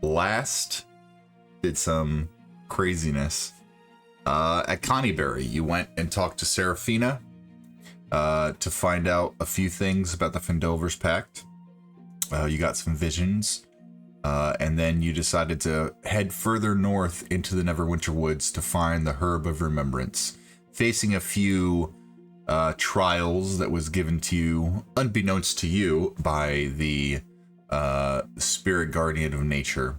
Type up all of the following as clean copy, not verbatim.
Last did some craziness. At Connieberry, you went and talked to Seraphina to find out a few things about the Phandelver's Pact. You got some visions, and then you decided to head further north into the Neverwinter woods to find the Herb of Remembrance, facing a few trials that was given to you, unbeknownst to you, by the Spirit Guardian of Nature.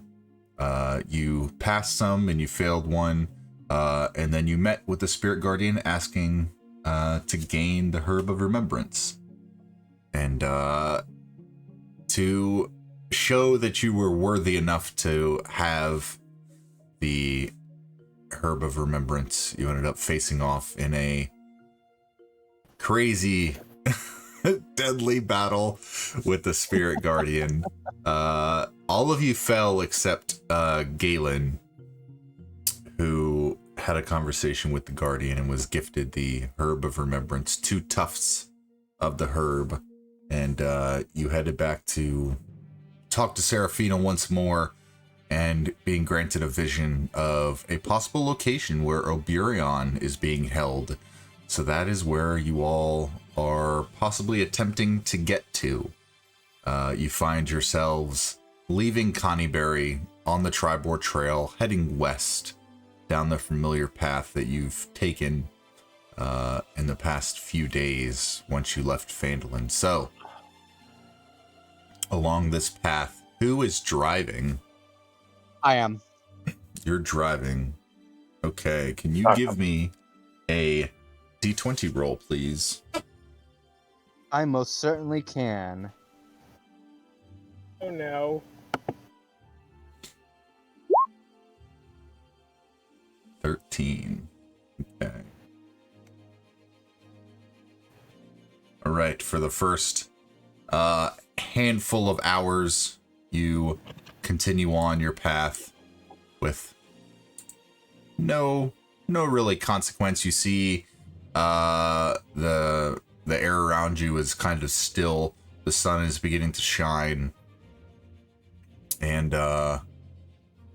You passed some and you failed one, and then you met with the Spirit Guardian asking to gain the Herb of Remembrance. And to show that you were worthy enough to have the Herb of Remembrance, you ended up facing off in a crazy deadly battle with the Spirit Guardian. All of you fell except Galen, who had a conversation with the Guardian and was gifted the Herb of Remembrance, 2 tufts of the herb, and you headed back to talk to Seraphina once more, and being granted a vision of a possible location where Oburian is being held. So that is where you all are possibly attempting to get to. You find yourselves leaving Connieberry on the Triboar Trail, heading west down the familiar path that you've taken in the past few days once you left Phandelver. So, along this path, who is driving? I am. You're driving. Okay, can you give me a D20 roll, please? I most certainly can. Oh no. 13. Okay. All right, for the first handful of hours, you continue on your path with no really consequence. You see the air around you is kind of still. The sun is beginning to shine. And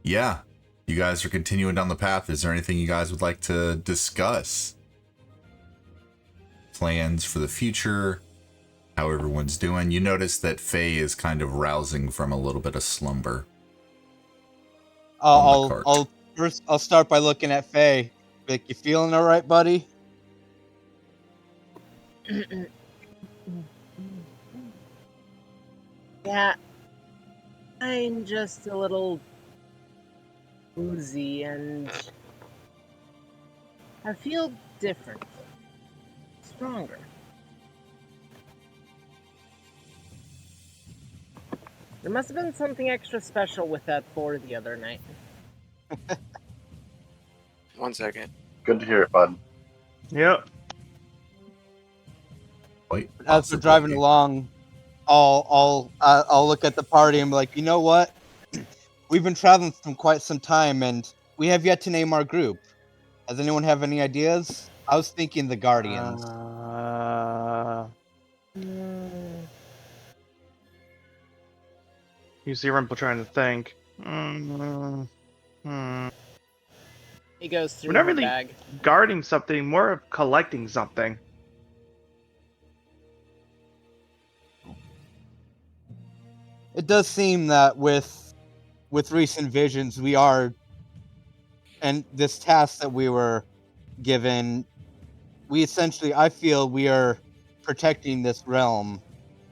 yeah, you guys are continuing down the path. Is there anything you guys would like to discuss? Plans for the future, how everyone's doing. You notice that Faye is kind of rousing from a little bit of slumber. I'll start by looking at Faye. Like, you feeling all right, buddy? Yeah, I'm just a little woozy and I feel different, stronger. There must have been something extra special with that board the other night. 1 second. Good to hear it, bud. Yep. Wait, As we're driving along, I'll look at the party and be like, you know what? We've been traveling for quite some time, and we have yet to name our group. Does anyone have any ideas? I was thinking the Guardians. You see Rimple trying to think. He goes through We're not the really bag. guarding something, more of collecting something. It does seem that with recent visions, we are, and this task that we were given, we essentially, I feel we are protecting this realm,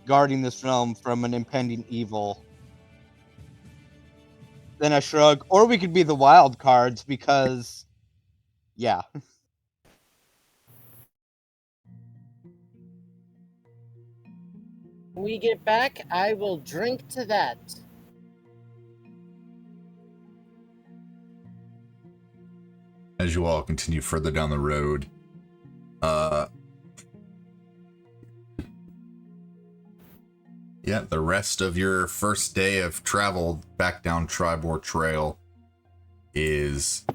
guarding this realm from an impending evil. Then I shrug. Or we could be the Wildcards because, yeah. When we get back, I will drink to that. As you all continue further down the road, yeah, the rest of your first day of travel back down Triboar Trail is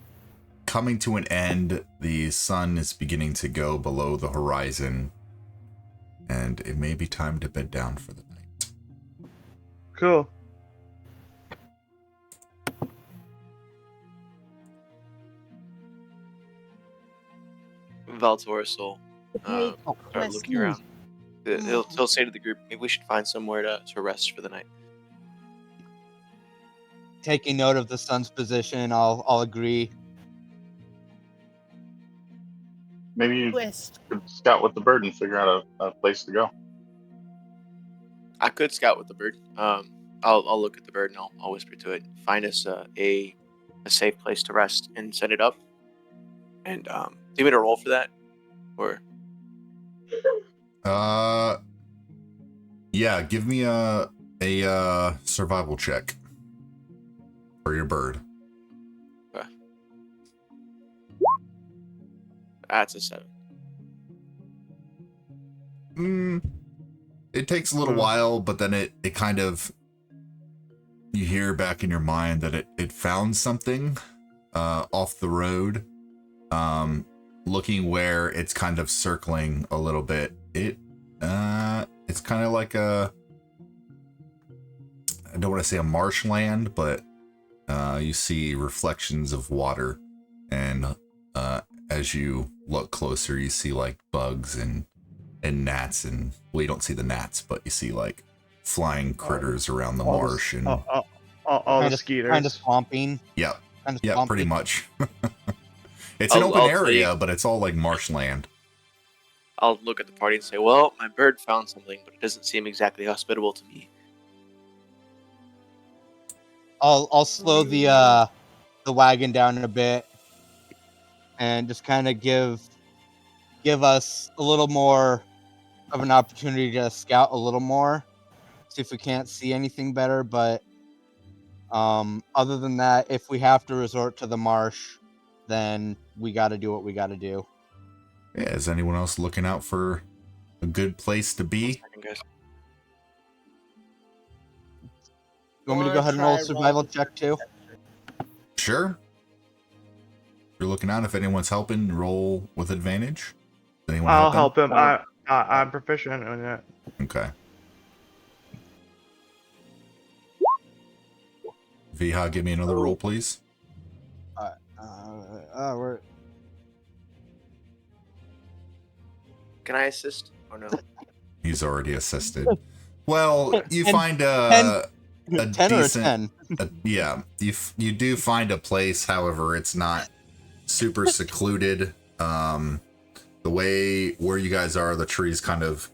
coming to an end. The sun is beginning to go below the horizon, and it may be time to bed down for the night. Cool. Valtoris will Okay, start looking around. He'll say to the group, maybe we should find somewhere to rest for the night. Taking note of the sun's position, I'll agree. Maybe you Twist. could scout with the bird and figure out a place to go. I could scout with the bird. I'll look at the bird and I'll whisper to it. Find us a safe place to rest and set it up. And do you want me to roll for that, or? Yeah. Give me a survival check for your bird. Okay. That's a 7. It takes a little while, but then it kind of, you hear back in your mind that it found something off the road. Looking where it's kind of circling a little bit. It's kind of like I don't want to say a marshland, but you see reflections of water, and as you look closer, you see like bugs and gnats, and well, you don't see the gnats, but you see like flying critters around the marsh, and all the skeeters. Kind of swamping. yeah, Kind of yeah, swampy. pretty much. It's an open area, but it's all like marshland. I'll look at the party and say, well, my bird found something, but it doesn't seem exactly hospitable to me. I'll slow the wagon down a bit and just kind of give us a little more of an opportunity to scout a little more, see if we can't see anything better. But other than that, if we have to resort to the marsh, then we got to do what we got to do. Yeah, is anyone else looking out for a good place to be? Second, guys. You want me to go ahead and roll a survival check too? Sure. If you're looking out, if anyone's helping, roll with advantage. Does anyone I'll help help him. I'm proficient in that. Okay. Viha, give me another roll, please. We're Can I assist or no? He's already assisted. Well, you find 10 a 10 decent, or 10. yeah, you do find a place. However, it's not super secluded. The way where you guys are, the trees kind of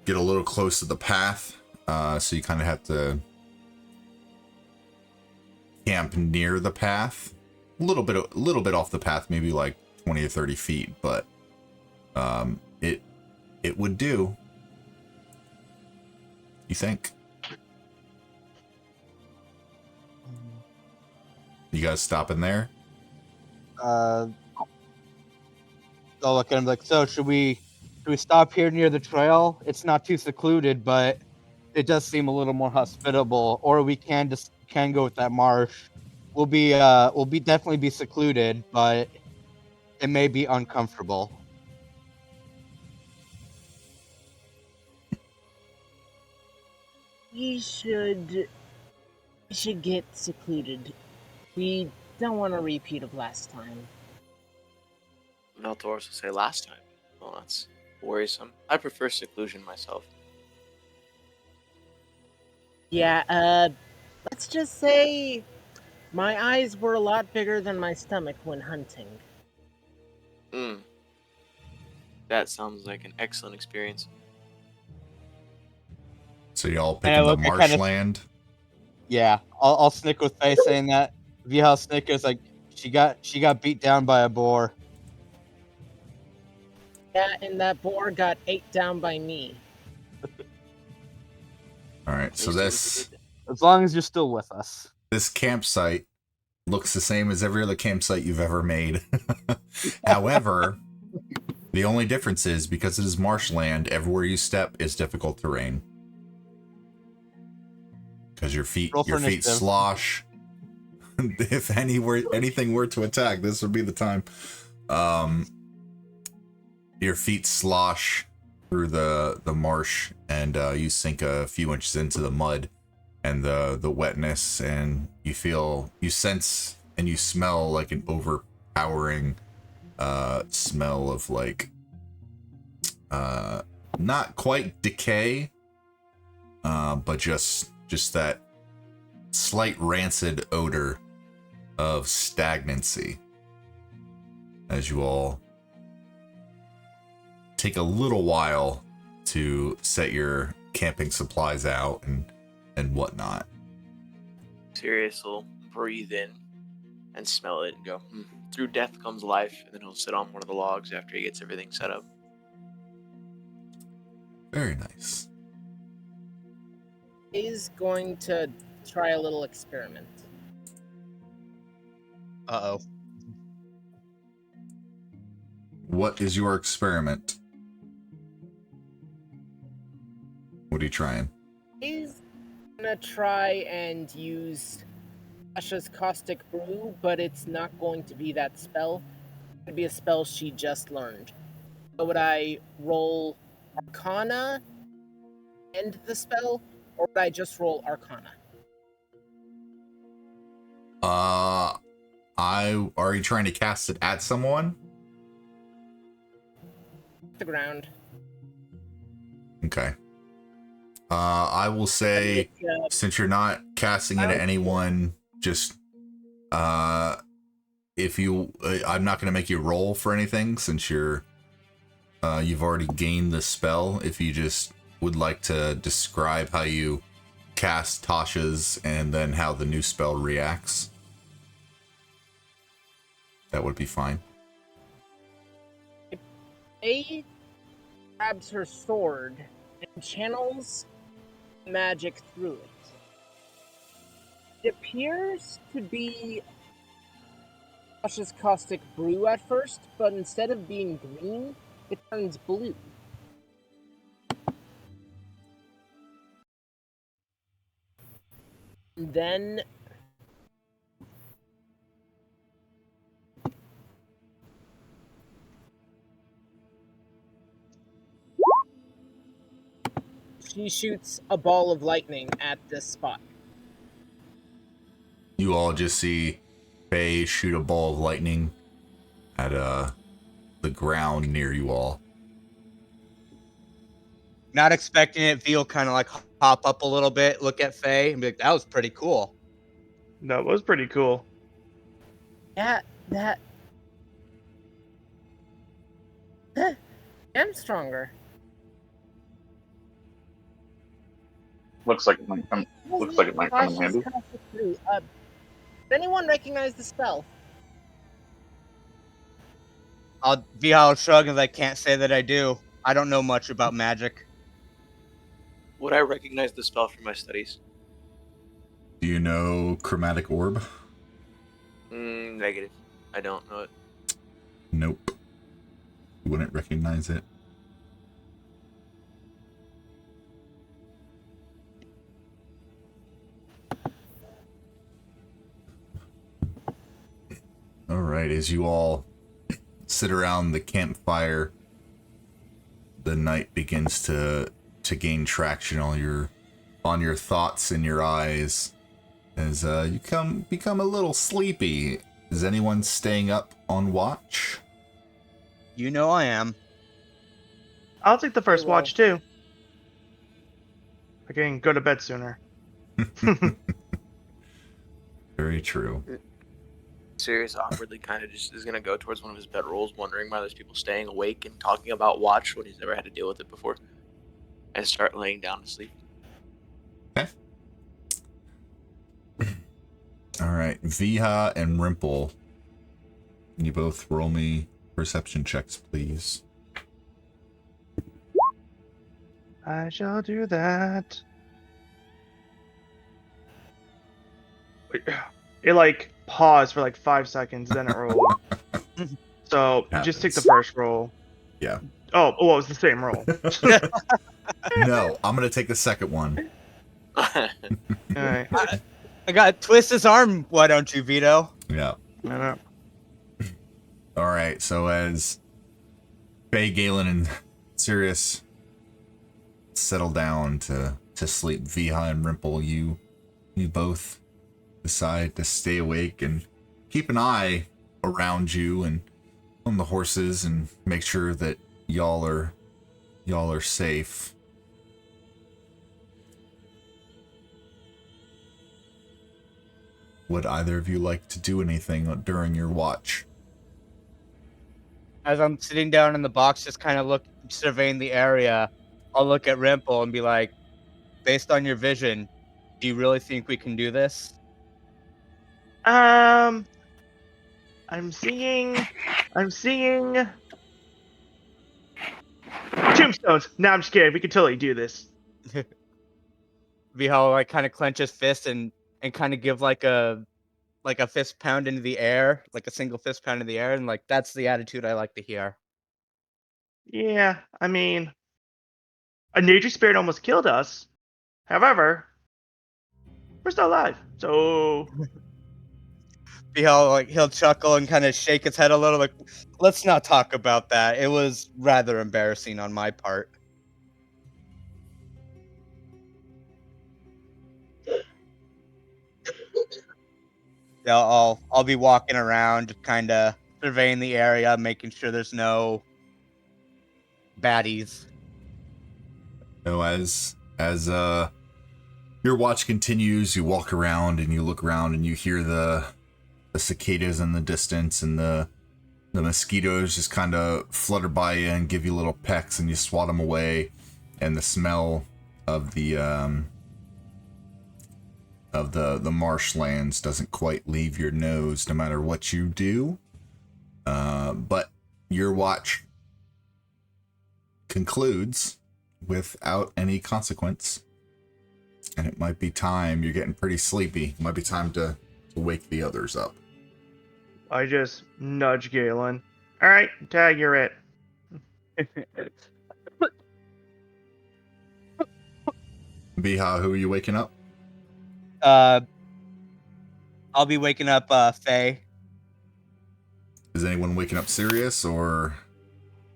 get a little close to the path, so you kind of have to camp near the path, a little bit off the path, maybe like 20 or 30 feet, but it would do. You think? You guys stopping there? I'll look at him like, so should we stop here near the trail? It's not too secluded, but it does seem a little more hospitable. Or we can go with that marsh. We'll definitely be secluded, but it may be uncomfortable. You should get secluded. We don't want a repeat of last time. Valtoris will say last time. Well, that's worrisome. I prefer seclusion myself. Yeah, let's just say my eyes were a lot bigger than my stomach when hunting. That sounds like an excellent experience. So y'all picking the marshland? Yeah, I'll snick with face saying that. Viha snickers like she got beat down by a boar. Yeah, and that boar got ate down by me. All right, so this As long as you're still with us. this campsite looks the same as every other campsite you've ever made. However, the only difference is because it is marshland, everywhere you step is difficult terrain. Because your feet Roll for initiative. slosh. if anything were to attack, this would be the time. Your feet slosh through the marsh, and you sink a few inches into the mud and the wetness, and you sense and you smell like an overpowering smell of like not quite decay, but just that slight rancid odor of stagnancy as you all take a little while to set your camping supplies out and whatnot. Sirius will breathe in and smell it and go, through death comes life, and then he'll sit on one of the logs after he gets everything set up. Very nice. He's going to try a little experiment. Uh-oh. What is your experiment? What are you trying? He's gonna try and use Asha's Caustic Brew, but it's not going to be that spell. It would be a spell she just learned. So would I roll Arcana and the spell, or would I just roll Arcana? Are you trying to cast it at someone? The ground. Okay. I will say, since you're not casting it at anyone, just if you, I'm not going to make you roll for anything since you've already gained the spell. If you just would like to describe how you cast Tasha's and then how the new spell reacts, that would be fine. A grabs her sword and channels magic through it. It appears to be Asha's Caustic Brew at first, but instead of being green, it turns blue. And then she shoots a ball of lightning at this spot. You all just see Faye shoot a ball of lightning at the ground near you all. Not expecting it, Veal kind of like hop up a little bit, look at Faye, and be like, that was pretty cool. That was pretty cool. Yeah, that... I'm stronger. Looks like it might come. Looks like it might come in handy. Does anyone recognize the spell? Veal shrug and I can't say that I do. I don't know much about magic. Would I recognize the spell from my studies? Do you know Chromatic Orb? Negative. I don't know it. Nope. You wouldn't recognize it. All right, as you all sit around the campfire, the night begins to gain traction on your thoughts and your eyes as you become a little sleepy. Is anyone staying up on watch? You know I am. I'll take the first Very well. watch too. I can go to bed sooner. Very true. Sirius awkwardly kind of just is going to go towards one of his bedrolls, wondering why there's people staying awake and talking about watch when he's never had to deal with it before, and start laying down to sleep. Okay. All right, Viha and Rimple, can you both roll me perception checks, please? I shall do that. It like paused for like 5 seconds, then it rolled. So just take the first roll. Yeah. Oh, it was the same roll. No, I'm gonna take the second one. Alright. I got twist his arm. Why don't you, Vito? Yeah. I don't know. All right. So as Faye, Galen, and Sirius settle down to sleep, Vihan and Rimple, you both decide to stay awake and keep an eye around you and on the horses and make sure that y'all are safe. Would either of you like to do anything during your watch? As I'm sitting down in the box, just kind of surveying the area, I'll look at Rimple and be like, based on your vision, do you really think we can do this? I'm seeing tombstones. No, I'm just kidding. We can totally do this. Vihal like kind of clench his fist and kind of give like a fist pound into the air, like a single fist pound in the air, and like that's the attitude I like to hear. Yeah, I mean, a nature spirit almost killed us. However, we're still alive. So Vihal like he'll chuckle and kind of shake his head a little, like, let's not talk about that. It was rather embarrassing on my part. Yeah, I'll be walking around, just kind of surveying the area, making sure there's no baddies. So as your watch continues, you walk around and you look around and you hear the cicadas in the distance, and the mosquitoes just kind of flutter by you and give you little pecks, and you swat them away, and the smell of the marshlands doesn't quite leave your nose no matter what you do. But your watch concludes without any consequence, and it might be time. You're getting pretty sleepy. It might be time to wake the others up. I just nudge Galen. All right, Tag, you're it. Biha, who are you waking up? I'll be waking up Faye. Is anyone waking up Sirius, or?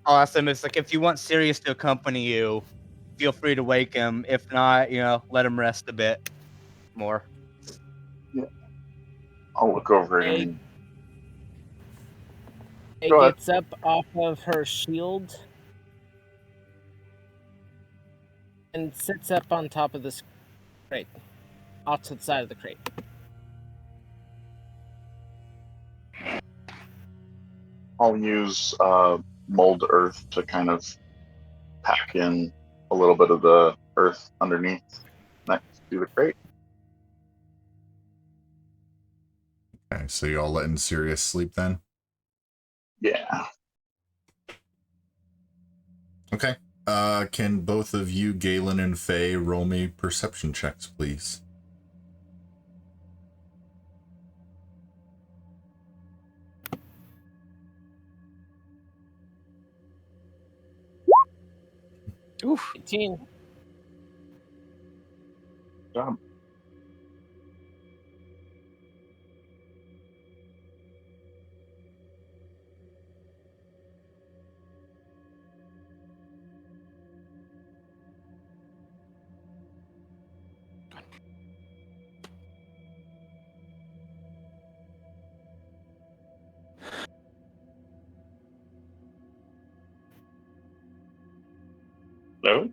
I'll ask them, it's like, if you want Sirius to accompany you, feel free to wake him. If not, let him rest a bit more. Yeah. I'll look over and It Go ahead. gets up off of her shield and sits up on top of this crate, off to the side of the crate. I'll use mold earth to kind of pack in a little bit of the earth underneath next to the crate. Okay, so y'all letting Sirius sleep then? Yeah. Okay. Can both of you, Galen and Faye, roll me perception checks, please? Oof. 18. Good job. Hello?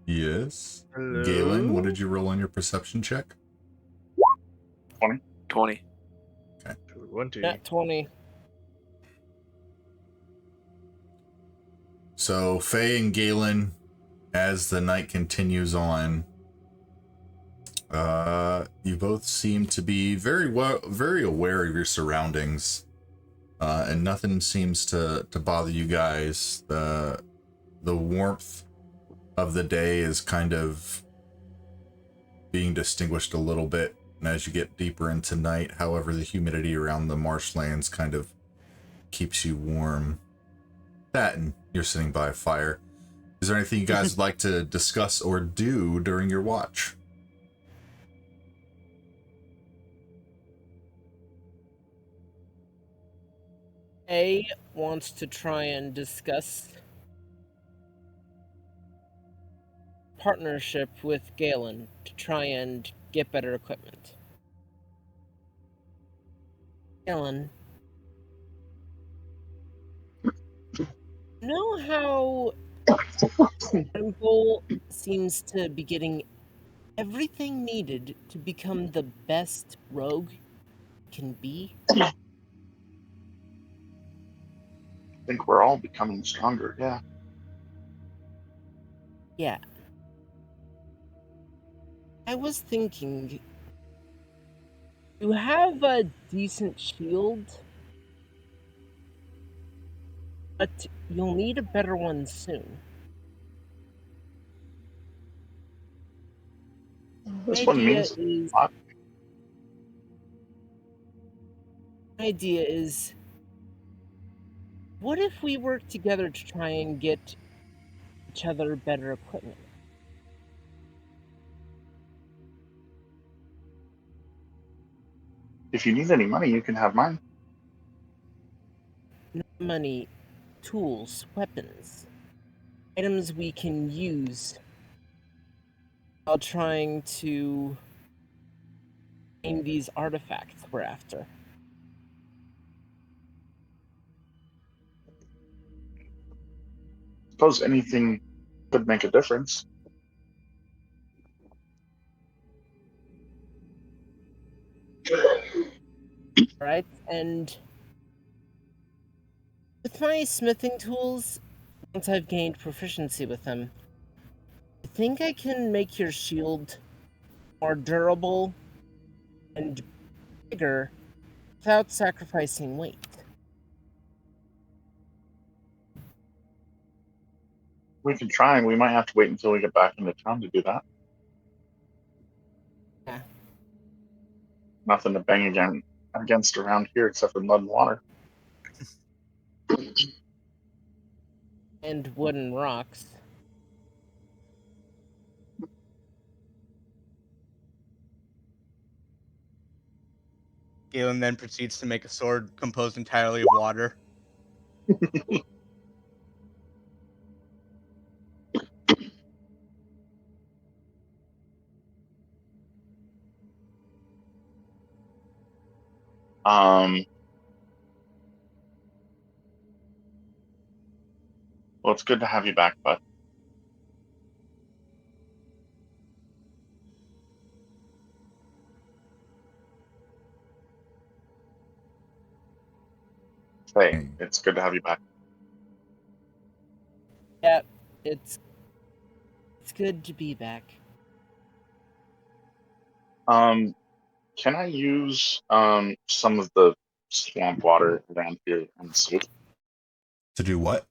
Yes. Hello? Galen, what did you roll on your perception check? 20. 20. Nat 20. So, Faye and Galen, as the night continues on, you both seem to be very aware of your surroundings, and nothing seems to bother you guys. The warmth of the day is kind of being distinguished a little bit as you get deeper into night. However, the humidity around the marshlands kind of keeps you warm. That, and you're sitting by a fire. Is there anything you guys would like to discuss or do during your watch? A wants to try and discuss partnership with Galen to try and get better equipment. Galen, you know how Rimple seems to be getting everything needed to become the best rogue can be? I think we're all becoming stronger, yeah. Yeah. I was thinking, you have a decent shield, but you'll need a better one soon. This My one idea means is, a lot. what if we work together to try and get each other better equipment? If you need any money, you can have mine. Money, tools, weapons, items we can use while trying to gain these artifacts we're after. Suppose anything could make a difference. Right? And with my smithing tools, once I've gained proficiency with them, I think I can make your shield more durable and bigger without sacrificing weight. We can try, and we might have to wait until we get back into town to do that. Yeah. Nothing to bang against around here except for mud and water. And wooden rocks. Galen then proceeds to make a sword composed entirely of water. Well, it's good to have you back, bud. Hey, it's good to have you back. Yeah, it's good to be back. Can I use some of the swamp water around here and salt To do what?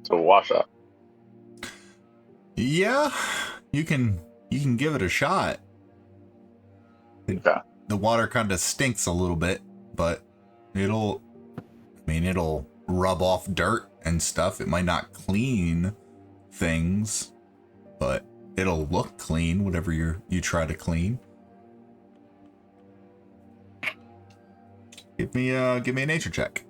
to wash up? Yeah, you can give it a shot. Okay. The water kind of stinks a little bit, but it'll rub off dirt and stuff. It might not clean things, but it'll look clean, whatever you try to clean. Give me a nature check.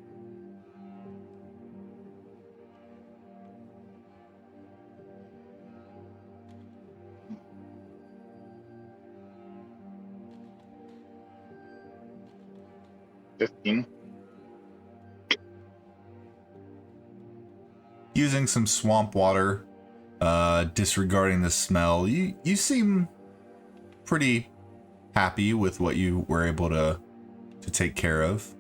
Using some swamp water, disregarding the smell, you seem pretty happy with what you were able to take care of.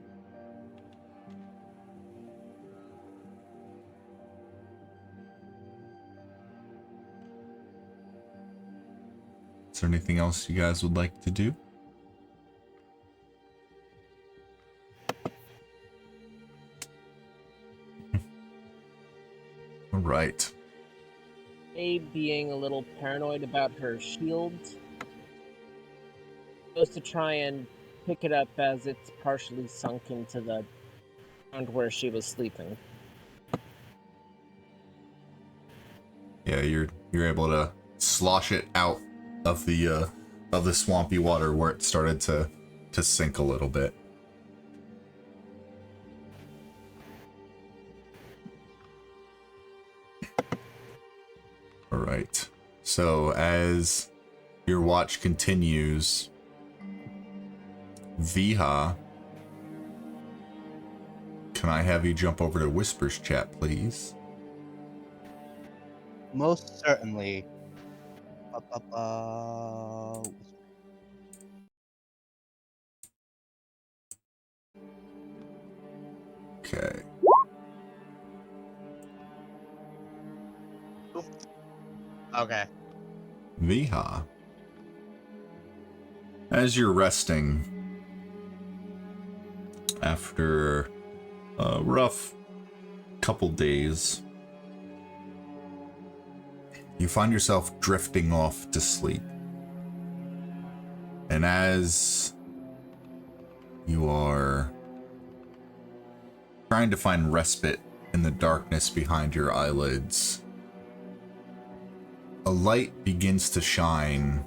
Is there anything else you guys would like to do? All right. A being a little paranoid about her shield, goes to try and pick it up as it's partially sunk into the ground where she was sleeping. Yeah, you're able to slosh it out of the swampy water where it started to sink a little bit. All right. So as your watch continues, Viha, can I have you jump over to Whispers chat, please? Most certainly. Uh, Okay. Okay. Viha, as you're resting after a rough couple days, you find yourself drifting off to sleep. And as you are trying to find respite in the darkness behind your eyelids, a light begins to shine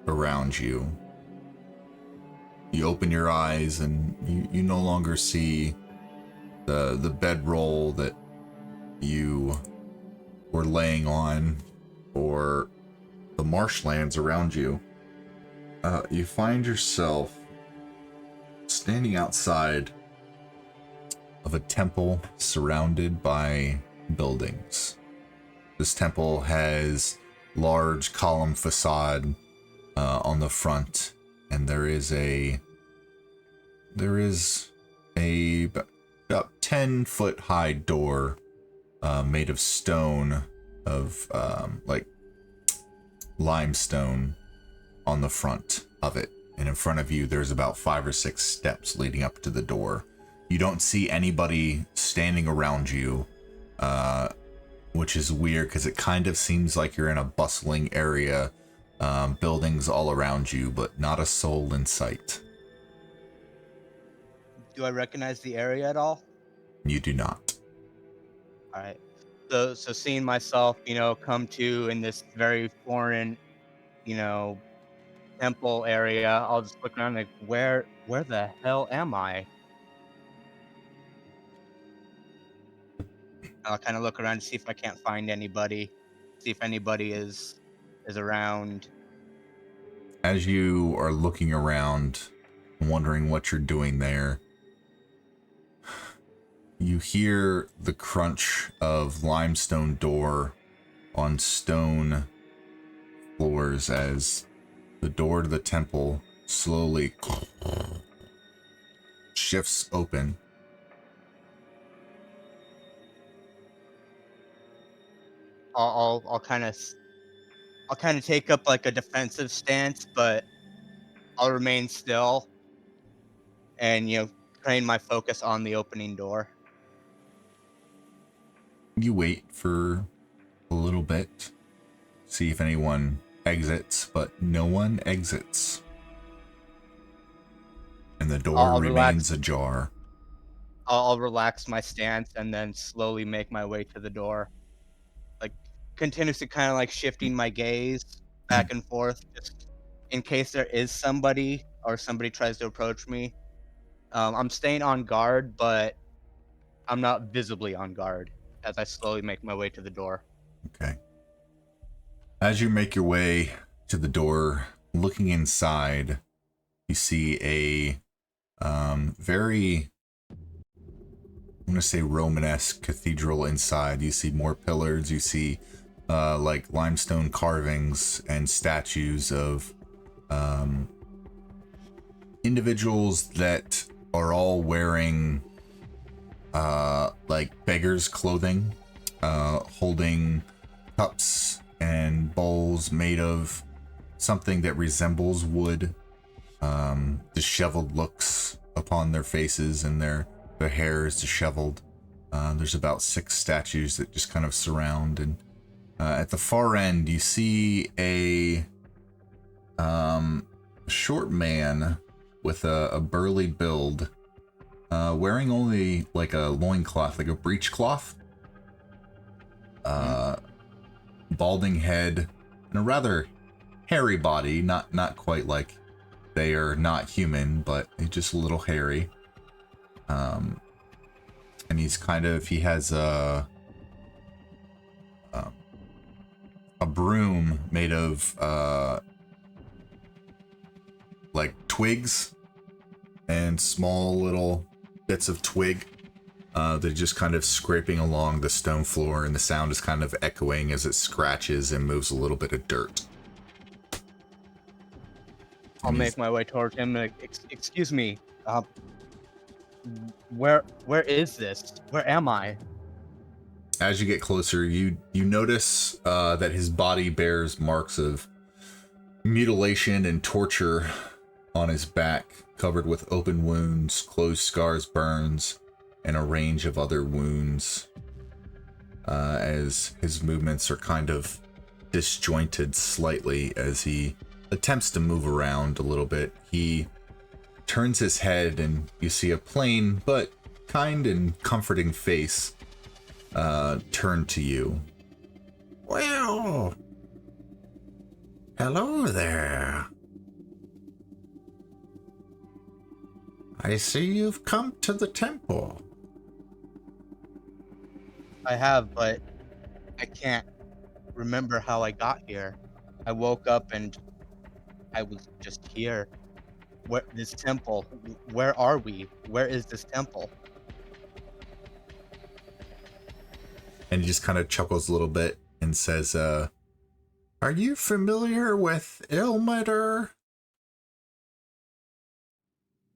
around you. You open your eyes and you no longer see the bedroll that you were laying on or the marshlands around you. You find yourself standing outside of a temple surrounded by buildings. This temple has large column facade on the front, and there is a about 10-foot high door made of stone, of like limestone on the front of it. And in front of you, there's about 5 or 6 steps leading up to the door. You don't see anybody standing around you, which is weird because it kind of seems like you're in a bustling area, buildings all around you, but not a soul in sight. Do I recognize the area at all? You do not. All right. So seeing myself, come to in this very foreign, temple area, I'll just look around like, where the hell am I? I'll kind of look around to see if I can't find anybody, see if anybody is around. As you are looking around, wondering what you're doing there, you hear the crunch of limestone door on stone floors as the door to the temple slowly shifts open. I'll kind of take up like a defensive stance, but I'll remain still and train my focus on the opening door. You wait for a little bit, see if anyone exits, but no one exits. And the door remains ajar. I'll relax my stance and then slowly make my way to the door. Like, continuously kind of like shifting my gaze back and forth, just in case there is somebody or somebody tries to approach me. I'm staying on guard, but I'm not visibly on guard as I slowly make my way to the door. Okay. As you make your way to the door, looking inside, you see a very, I'm going to say Romanesque cathedral inside. You see more pillars. You see like limestone carvings and statues of individuals that are all wearing like beggars' clothing, holding cups and bowls made of something that resembles wood. Disheveled looks upon their faces, and their hair is disheveled. There's about 6 statues that just kind of surround, and at the far end you see a short man with a burly build, wearing only like a loincloth, like a breechcloth, balding head, and a rather hairy body, not quite like they are not human, but just a little hairy. And he's he has a a broom made of like twigs and small little bits of twig. They're just kind of scraping along the stone floor, and the sound is kind of echoing as it scratches and moves a little bit of dirt. I'll make my way towards him. Like, excuse me. Where is this? Where am I? As you get closer, you notice that his body bears marks of mutilation and torture on his back, covered with open wounds, closed scars, burns, and a range of other wounds. As his movements are kind of disjointed slightly as he attempts to move around a little bit. He turns his head and you see a plain but kind and comforting face turn to you. Well, hello there. I see you've come to the temple. I have, but I can't remember how I got here. I woke up and I was just here. This temple, where are we? Where is this temple? And he just kind of chuckles a little bit and says, are you familiar with Ilmater?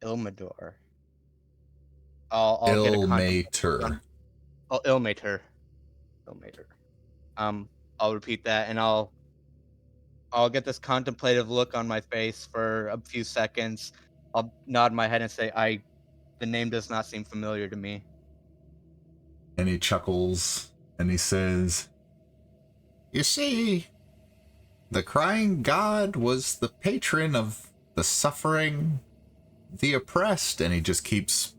Ilmador. I'll get a Ilmater. Oh, Ilmater. Ilmater. I'll repeat that, and I'll get this contemplative look on my face for a few seconds. I'll nod my head and say, the name does not seem familiar to me. And he chuckles and he says, you see, the crying god was the patron of the suffering, the oppressed, and he just keeps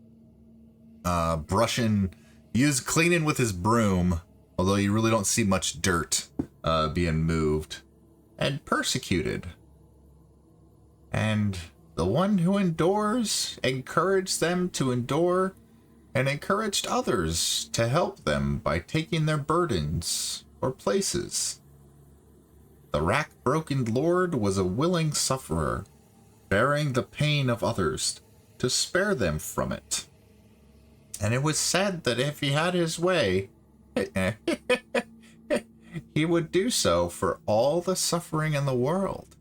cleaning with his broom, although you really don't see much dirt being moved, and persecuted. And the one who endures encouraged them to endure and encouraged others to help them by taking their burdens or places. The rack-broken lord was a willing sufferer, bearing the pain of others to spare them from it. And it was said that if he had his way, he would do so for all the suffering in the world.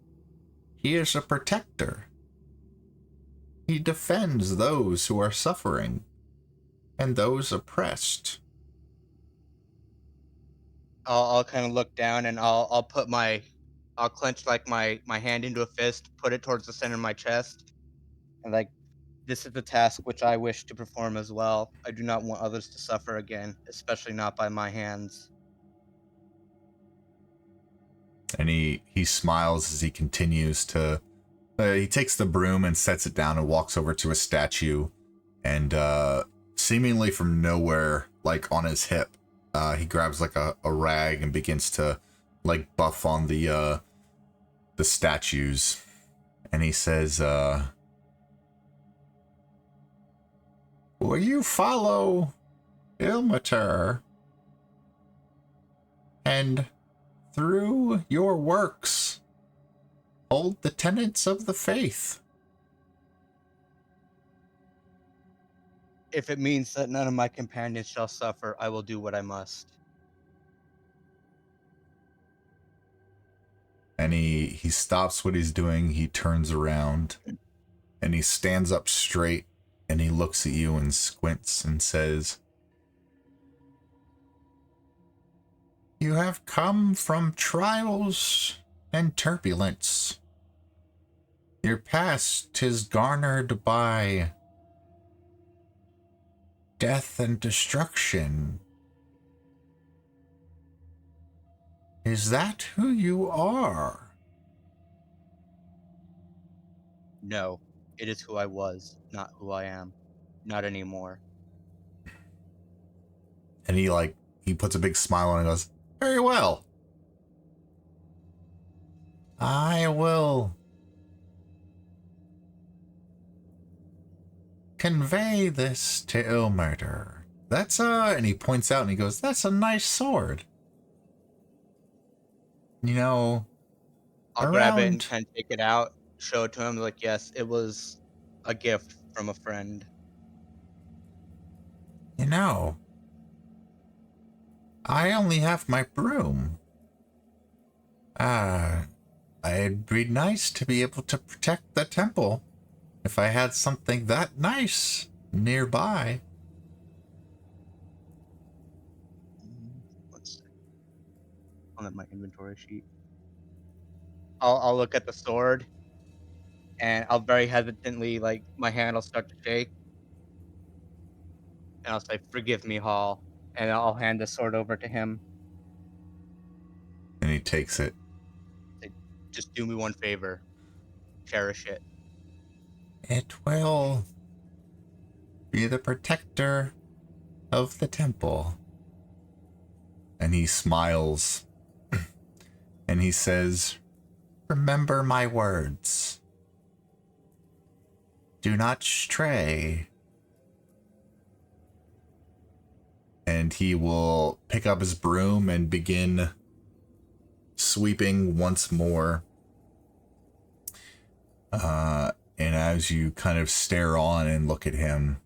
He is a protector. He defends those who are suffering and those oppressed. I'll kind of look down and I'll clench like my hand into a fist, put it towards the center of my chest, and like, this is the task which I wish to perform as well. I do not want others to suffer again, especially not by my hands. And he smiles as he continues to... he takes the broom and sets it down and walks over to a statue. And seemingly from nowhere, like on his hip, he grabs like a rag and begins to like buff on the statues. And he says, will you follow Ilmater? And through your works, hold the tenets of the faith. If it means that none of my companions shall suffer, I will do what I must. And he stops what he's doing, he turns around, and he stands up straight, and he looks at you and squints and says, you have come from trials and turbulence. Your past is garnered by death and destruction. Is that who you are? No, it is who I was, not who I am. Not anymore. And he puts a big smile on and goes, very well. I will convey this to Ilmater. That's and he points out and he goes, that's a nice sword. You know, I'll grab it and around, kind of take it out, show it to him. Like, yes, it was a gift from a friend. you know, I only have my broom. It'd be nice to be able to protect the temple if I had something that nice nearby. Let's see. On my inventory sheet. I'll look at the sword, and I'll very hesitantly, like, my hand will start to shake, and I'll say, "Forgive me, Hall," and I'll hand the sword over to him. And he takes it. Say, just do me one favor, cherish it. It will be the protector of the temple. And he smiles. And he says, remember my words. Do not stray. And he will pick up his broom and begin sweeping once more. And as you kind of stare on and look at him,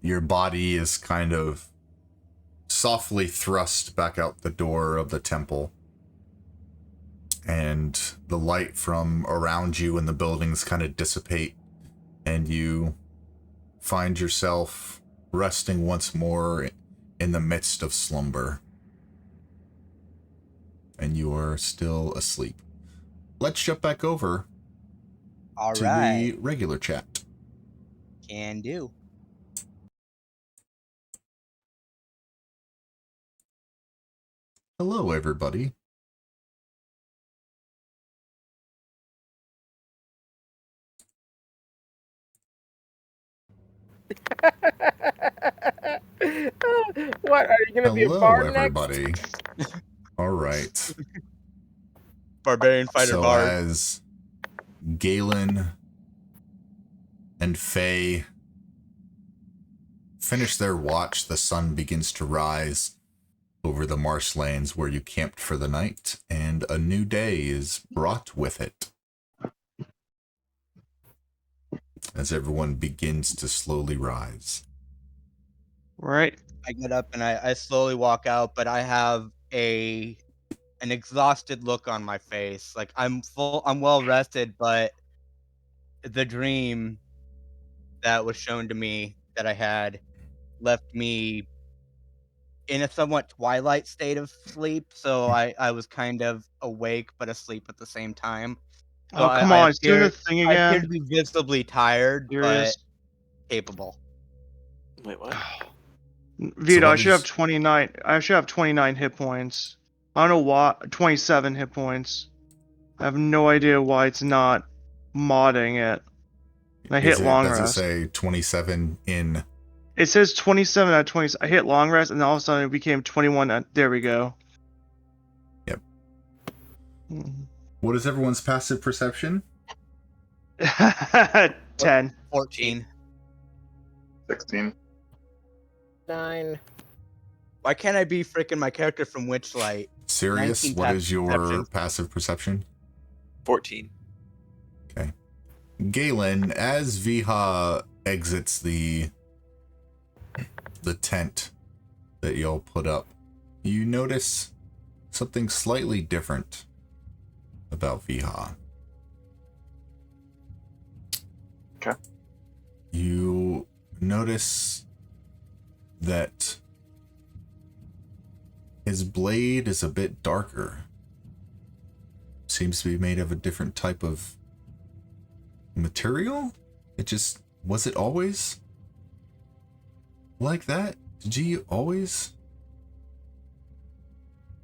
your body is kind of softly thrust back out the door of the temple. And the light from around you and the buildings kind of dissipate. And you find yourself resting once more in the midst of slumber. And you are still asleep. Let's jump back over All to right, the regular chat. can do. Hello, everybody. What, are you gonna be a Hello, bard everybody. next? All right. Barbarian fighter So bard. as Galen and Faye finish their watch, the sun begins to rise over the marshlands where you camped for the night, and a new day is brought with it. As everyone begins to slowly rise. Right. I get up and I slowly walk out, but I have an exhausted look on my face. Like, I'm well rested, but the dream that was shown to me that I had left me in a somewhat twilight state of sleep. So I was kind of awake but asleep at the same time. So Oh, come on. It's doing the thing I appear to again. be visibly tired, but Serious. capable. Wait, what? Vito, what I should have is- 29. I should have 29 hit points. I don't know why. 27 hit points. I have no idea why it's not modding it. And I hit long does it rest. say 27 in? It says 27 out of 20. I hit long rest, and then all of a sudden it became 21. There we go. Yep. Mhm. What is everyone's passive perception? 10. 14. 16. 9. Why can't I be freaking my character from Witchlight? Sirius, 19 what is your perception. passive perception? 14. Okay. Galen, as Viha exits the tent that y'all put up, you notice something slightly different about Viha. Okay. You notice that his blade is a bit darker. Seems to be made of a different type of material? Was it always like that? Did you always?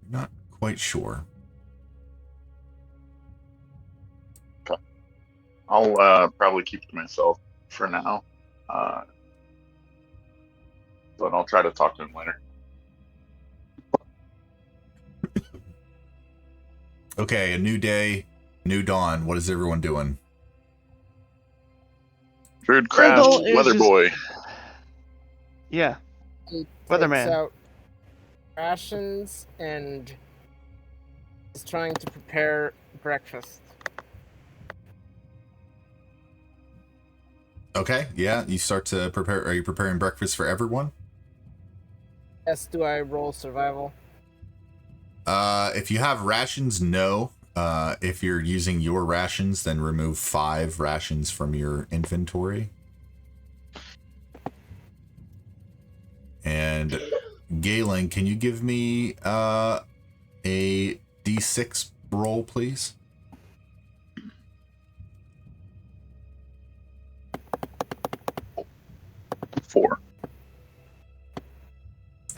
Not quite sure. I'll probably keep it to myself for now. But I'll try to talk to him later. Okay, a new day, new dawn. What is everyone doing? Druid Craft, Rimple is Weather just- Boy. Yeah. He Weatherman. takes out rations and is trying to prepare breakfast. Okay, yeah, you start to prepare. Are you preparing breakfast for everyone? Yes, do I roll survival? If you have rations, no. If you're using your rations, then remove 5 rations from your inventory. And Galen, can you give me a D6 roll, please? 4.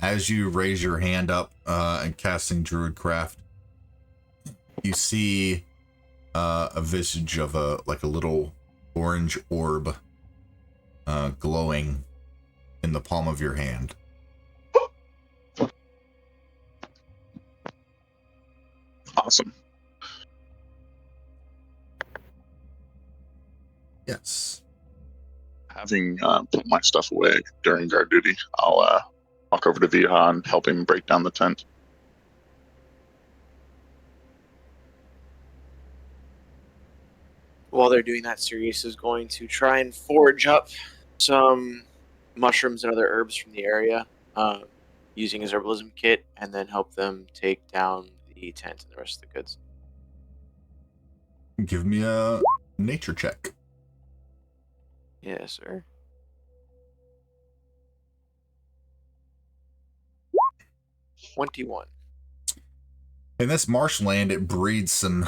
As you raise your hand up and casting Druidcraft, you see a visage of a little orange orb glowing in the palm of your hand. Awesome. Yes. Having put my stuff away during guard duty, I'll walk over to Vihan, help him break down the tent. While they're doing that, Sirius is going to try and forage up some mushrooms and other herbs from the area, using his herbalism kit, and then help them take down the tent and the rest of the goods. Give me a nature check. Yes, sir. $21. In this marshland, it breeds some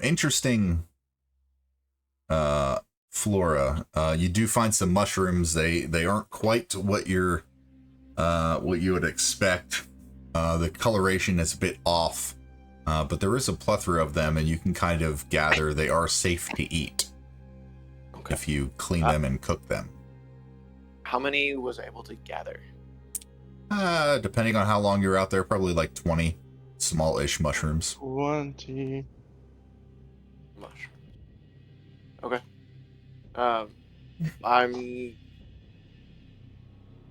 interesting flora. You do find some mushrooms. They aren't quite what you would expect. The coloration is a bit off, but there is a plethora of them, and you can kind of gather they are safe to eat if you clean them and cook them. How many was I able to gather? Depending on how long you're out there, probably like 20 small-ish mushrooms. 20. Mushroom. Okay. I'm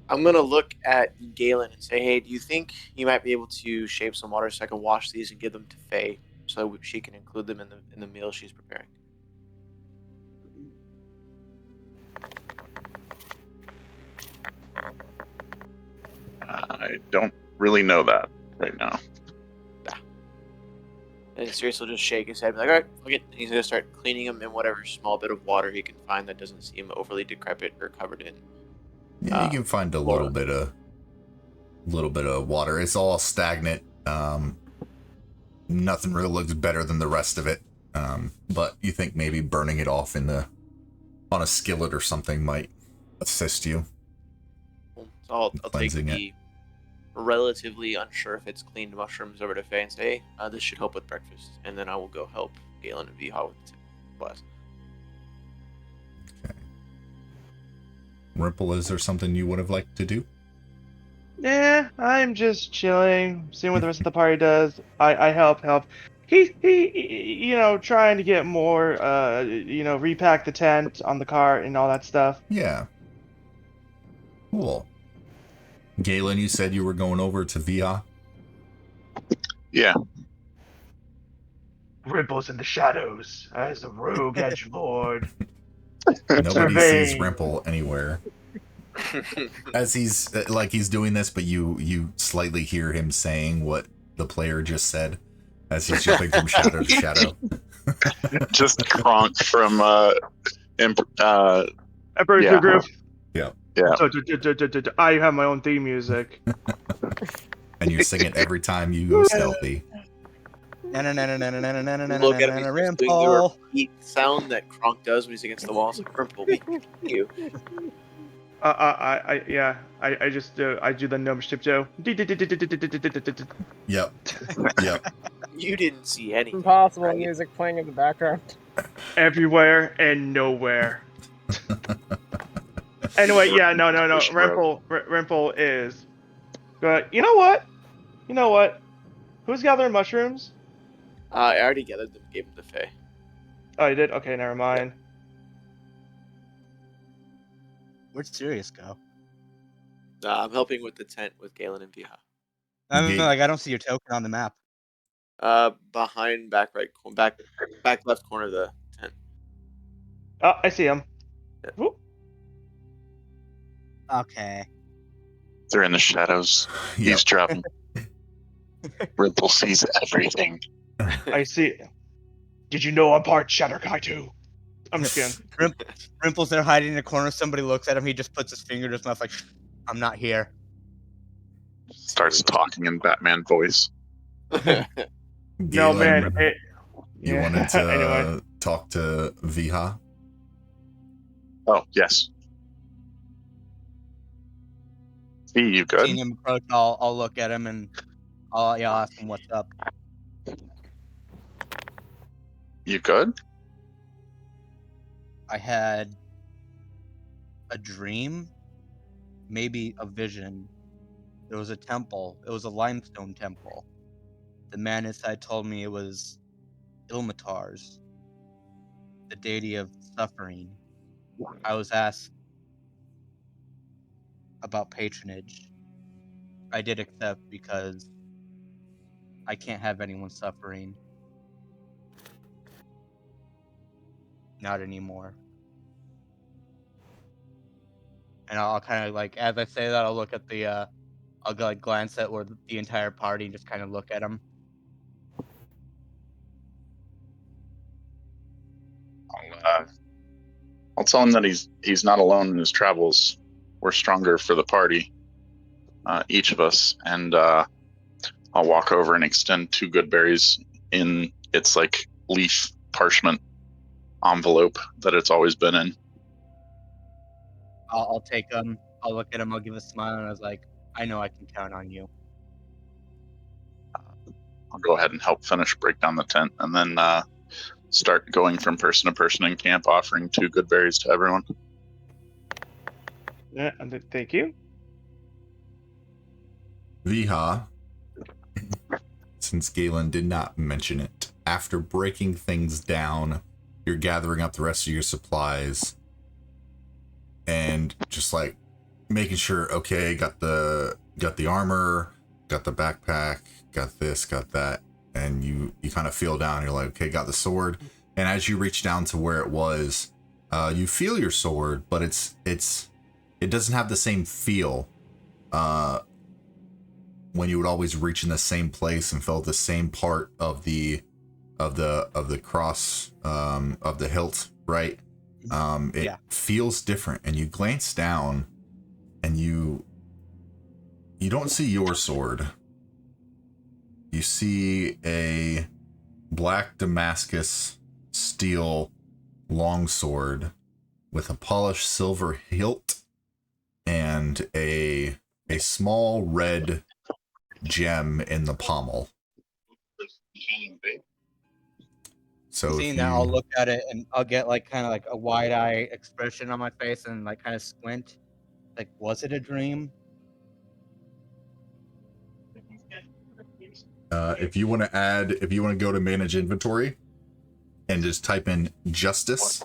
gonna look at Galen and say, hey, do you think you might be able to shave some water so I can wash these and give them to Faye so she can include them in the meal she's preparing? I don't really know that right now. And Sirius will just shake his head and be like, all right, look it. He's going to start cleaning them in whatever small bit of water he can find that doesn't seem overly decrepit or covered in. Yeah, you can find a little bit of water. It's all stagnant. Nothing really looks better than the rest of it. But you think maybe burning it off on a skillet or something might assist you. So I'll take Cleansing the relatively unsure if it's cleaned mushrooms over to Faye and say, hey, this should help with breakfast. And then I will go help Galen and Vihan with the class. Okay. Rimple, is there something you would have liked to do? Yeah, I'm just chilling, seeing what the rest of the party does. I help. He, trying to get more, repack the tent on the cart and all that stuff. Yeah. Cool. Galen, you said you were going over to Vihan? Yeah. Ripples in the shadows as a rogue edgelord. Nobody sees Surveying. Rimple anywhere. As he's doing this, but you slightly hear him saying what the player just said as he's jumping from shadow to shadow. Just Kronk from Emperor's Yeah. Group. Yeah. Yeah. So, I have my own theme music. And you sing it every time you go stealthy. Look at him, he's just doing the Rimple. repeat sound that Kronk does when he's against the wall. So Rimple, we you. I just I do the gnomish tiptoe. Yep. You didn't see anything. Impossible right? music playing in the background. Everywhere and nowhere. Anyway, yeah, no. Rimple is. But you know what? Who's gathering mushrooms? I already gathered them, gave them to Faye. Oh, you did? Okay, never mind. Where'd Sirius go? I'm helping with the tent with Galen and Vihan. I Ga- don't see your token on the map. Behind back right, back left corner of the tent. Oh, I see him. Yeah. Whoop. Okay. They're in the shadows. Yep. Eavesdropping. Rimple sees everything. I see. Did you know I'm part Shatterkai too? I'm just kidding. Rimple's there hiding in the corner. Somebody looks at him. He just puts his finger in his mouth like, I'm not here. Starts talking in Batman voice. No, Galen, man. you Yeah, wanted to anyway. talk to Viha? Oh, yes. See, you good? Seeing him approach, I'll look at him and I'll ask him what's up. You good? I had a dream, maybe a vision. There was a temple. It was a limestone temple. The man inside told me it was Ilmatar's, the deity of suffering. I was asked about patronage. I did accept because I can't have anyone suffering. Not anymore. And I'll kind of like, as I say that, I'll look at the, I'll go like glance at where the entire party and just kind of look at him. I'll tell him that he's not alone in his travels. We're stronger for the party, each of us, and I'll walk over and extend 2 good berries in its like leaf parchment envelope that it's always been in. I'll take him. I'll look at him. I'll give a smile, and I was like, I know I can count on you. I'll go ahead and help finish break down the tent, and then start going from person to person in camp, offering 2 good berries to everyone. Yeah, thank you. Viha, since Galen did not mention it, after breaking things down, you're gathering up the rest of your supplies and just like making sure, okay, got the armor, got the backpack, got this, got that, and you kind of feel down. You're like, okay, got the sword, and as you reach down to where it was, you feel your sword, but it doesn't have the same feel. When you would always reach in the same place and felt the same part of the cross of the hilt, right? It feels different, and you glance down and you don't see your sword. You see a black Damascus steel longsword with a polished silver hilt and a small red gem in the pommel. So Seeing that, I'll look at it and I'll get like kind of like a wide eye expression on my face and like kind of squint. Like, was it a dream? If you want to go to manage inventory and just type in justice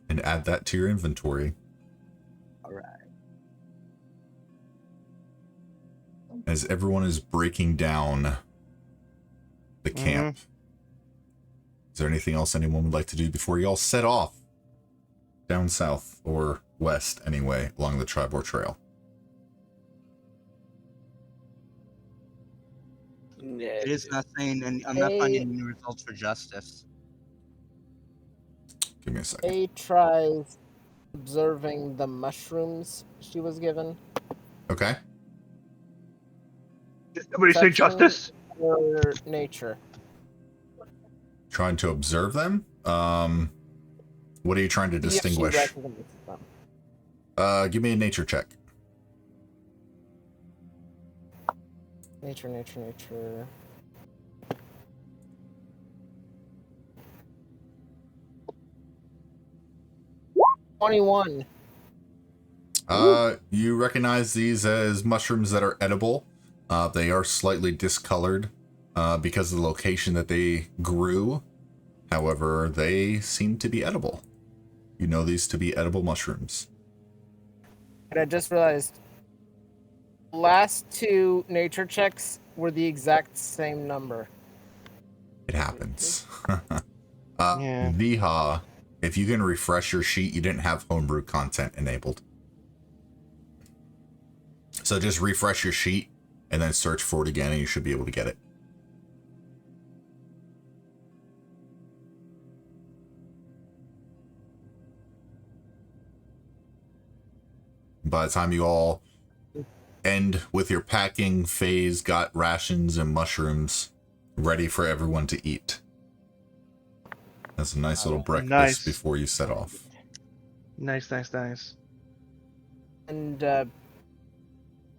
and add that to your inventory. All right. As everyone is breaking down the camp. Is there anything else anyone would like to do before y'all set off down south or west anyway along the Triboar Trail? It is not saying, and I'm not finding any results for justice. Give me a second. A tries observing the she was given. Okay. Did somebody say justice? Or nature. Trying to observe them? What are you trying to distinguish? Give me a nature check. Nature. 21. You recognize these as mushrooms that are edible. They are slightly discolored because of the location that they grew. However, they seem to be edible. You know these to be edible mushrooms. And I just realized last 2 nature checks were the exact same number. It happens. Yeah. Viha, if you can refresh your sheet, you didn't have homebrew content enabled. So just refresh your sheet and then search for it again and you should be able to get it. By the time you all end with your packing phase, got rations and mushrooms ready for everyone to eat. That's a nice little breakfast Nice. before you set off. Nice. And I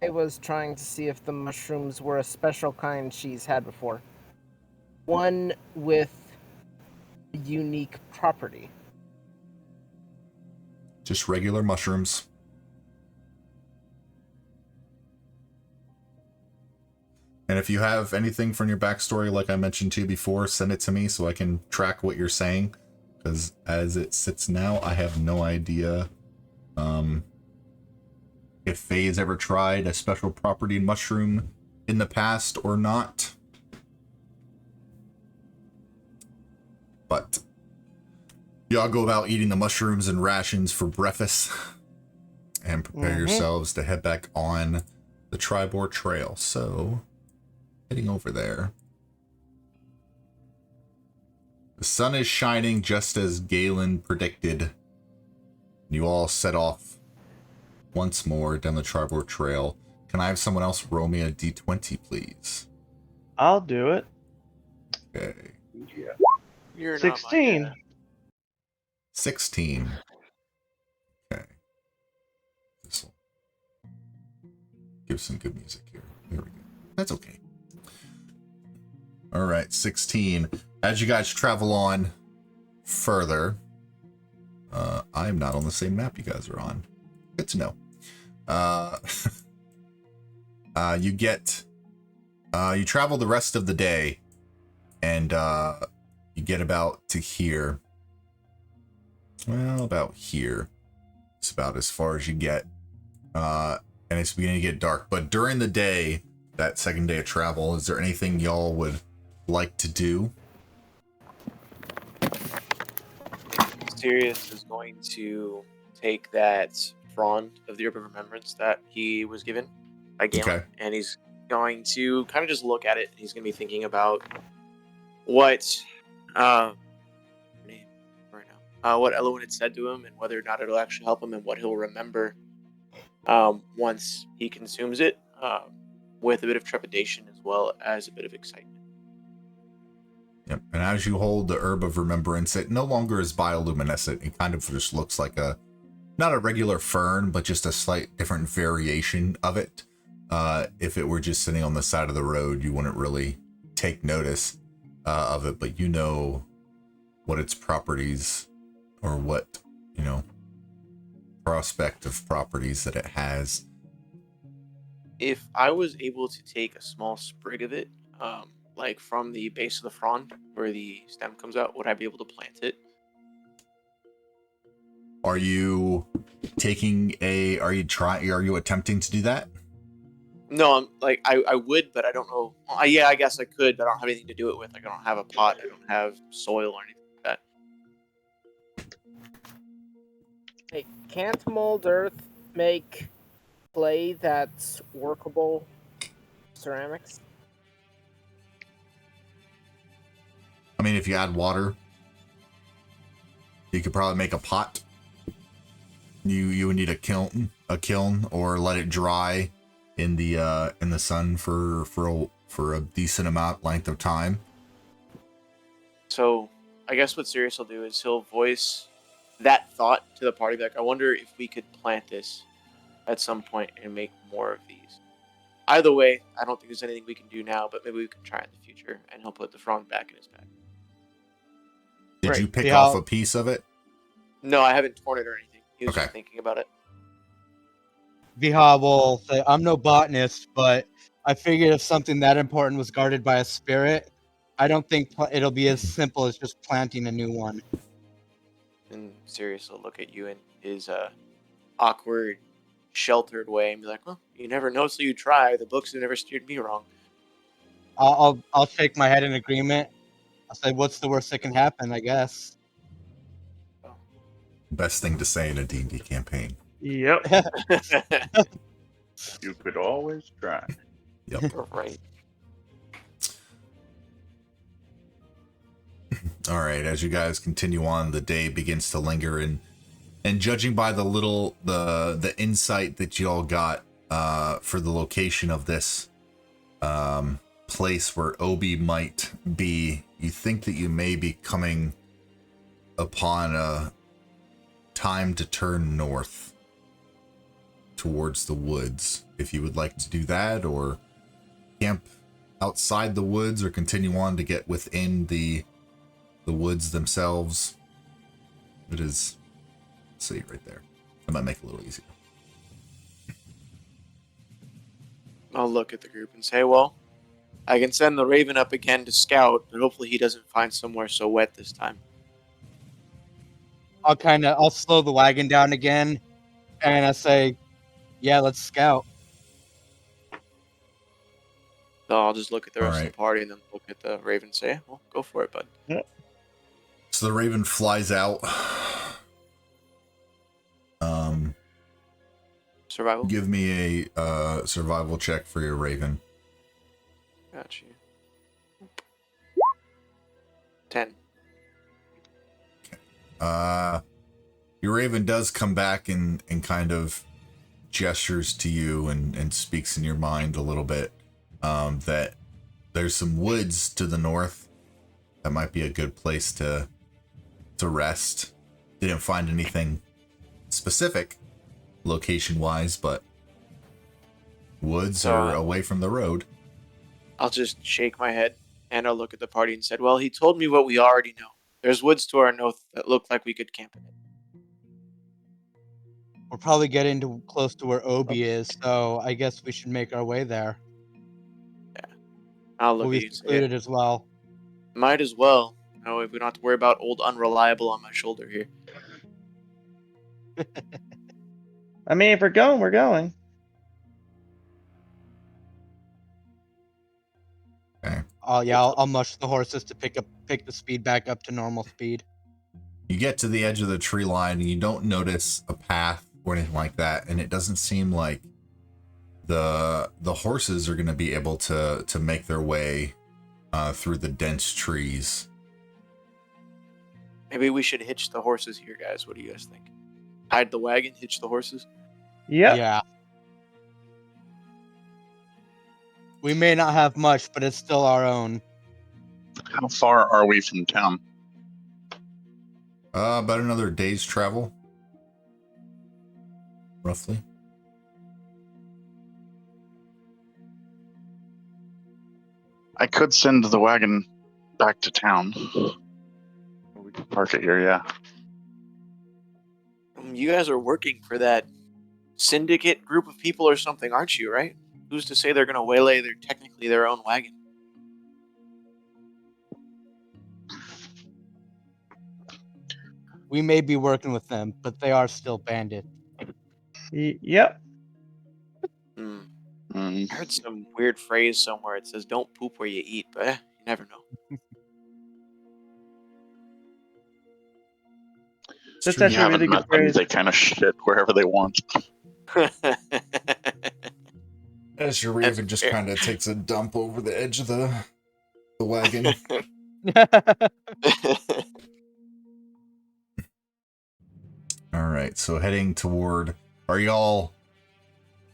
was trying to see if the mushrooms were a special kind she's had before. One with a unique property. Just regular mushrooms. And if you have anything from your backstory, like I mentioned to you before, send it to me so I can track what you're saying. Because as it sits now, I have no idea if Faye's ever tried a special property mushroom in the past or not. But y'all go about eating the mushrooms and rations for breakfast and prepare yourselves to head back on the Triboar Trail. So, heading over there. The sun is shining just as Galen predicted. You all set off once more down the Triboar Trail. Can I have someone else roll me a d20, please? I'll do it. Okay. You're 16. Not my 16. Okay. This will give some good music here. There we go. That's okay. All right, 16. As you guys travel on further, I am not on the same map you guys are on. Good to know. You travel the rest of the day, and you get about to here. Well, about here. It's about as far as you get. And it's beginning to get dark. But during the day, that second day of travel, is there anything y'all would like to do? Sirius is going to take that frond of the Herb of Remembrance that he was given by Galen, Okay. and he's going to kind of just look at it. He's going to be thinking about what what Elowen had said to him, and whether or not it'll actually help him, and what he'll remember once he consumes it, with a bit of trepidation as well as a bit of excitement. Yep. And as you hold the Herb of Remembrance, it no longer is bioluminescent. It kind of just looks like not a regular fern, but just a slight different variation of it. If it were just sitting on the side of the road, you wouldn't really take notice of it, but you know what its properties or what, prospect of properties that it has. If I was able to take a small sprig of it, like from the base of the frond where the stem comes out, would I be able to plant it? Are you attempting to do that? No, I would, but I don't know. Well, yeah, I guess I could, but I don't have anything to do it with. Like, I don't have a pot, I don't have soil or anything like that. Hey, can't mold earth make clay that's workable ceramics? I mean, if you add water, you could probably make a pot. You would need a kiln, or let it dry in the sun for a decent length of time. So, I guess what Sirius will do is he'll voice that thought to the party. Like, I wonder if we could plant this at some point and make more of these. Either way, I don't think there's anything we can do now, but maybe we can try in the future, and he'll put the frond back in his bag. Did you pick Yeah. off a piece of it? No, I haven't torn it or anything. He was Okay. just thinking about it. Viha will say, I'm no botanist, but I figured if something that important was guarded by a spirit, I don't think it'll be as simple as just planting a new one. And Sirius will look at you in his awkward, sheltered way and be like, well, you never know till you try. The books have never steered me wrong. I'll shake my head in agreement. I'll say, what's the worst that can happen? I guess. Best thing to say in a D&D campaign. Yep. You could always try. Yep. Right. All right, as you guys continue on, the day begins to linger, and judging by the insight that you all got for the location of this place where Obi might be, you think that you may be coming upon a time to turn north towards the woods. If you would like to do that, or camp outside the woods, or continue on to get within the woods themselves. It is, see right there. That might make it a little easier. I'll look at the group and say, well, I can send the Raven up again to scout, but hopefully he doesn't find somewhere so wet this time. I'll slow the wagon down again, and I say, yeah, let's scout. So I'll just look at the rest Alright. of the party and then look at the Raven and say, well, go for it, bud. So the Raven flies out. Survival? Give me a survival check for your Raven. Got you. 10. Your Raven does come back and kind of gestures to you and speaks in your mind a little bit, that there's some woods to the north that might be a good place to rest. Didn't find anything specific location wise, but woods are away from the road. I'll just shake my head and I'll look at the party and said, well, he told me what we already know. There's woods to our north that look like we could camp in it. We're probably getting close to where Obi is, so I guess we should make our way there. Yeah. I'll look We'll at be you and say, secluded as well. might as well. No, we don't have to worry about old unreliable on my shoulder here. I mean, if we're going, we're going. Okay. I'll mush the horses to pick the speed back up to normal speed. You get to the edge of the tree line and you don't notice a path or anything like that, and it doesn't seem like the horses are going to be able to make their way through the dense trees. Maybe we should hitch the horses here, guys. What do you guys think? Hide the wagon, hitch the horses? Yep. Yeah. We may not have much, but it's still our own. How far are we from town? About another day's travel, roughly. I could send the wagon back to town. We could park it here, yeah. You guys are working for that syndicate group of people or something, aren't you, right? Who's to say they're going to waylay technically their own wagon? We may be working with them, but they are still bandits. Yep. I heard some weird phrase somewhere. It says, don't poop where you eat, but you never know. That's You actually a haven't really good met them. phrase. They kind of shit wherever they want. As your Raven just kind of takes a dump over the edge of the wagon. All right, so heading toward, are y'all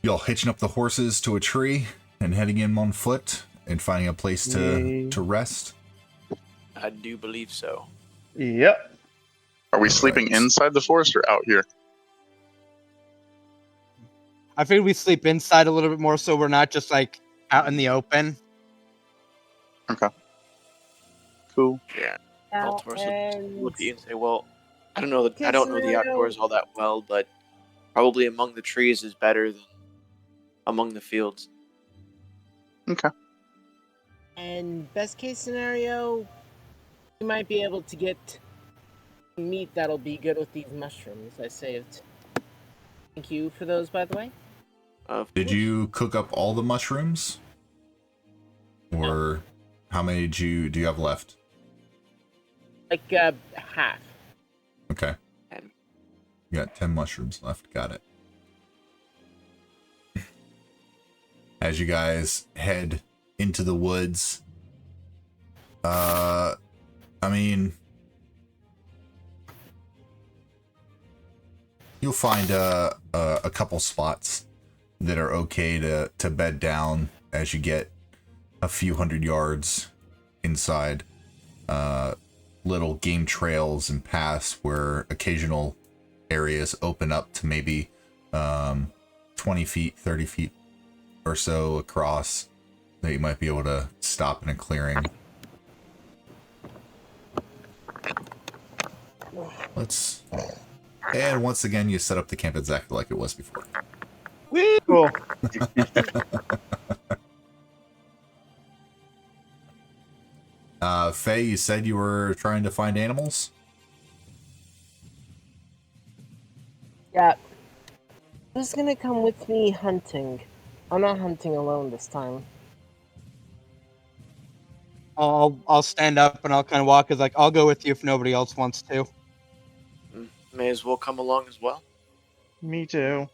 hitching up the horses to a tree and heading in on foot and finding a place to rest? I do believe so. Yep. Are we sleeping inside the forest or out here? I figured we sleep inside a little bit more so we're not just like out in the open. Okay. Cool. Yeah. Now, I'll torso and look at you and say, well, I don't know the Scenario- outdoors all that well, but probably among the trees is better than among the fields. Okay. And best case scenario, we might be able to get meat that'll be good with these mushrooms I saved. Thank you for those, by the way. Did you cook up all the mushrooms? Or how many do you have left? Like half. Okay. And You got 10 mushrooms left. Got it. As you guys head into the woods, I mean, you'll find a couple spots that are okay to bed down as you get a few hundred yards inside. Little game trails and paths where occasional areas open up to maybe 20 feet, 30 feet or so across that you might be able to stop in a clearing. And once again, you set up the camp exactly like it was before. Woo! Cool. Faye, you said you were trying to find animals? Yeah. Who's gonna come with me hunting? I'm not hunting alone this time. I'll stand up and I'll kind of walk. As like, I'll go with you if nobody else wants to. may as well come along as well. Me too.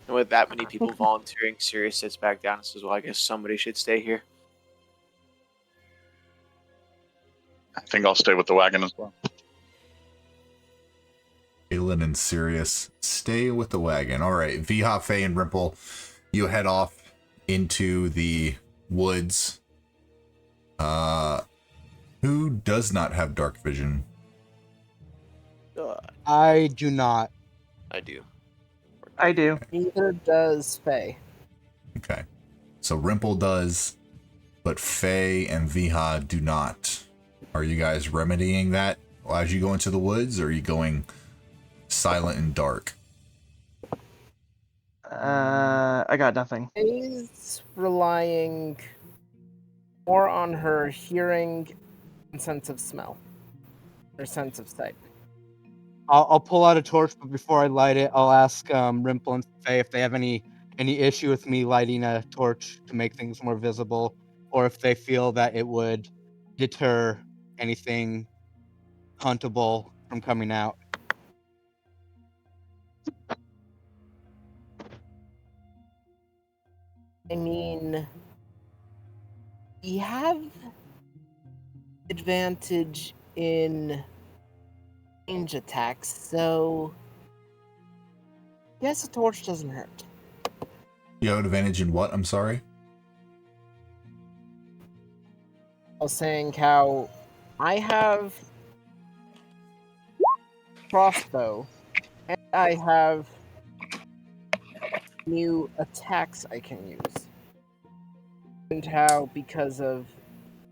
And with that many people volunteering, Sirius sits back down and says, well, I guess somebody should stay here. I think I'll stay with the wagon as well. Aelin and Sirius stay with the wagon. All right, Vihan, Faye, and Rimple, you head off into the woods. Who does not have dark vision? I do not. I do. I do. Neither does Faye. Okay. So Rimple does, but Faye and Vihan do not. Are you guys remedying that as you go into the woods, or are you going silent and dark? I got nothing. Faye's relying more on her hearing and sense of smell. Her sense of sight. I'll pull out a torch, but before I light it, I'll ask Rimple and Faye if they have any issue with me lighting a torch to make things more visible, or if they feel that it would deter anything huntable from coming out. I mean, we have advantage in range attacks, so yes, a torch doesn't hurt. You have an advantage in what? I'm sorry? I was saying how I have crossbow and I have new attacks I can use. And how because of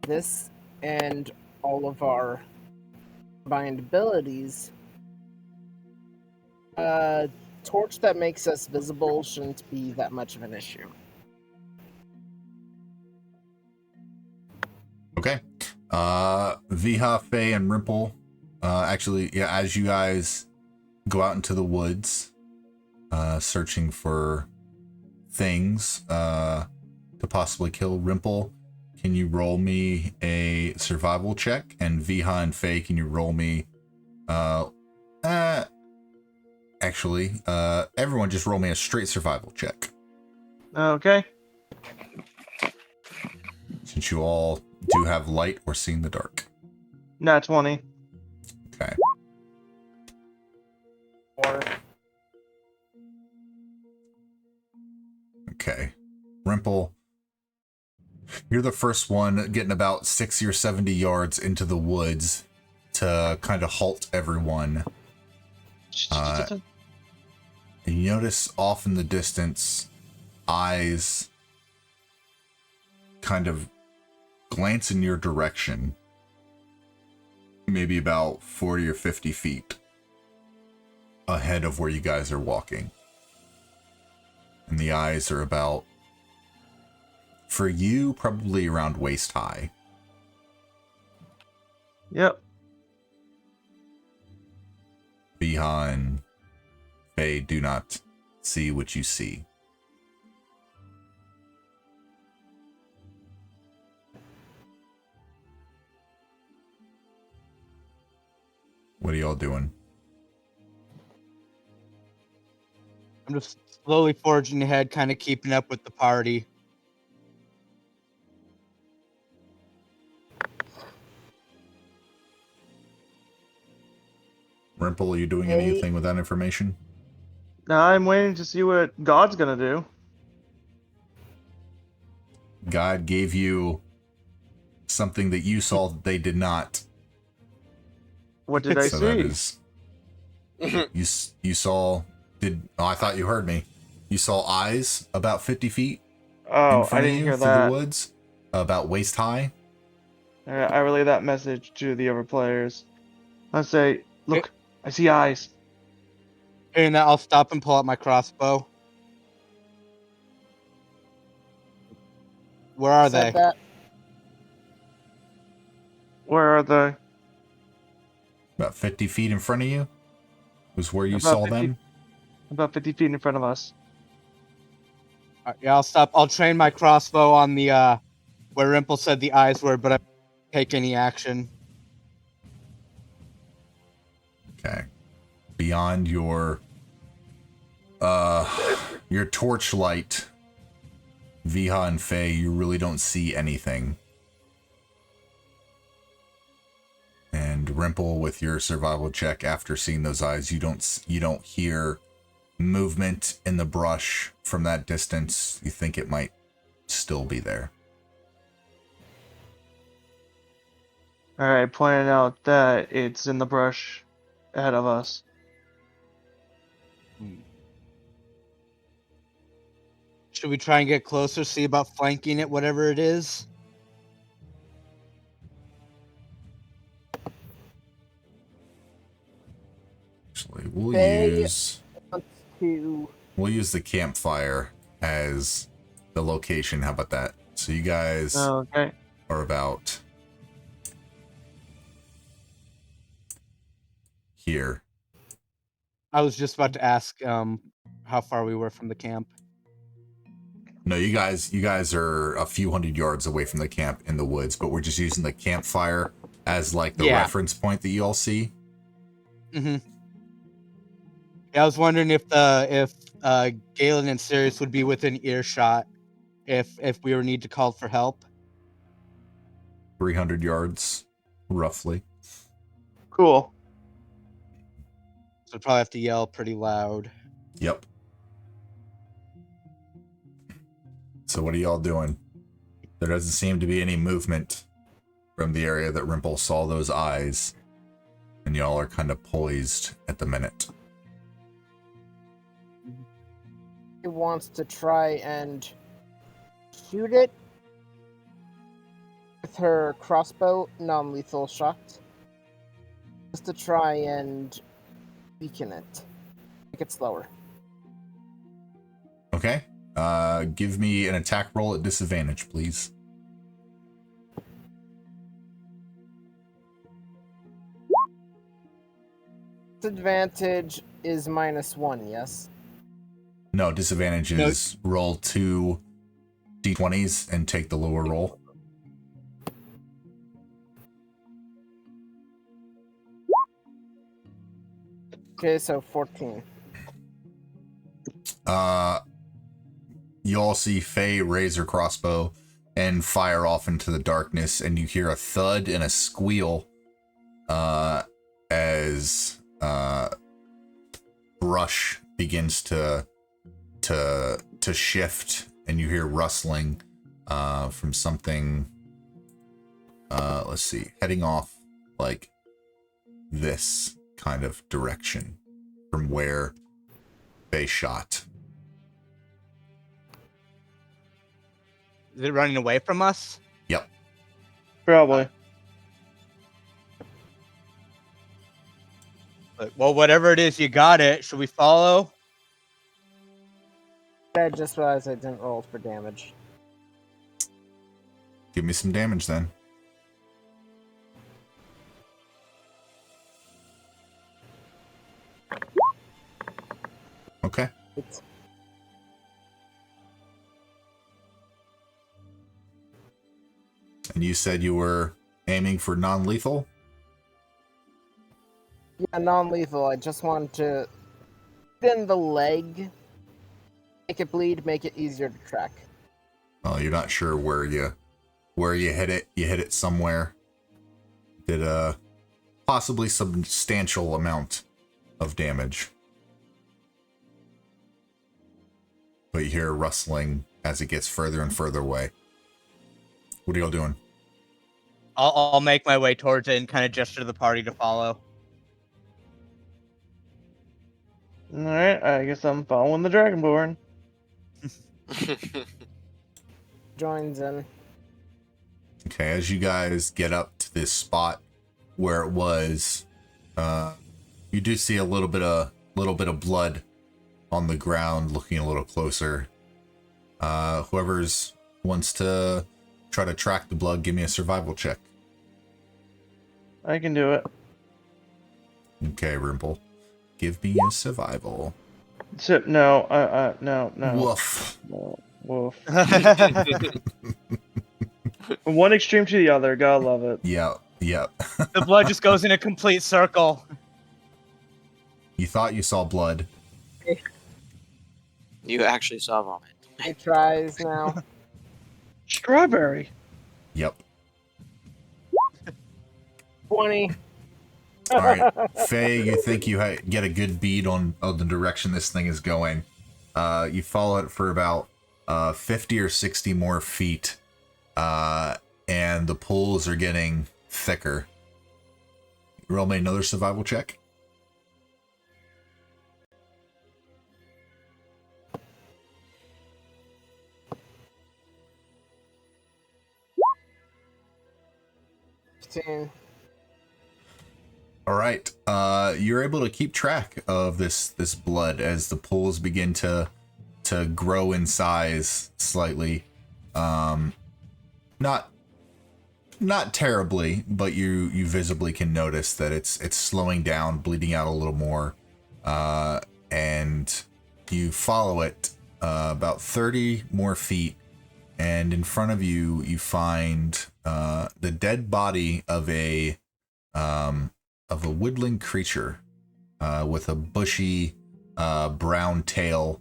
this and all of our combined abilities, torch that makes us visible shouldn't be that much of an issue. Okay. Vihan, Faye, and Rimple, actually, yeah, as you guys go out into the woods, searching for things to possibly kill. Rimple, can you roll me a survival check? And Vihan and Faye, can you roll me actually, everyone just roll me a straight survival check, Okay. since you all do have light or see in the dark. Not 20. Okay. Or Okay. Rimple, you're the first one getting about 60 or 70 yards into the woods to kind of halt everyone. And you notice off in the distance, eyes kind of glance in your direction, maybe about 40 or 50 feet ahead of where you guys are walking. And the eyes are about, for you, probably around waist high. Yep. Vihan, Faye do not see what you see. What are y'all doing? I'm just slowly forging ahead, kind of keeping up with the party. Rimple, are you doing anything with that information? Now I'm waiting to see what God's gonna do. God gave you something that you saw that they did not. What did I So see? that is, you saw. Oh, I thought you heard me. You saw eyes about 50 feet in Oh, front I of didn't you hear through that. the woods, about waist high. I relay that message to the other players. I say, look, I see eyes. Hearing that, I'll stop and pull out my crossbow. Where are they? Said that. Where are they? About 50 feet in front of you was where you About saw 50 them. About 50 feet in front of us. Yeah, I'll stop. I'll train my crossbow on the where Rimple said the eyes were, but I won't take any action. Okay. Beyond your torchlight, Viha and Faye, you really don't see anything. And Rimple, with your survival check after seeing those eyes, you don't hear movement in the brush from that distance. You think it might still be there. Alright, pointing out that it's in the brush ahead of us. Should we try and get closer, see about flanking it, whatever it is? Actually, we'll Faye use wants to. the campfire as the location. How about that? So you guys Okay. are about here. I was just about to ask how far we were from the camp. No, you guys are a few hundred yards away from the camp in the woods, but we're just using the campfire as like the reference point that you all see. Mm-hmm. Yeah, I was wondering if Galen and Sirius would be within earshot if we were need to call for help. 300 yards, roughly. Cool. So I'd probably have to yell pretty loud. Yep. So what are y'all doing? There doesn't seem to be any movement from the area that Rimple saw those eyes, and y'all are kind of poised at the minute. He wants to try and shoot it with her crossbow, non-lethal shot, just to try and weaken it, make it slower. Okay. Give me an attack roll at disadvantage, please. Disadvantage is -1, yes? No, disadvantage is roll 2 d20s and take the lower roll. Okay, so 14. You all see Faye raise her crossbow and fire off into the darkness, and you hear a thud and a squeal as brush begins to shift, and you hear rustling from something. Let's see, heading off like this kind of direction from where they shot. Is it running away from us? Yep. Probably. Well, whatever it is, you got it. Should we follow? I just realized I didn't roll for damage. Give me some damage then. Okay. And you said you were aiming for non-lethal? Yeah, non-lethal. I just want to thin the leg, make it bleed, make it easier to track. Oh, you're not sure where you hit it. You hit it somewhere. Did a possibly substantial amount of damage. But you hear rustling as it gets further and further away. What are y'all doing? I'll make my way towards it and kind of gesture to the party to follow. Alright, I guess I'm following the Dragonborn. Joins in. Okay, as you guys get up to this spot where it was, you do see a little bit of blood on the ground. Looking a little closer, whoever's wants to try to track the blood, give me a survival check. I can do it. Okay, Rimple, give me a survival. No. Woof. No, woof. One extreme to the other, gotta love it. Yep. The blood just goes in a complete circle. You thought you saw blood. You actually saw vomit. He tries now. Strawberry. Yep. 20. All right, Faye, you think you get a good bead on the direction this thing is going. You follow it for about 50 or 60 more feet, and the pools are getting thicker. Roll me another survival check. All right, you're able to keep track of this blood as the pools begin to grow in size slightly. Not terribly, but you visibly can notice that it's slowing down, bleeding out a little more, and you follow it about 30 more feet, and in front of you you find the dead body of a woodland creature with a bushy brown tail,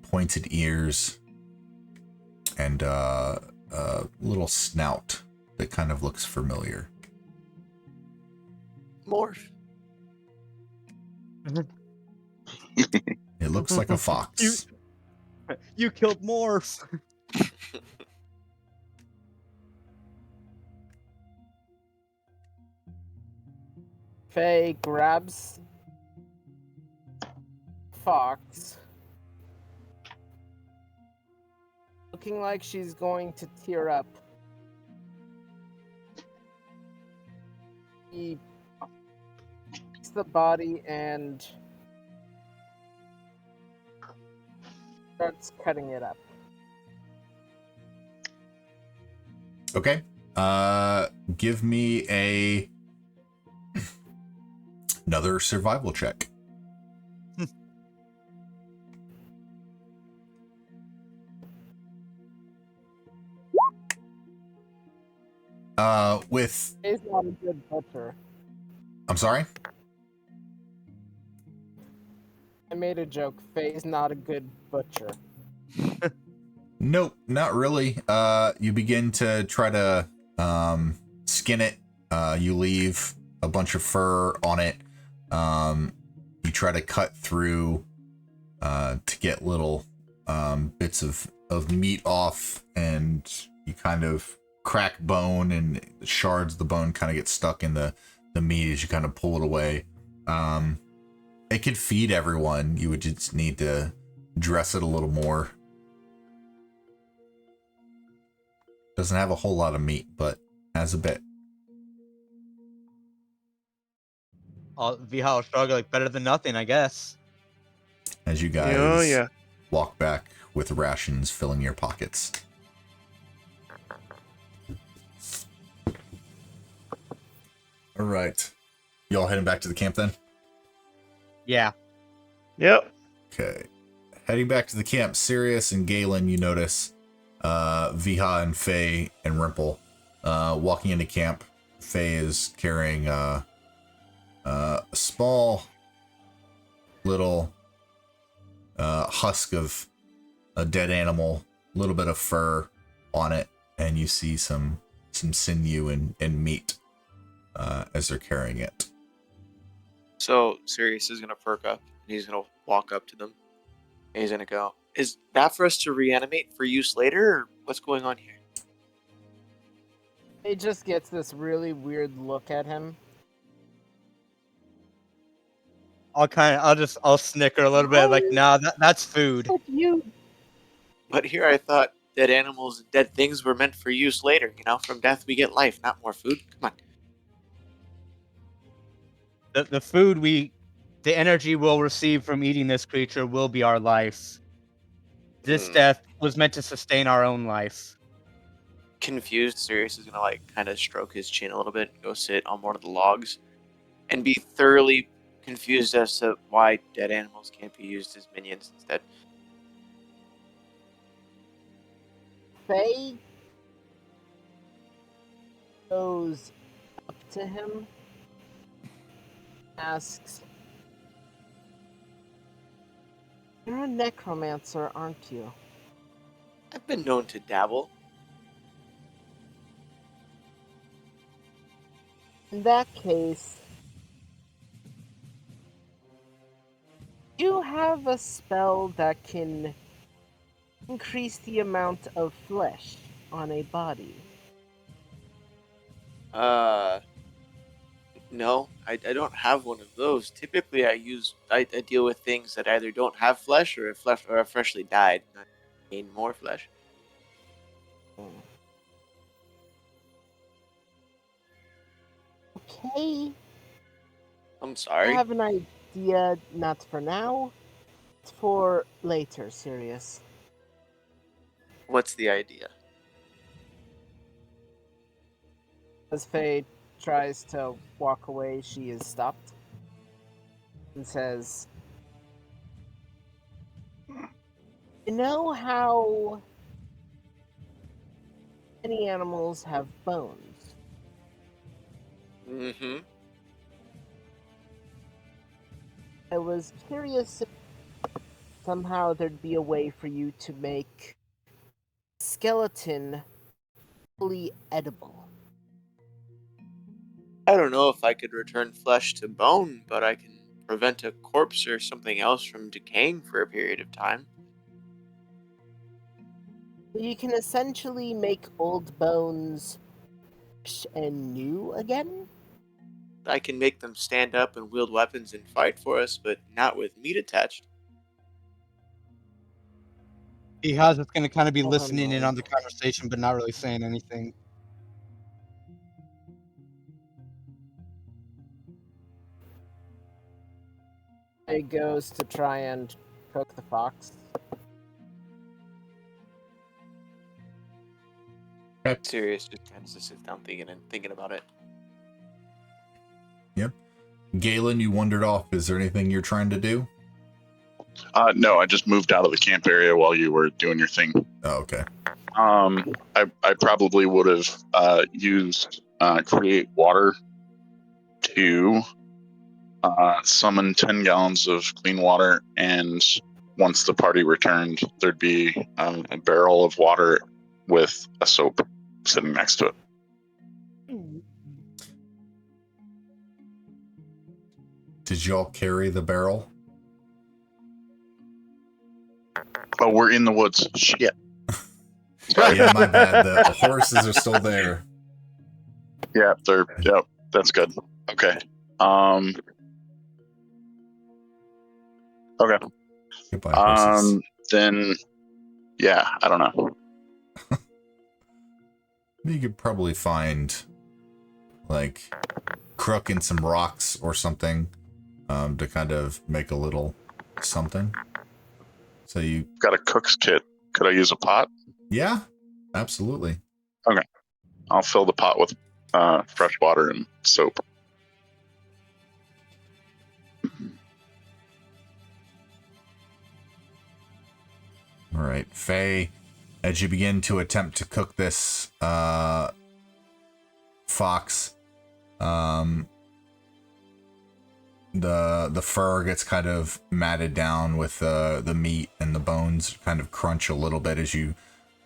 pointed ears, and a little snout that kind of looks familiar. Morph. It looks like a fox. You killed Morph. Faye grabs Fox, looking like she's going to tear up. He picks the body and starts cutting it up. Okay. Give me another survival check. With... Faye's not a good butcher. I'm sorry? I made a joke. Faye's not a good butcher. Nope, not really. You begin to try to skin it. You leave a bunch of fur on it. You try to cut through to get little bits of meat off, and you kind of crack bone, and the shards of the bone kind of get stuck in the meat as you kind of pull it away. It could feed everyone. You would just need to dress it a little more. Doesn't have a whole lot of meat, but has a bit. Vihan will struggle like better than nothing, I guess. As you guys yeah. walk back with rations filling your pockets. All right. Y'all heading back to the camp then? Yeah. Yep. Okay. Heading back to the camp, Sirius and Galen, you notice Vihan, Faye, and Rimple walking into camp. Faye is carrying a small little husk of a dead animal, a little bit of fur on it, and you see some sinew and meat as they're carrying it. So Sirius is gonna perk up and he's gonna walk up to them. And he's gonna go, "Is that for us to reanimate for use later, or what's going on here?" He just gets this really weird look at him. I'll snicker a little bit, like, nah, that's food. But you But here I thought dead animals and dead things were meant for use later. You know, from death we get life, not more food. Come on. The food the energy we'll receive from eating this creature will be our life. This death was meant to sustain our own life. Confused, Sirius is gonna like kind of stroke his chin a little bit, go sit on one of the logs, and be thoroughly confused as to why dead animals can't be used as minions instead. Faye goes up to him, asks, "You're a necromancer, aren't you?" I've been known to dabble. In that case, you have a spell that can increase the amount of flesh on a body. No, I don't have one of those. Typically, I deal with things that either don't have flesh or are freshly died, not gain more flesh. Okay, I'm I sorry. have an idea, not for now, it's for later, Sirius. What's the idea? As Faye tries to walk away, she is stopped and says, "You know how many animals have bones? Mm-hmm. I was curious if somehow there'd be a way for you to make skeleton fully edible." I don't know if I could return flesh to bone, but I can prevent a corpse or something else from decaying for a period of time. You can essentially make old bones fresh and new again? I can make them stand up and wield weapons and fight for us, but not with meat attached. Vihan is going to kind of be Oh, listening in no. on the conversation, but not really saying anything. He goes to try and cook the fox. Sirius just kind of sits down thinking about it. Yep. Galen, you wandered off. Is there anything you're trying to do? No, I just moved out of the camp area while you were doing your thing. Oh, okay. I probably would have used create water to summon 10 gallons of clean water, and once the party returned, there'd be a barrel of water with a soap sitting next to it. Did y'all carry the barrel? Oh, we're in the woods. Shit. Yeah, my bad. The horses are still there. Yeah, that's good. Okay. Okay. Goodbye, horses. Then, yeah, I don't know. You could probably find, like, crook and some rocks or something to kind of make a little something. So you... Got a cook's kit. Could I use a pot? Yeah, absolutely. Okay. I'll fill the pot with fresh water and soap. All right, Faye, as you begin to attempt to cook this fox, the fur gets kind of matted down with the meat, and the bones kind of crunch a little bit as you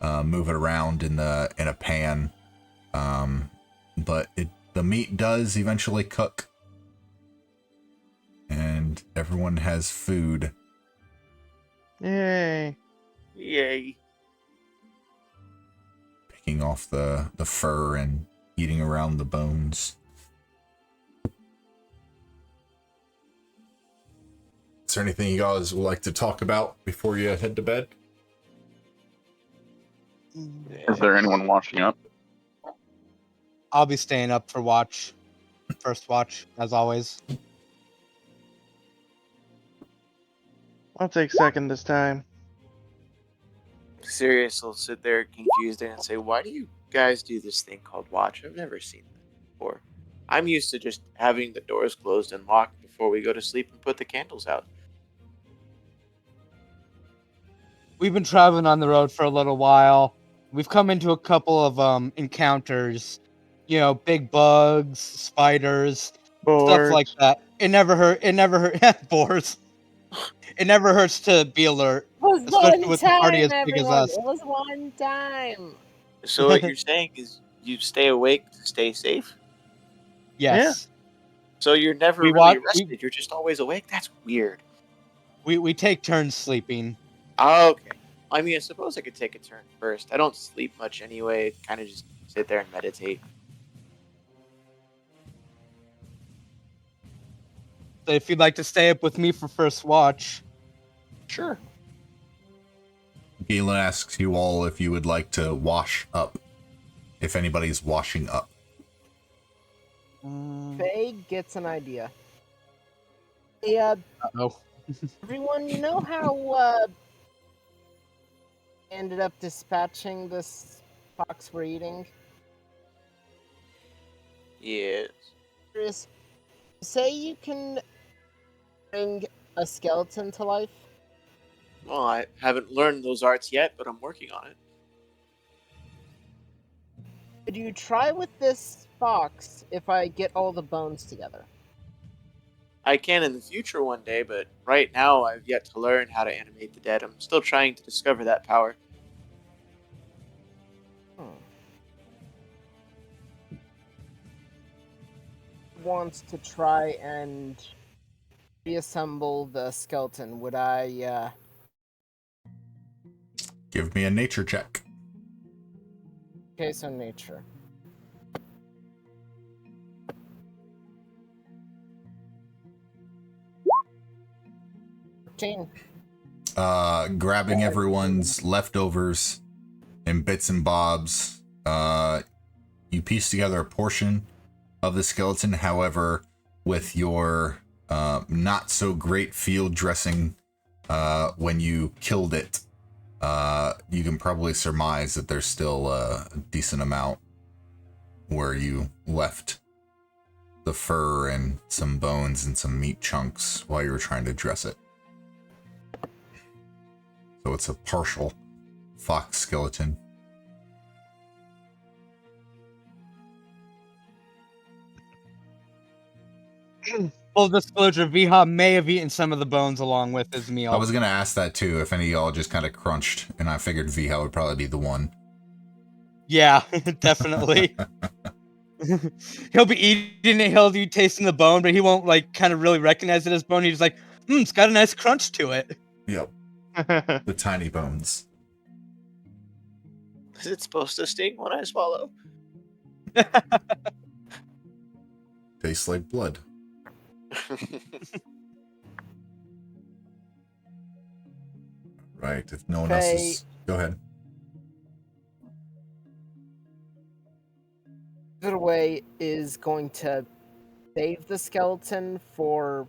move it around in a pan. But the meat does eventually cook, and everyone has food. Yay. Yay. Picking off the fur and eating around the bones. Is there anything you guys would like to talk about before you head to bed? Is there anyone washing up? I'll be staying up for watch. First watch, as always. I'll take second this time. Sirius will sit there confused and say, "Why do you guys do this thing called watch? I've never seen that before. I'm used to just having the doors closed and locked before we go to sleep and put the candles out." We've been traveling on the road for a little while. We've come into a couple of encounters. You know, big bugs, spiders, stuff like that. It never hurt. Boars. It never hurts to be alert, It was especially one with a party as time, big as everyone. us. It was one time. So what you're saying is you stay awake to stay safe? Yes. So you're never We really wa- rested. You're just always awake? That's weird. We take turns sleeping. Oh, okay. I mean, I suppose I could take a turn first. I don't sleep much anyway. Kind of just sit there and meditate. So if you'd like to stay up with me for first watch, Sure. Galen asks you all if you would like to wash up. If anybody's washing up. Faye gets an idea. Yeah, oh, everyone, you know how ended up dispatching this fox we're eating? Yes. Chris, say you can bring a skeleton to life. Well, I haven't learned those arts yet, but I'm working on it. Could you try with this fox if I get all the bones together? I can in the future one day, but right now I've yet to learn how to animate the dead. I'm still trying to discover that power. Wants to try and reassemble the skeleton. Would I, Give me a nature check. Okay, so nature. Grabbing everyone's leftovers and bits and bobs, you piece together a portion of the skeleton. However, with your not so great field dressing, when you killed it, you can probably surmise that there's still a decent amount where you left the fur and some bones and some meat chunks while you were trying to dress it. So it's a partial fox skeleton. full disclosure, Vihan may have eaten some of the bones along with his meal. I was going to ask that too, if any of y'all just kind of crunched, and I figured Viha would probably be the one. Yeah, definitely. He'll be eating it, he'll be tasting the bone, but he won't like kind of really recognize it as bone. He's like, it's got a nice crunch to it. Yep. The tiny bones. Is it supposed to sting when I swallow? Tastes like blood. Right, if no one else is... Go ahead. Way is going to save the skeleton for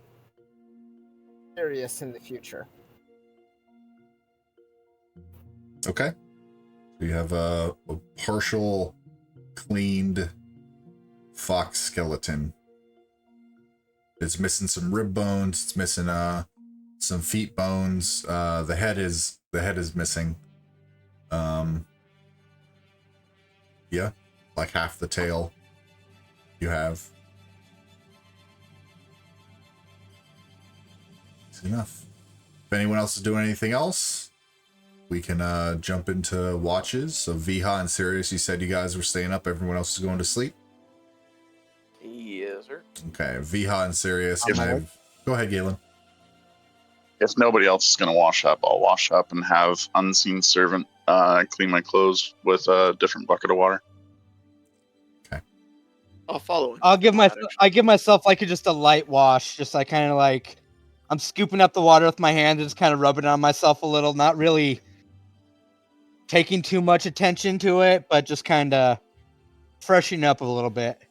Sirius in the future. Okay. So you have a partial cleaned fox skeleton. It's missing some rib bones. It's missing some feet bones. The head is missing. Yeah, like half the tail you have. Easy enough. If anyone else is doing anything else, we can jump into watches. So Viha and Sirius, you said you guys were staying up. Everyone else is going to sleep. Yes, sir. Okay, Viha and Sirius. Go ahead, Galen. If nobody else is going to wash up, I'll wash up and have unseen servant clean my clothes with a different bucket of water. I'll follow him. I give myself like just a light wash. Just I kind of like I'm scooping up the water with my hand and just kind of rubbing it on myself a little, not really taking too much attention to it, but just kind of freshening up a little bit.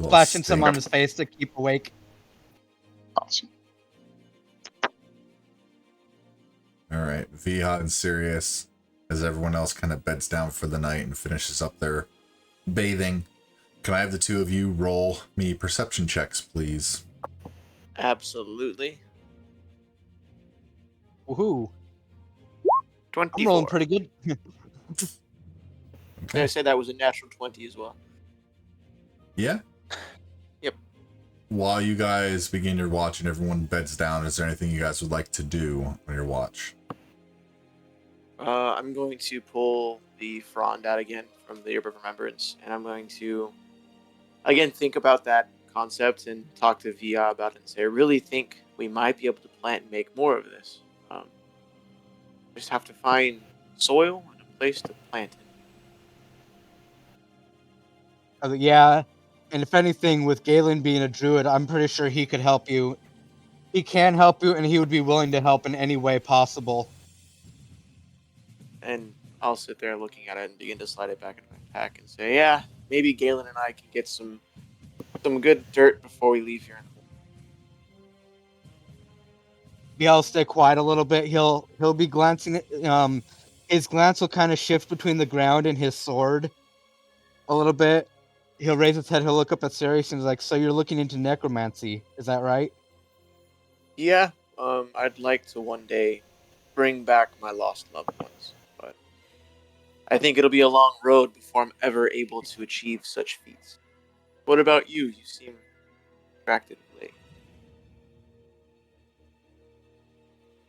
Splashing some on his face to keep awake. Awesome. All right, Viha and Sirius, as everyone else kind of beds down for the night and finishes up their bathing. Can I have the two of you roll me perception checks, please? Absolutely. Woohoo! 24. I'm rolling pretty good. Can I say that was a natural 20 as well? Yeah? Yep. While you guys begin your watch and everyone beds down, is there anything you guys would like to do on your watch? I'm going to pull the frond out again from the Herb of Remembrance, and I'm going to, again, think about that concept and talk to Via about it and say, I really think we might be able to plant and make more of this. Just have to find soil and a place to plant it. Yeah, and if anything, with Galen being a druid, I'm pretty sure he could help you. He can help you, and he would be willing to help in any way possible. And I'll sit there looking at it and begin to slide it back into my pack and say, yeah, maybe Galen and I can get some good dirt before we leave here. He'll stay quiet a little bit. He'll be glancing at, his glance will kind of shift between the ground and his sword a little bit. He'll raise his head, he'll look up at Sirius and he's like, so you're looking into necromancy, is that right? Yeah, I'd like to one day bring back my lost loved ones, but I think it'll be a long road before I'm ever able to achieve such feats. What about you? You seem attracted lately.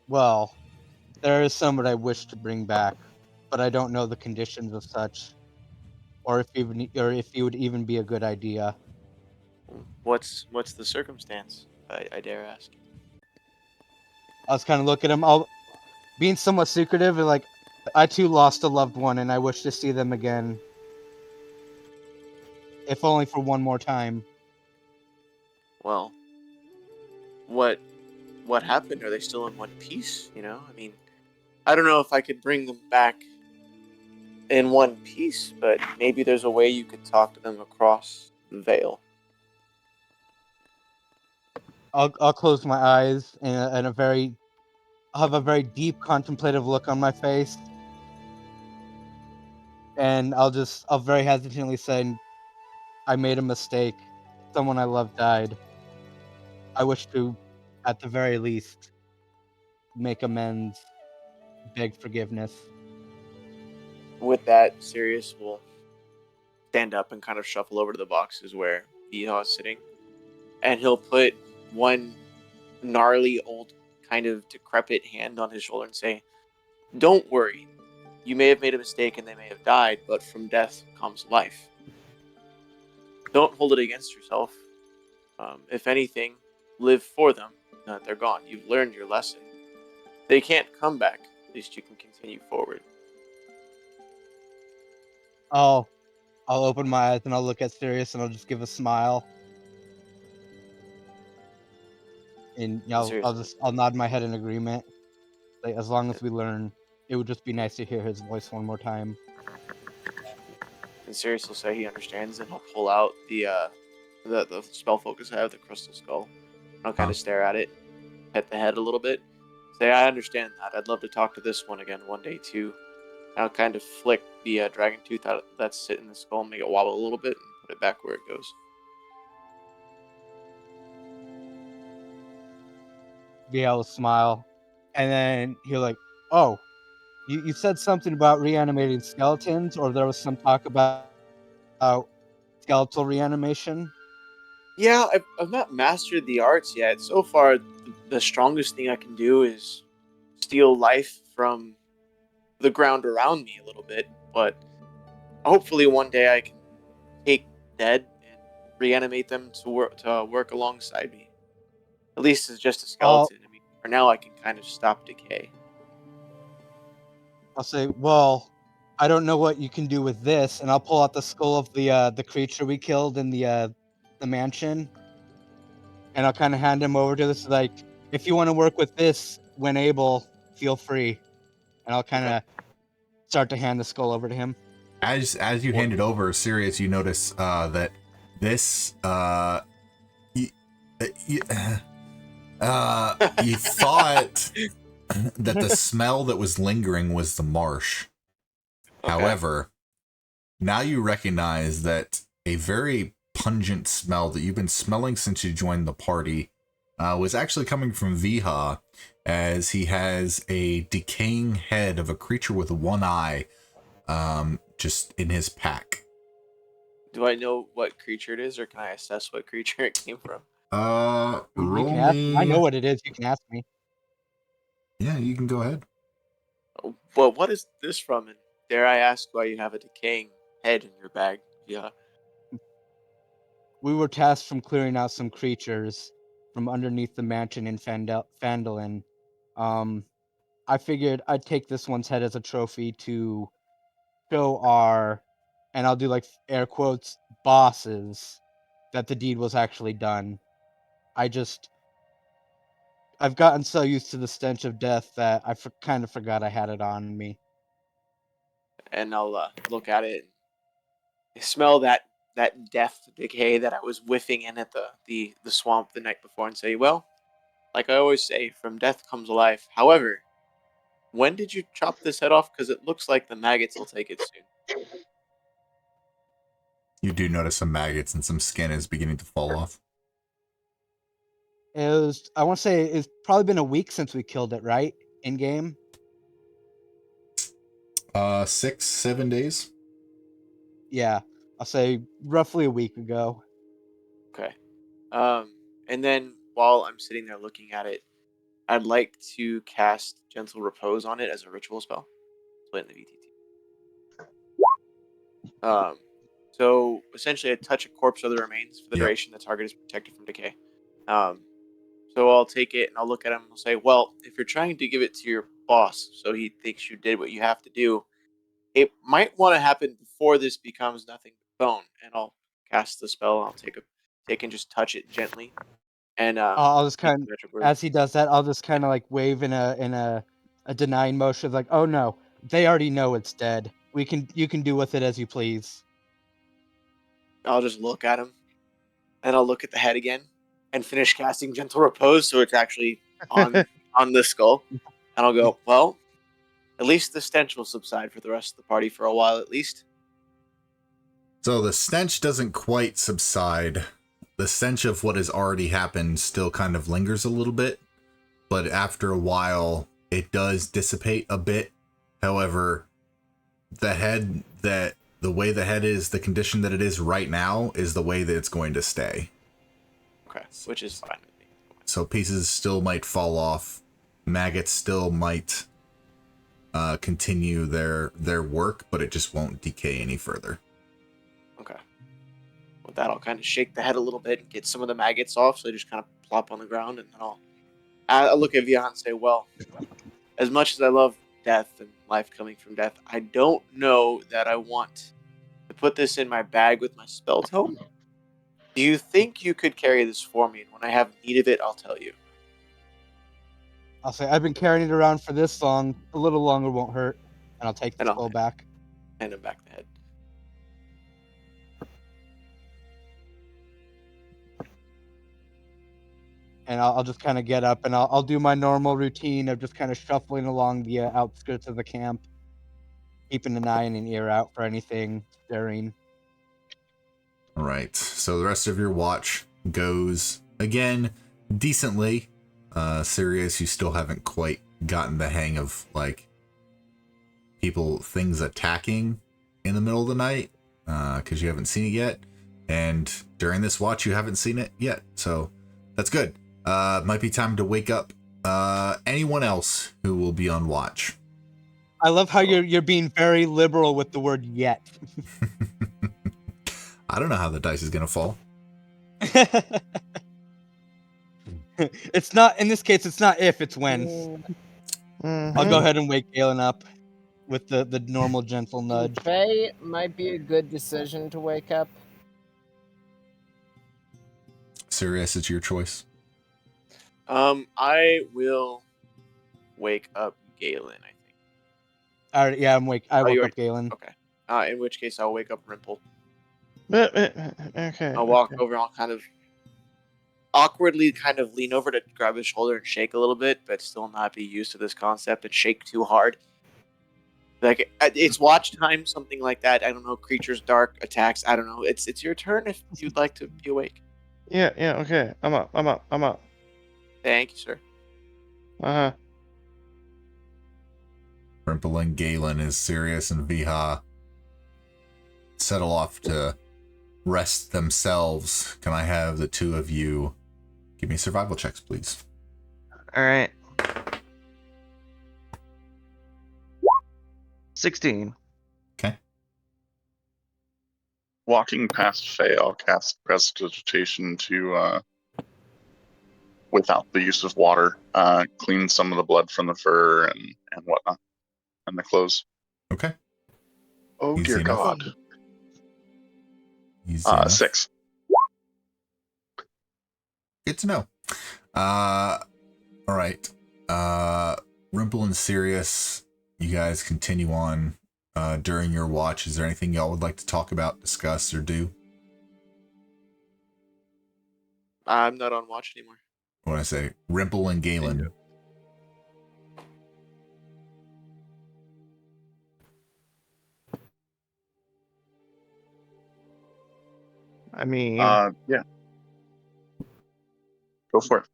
Well, there is some that I wish to bring back, but I don't know the conditions of such, or if it would even be a good idea. What's the circumstance? I dare ask. I was kind of looking at him, being somewhat secretive, and like, I too lost a loved one, and I wish to see them again, if only for one more time. Well, what happened? Are they still in one piece? You know, I mean, I don't know if I could bring them back in one piece, but maybe there's a way you could talk to them across the veil. I'll close my eyes and I'll have a very deep contemplative look on my face, and I'll very hesitantly say, I made a mistake. Someone I love died. I wish to, at the very least, make amends, beg forgiveness. With that, Sirius will stand up and kind of shuffle over to the boxes where Viha is sitting, and he'll put one gnarly, old, kind of decrepit hand on his shoulder and say, don't worry. You may have made a mistake and they may have died, but from death comes life. Don't hold it against yourself. If anything, live for them. They're gone. You've learned your lesson. They can't come back. At least you can continue forward. I'll open my eyes and I'll look at Sirius and I'll just give a smile. And I'll nod my head in agreement. Like, as long as we learn, it would just be nice to hear his voice one more time. And Sirius will say he understands, and he'll pull out the spell focus I have, the crystal skull. I'll kind of stare at it, pet the head a little bit, say, I understand that. I'd love to talk to this one again one day too. I'll kind of flick the dragon tooth out that's sitting in the skull, make it wobble a little bit, and put it back where it goes. Yeah, I'll smile. And then he'll like, oh, you said something about reanimating skeletons, or there was some talk about skeletal reanimation? Yeah, I've not mastered the arts yet. So far, the strongest thing I can do is steal life from the ground around me a little bit, but hopefully one day I can take dead and reanimate them to work alongside me. At least as just a skeleton. I mean, for now I can kind of stop decay. I'll say, well, I don't know what you can do with this, and I'll pull out the skull of the creature we killed in the mansion, and I'll kind of hand him over to this. Like, if you want to work with this when able, feel free. And I'll kind of start to hand the skull over to him. As you hand it over, Sirius, you notice that this you thought that the smell that was lingering was the marsh. Okay. However, now you recognize that a very pungent smell that you've been smelling since you joined the party was actually coming from Vihan, as he has a decaying head of a creature with one eye just in his pack. Do I know what creature it is, or can I assess what creature it came from? Roll me. I know what it is. You can ask me. Yeah, you can go ahead. Well, what is this from? And dare I ask why you have a decaying head in your bag? Yeah. We were tasked from clearing out some creatures from underneath the mansion in Phandelver. I figured I'd take this one's head as a trophy to show our, and I'll do like air quotes, bosses, that the deed was actually done. I've gotten so used to the stench of death that I kind of forgot I had it on me. And I'll look at it and smell that death decay that I was whiffing in at the swamp the night before, and say, well, like I always say, from death comes life. However, when did you chop this head off? Because it looks like the maggots will take it soon. You do notice some maggots and some skin is beginning to fall off. I want to say it's probably been a week since we killed it, right? In game? 6-7 days. Yeah, I'll say roughly a week ago. Okay. And then while I'm sitting there looking at it, I'd like to cast Gentle Repose on it as a ritual spell. Play in the VTT. So essentially, I touch a corpse or the remains for the duration the target is protected from decay. So I'll take it and I'll look at him and I'll say, well, if you're trying to give it to your boss so he thinks you did what you have to do, it might want to happen before this becomes nothing but bone. And I'll cast the spell and I'll take and just touch it gently. And I'll just kind of, as he does that, I'll just kind of like wave in a denying motion, like, oh no, they already know it's dead. You can do with it as you please. I'll just look at him, and I'll look at the head again, and finish casting Gentle Repose, so it's actually on the skull. And I'll go, well, at least the stench will subside for the rest of the party for a while, at least. So the stench doesn't quite subside. The stench of what has already happened still kind of lingers a little bit, but after a while, it does dissipate a bit. However, the way the head is, the condition that it is right now, is the way that it's going to stay. Okay, which is fine with me. So pieces still might fall off. Maggots still might continue their work, but it just won't decay any further. Okay. With that, I'll kind of shake the head a little bit and get some of the maggots off, so they just kind of plop on the ground, and then I'll look at Vihan and say, well, as much as I love death and life coming from death, I don't know that I want to put this in my bag with my spell tome. Do you think you could carry this for me? And when I have need of it, I'll tell you. I'll say, I've been carrying it around for this long. A little longer won't hurt. And I'll take the skull back. Hand him back the head. And I'll just kind of get up and I'll do my normal routine of just kind of shuffling along the outskirts of the camp, keeping an eye and an ear out for anything stirring. All right. So the rest of your watch goes again decently. Sirius, you still haven't quite gotten the hang of like things attacking in the middle of the night because you haven't seen it yet. And during this watch, you haven't seen it yet. So that's good. Might be time to wake up anyone else who will be on watch. I love how you're being very liberal with the word yet. I don't know how the dice is gonna fall. It's not, in this case, it's not if, it's when. Mm-hmm. I'll go ahead and wake Galen up with the normal gentle nudge. Faye might be a good decision to wake up. Sirius, it's your choice. I will wake up Galen, I think. Alright, yeah, I woke you up Galen. Okay. In which case, I'll wake up Rimple. Okay. I'll walk over and I'll kind of awkwardly kind of lean over to grab his shoulder and shake a little bit, but still not be used to this concept and shake too hard. Like, it's watch time, something like that. I don't know, creatures, dark, attacks, I don't know. It's your turn if you'd like to be awake. Yeah, okay. I'm up. Thank you, sir. Uh-huh. Rimple and Galen as Sirius and Vihan settle off to rest themselves. Can I have the two of you give me survival checks, please? All right. 16. Okay. Walking past Faye, I'll cast Prestidigitation to, without the use of water, clean some of the blood from the fur and whatnot, and the clothes. Okay. Oh, Easy dear enough. God. Easy enough. 6. Good to know. All right. Rimple and Sirius, you guys continue on during your watch. Is there anything y'all would like to talk about, discuss, or do? I'm not on watch anymore. What do I say? Rimple and Galen. I mean, Yeah. Go for it.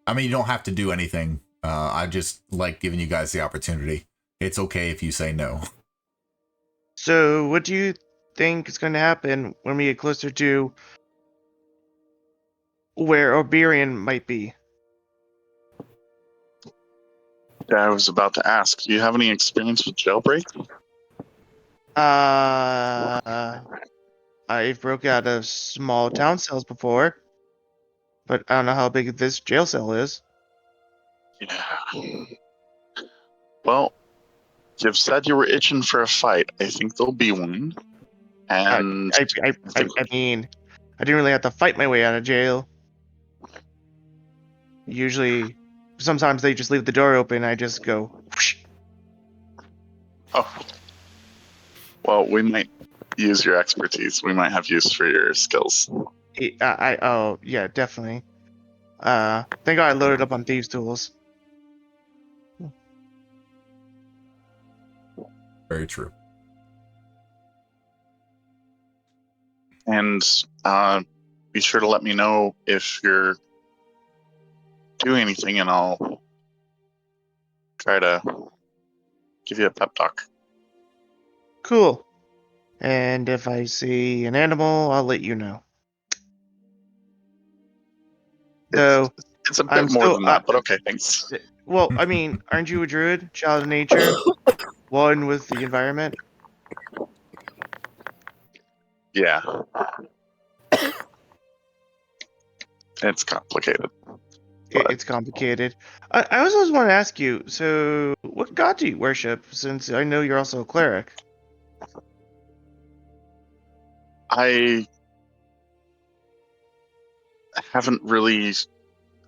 I mean, you don't have to do anything. I just like giving you guys the opportunity. It's okay if you say no. So what do you think is going to happen when we get closer to where Oburian might be? Yeah, I was about to ask, do you have any experience with jailbreak? I've broke out of small town cells before, but I don't know how big this jail cell is. Yeah. Well, you've said you were itching for a fight. I think there'll be one. And I mean, I didn't really have to fight my way out of jail. Usually, sometimes they just leave the door open. I just go. Whoosh. Oh. Well, we might use your expertise. We might have use for your skills. Oh yeah, definitely. Thank God I loaded up on thieves' tools. Very true. And be sure to let me know if you're doing anything, and I'll try to give you a pep talk. Cool. And if I see an animal, I'll let you know. Though it's a bit more than that, but okay, thanks. Well, I mean, aren't you a druid, child of nature, one with the environment? Yeah. It's complicated. It's complicated. I also want to ask you, so what god do you worship, since I know you're also a cleric? I haven't really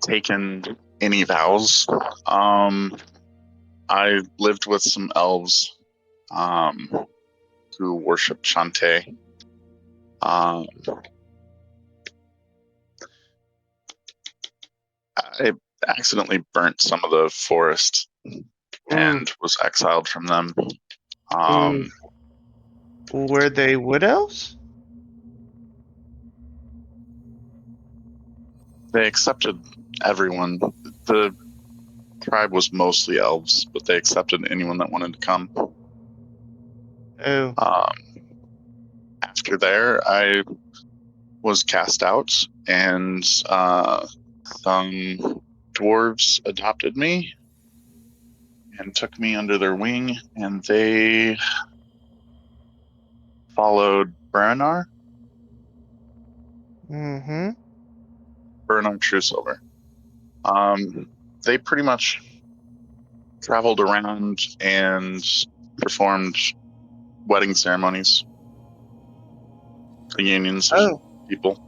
taken any vows. I lived with some elves who worship Shantae. I accidentally burnt some of the forest and was exiled from them. Were they wood elves? They accepted everyone. The tribe was mostly elves, but they accepted anyone that wanted to come. Oh. After there, I was cast out, and some dwarves adopted me and took me under their wing, and they followed Beranar. Mm-hmm. Beranar Truesilver. They pretty much traveled around and performed wedding ceremonies, reunions of Oh. people.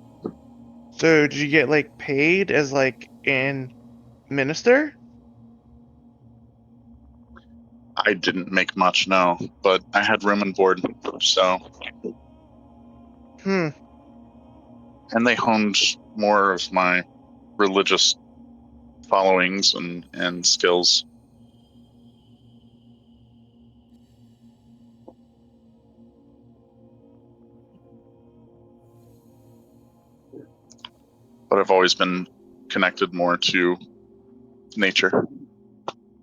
So did you get like paid as like an minister? I didn't make much, no, but I had room and board, so. Hmm. And they honed more of my religious followings and skills. But I've always been connected more to nature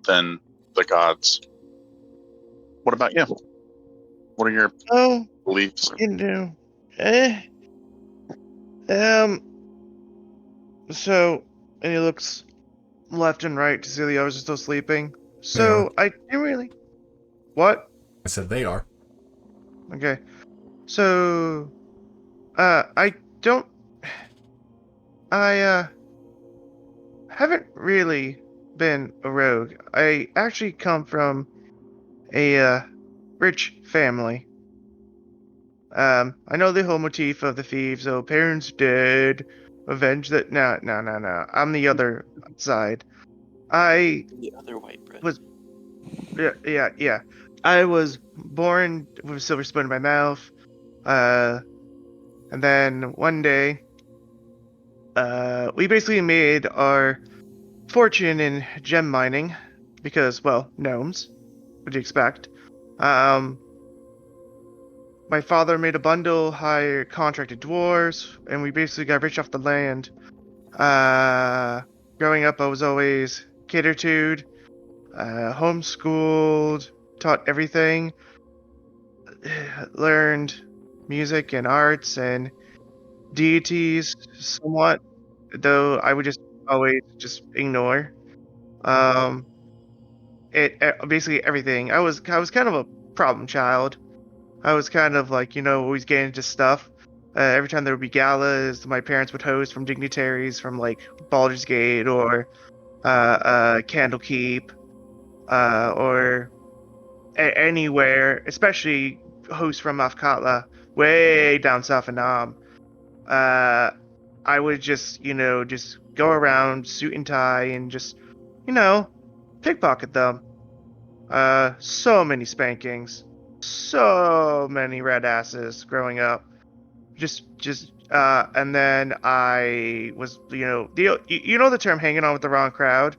than the gods. What about you? What are your Oh, beliefs? you know, eh. Um. So, and he looks left and right to see the others are still sleeping. So I didn't really. What? I said they are. Okay. So, I don't. I haven't really been a rogue. I actually come from a rich family. I know the whole motif of the thieves. Oh, parents dead, avenge that. No, no, no, no. I'm the other side. I The other white bread. was, yeah. I was born with a silver spoon in my mouth. And then one day, we basically made our fortune in gem mining because, well, gnomes. What do you expect? My father made a bundle, hired contracted dwarves, and we basically got rich off the land. Growing up, I was always catered to, homeschooled, taught everything, learned music and arts and deities somewhat, though I would just always just ignore. Um, basically everything. I was kind of a problem child. I was kind of like, always getting into stuff. Every time there would be galas, my parents would host from dignitaries from like Baldur's Gate or Candlekeep, or anywhere, especially hosts from Afkatla, way down south in Nam. I would just go around suit and tie and just, you know, pickpocket them. So many spankings, so many red asses growing up. And then I was, you know the term hanging on with the wrong crowd.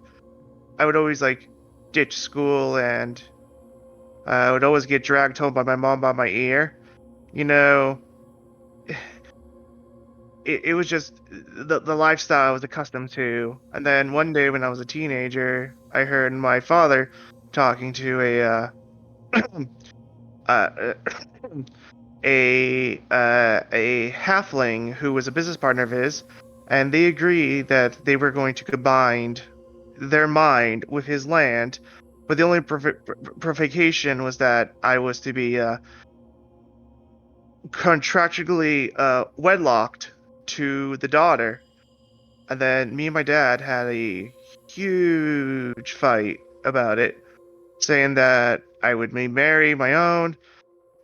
I would always like ditch school and I would always get dragged home by my mom by my ear. You know, it was just the lifestyle I was accustomed to. And then one day when I was a teenager, I heard my father talking to uh, a halfling who was a business partner of his, and they agreed that they were going to combine their mind with his land. But the only provocation was that I was to be contractually wedlocked to the daughter. And then me and my dad had a huge fight about it, saying that I would marry my own.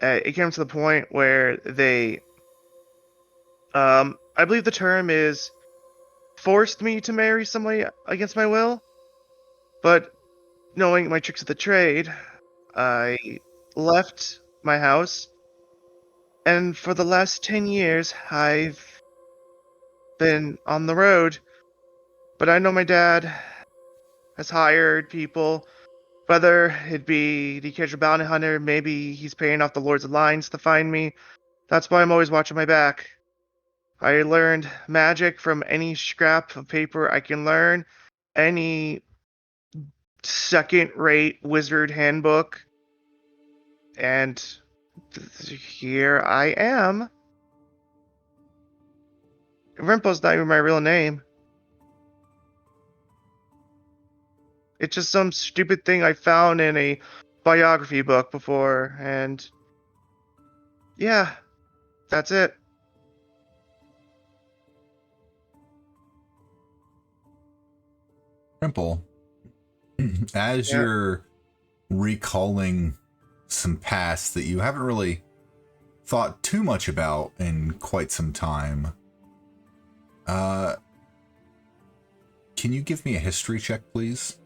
It came to the point where they, I believe the term is forced me to marry somebody against my will. But knowing my tricks of the trade, I left my house, and for the last 10 years, I've been on the road. But I know my dad has hired people, whether it be the occasional bounty hunter, maybe he's paying off the Lords of Lines to find me. That's why I'm always watching my back. I learned magic from any scrap of paper I can learn, any second-rate wizard handbook, and here I am. Rimple's not even my real name. It's just some stupid thing I found in a biography book before, and yeah, that's it. Rimple, as Yeah. you're recalling some past that you haven't really thought too much about in quite some time, can you give me a history check, please?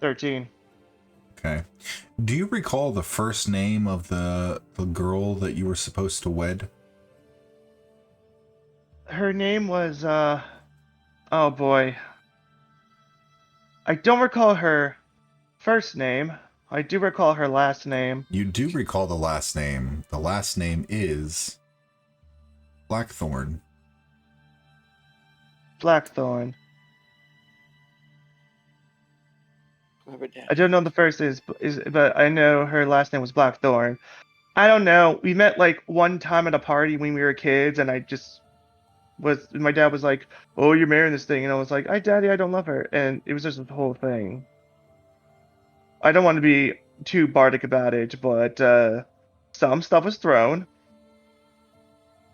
13. Okay. Do you recall the first name of the girl that you were supposed to wed? Her name was, oh boy. I don't recall her first name. I do recall her last name. You do recall the last name. The last name is Blackthorn. Blackthorn. Whoever did. I don't know the first but I know her last name was Blackthorn. I don't know. We met like one time at a party when we were kids, and my dad was like, "Oh, you're marrying this thing," and I was like, Daddy, I don't love her," and it was just a whole thing. I don't want to be too bardic about it, but some stuff was thrown,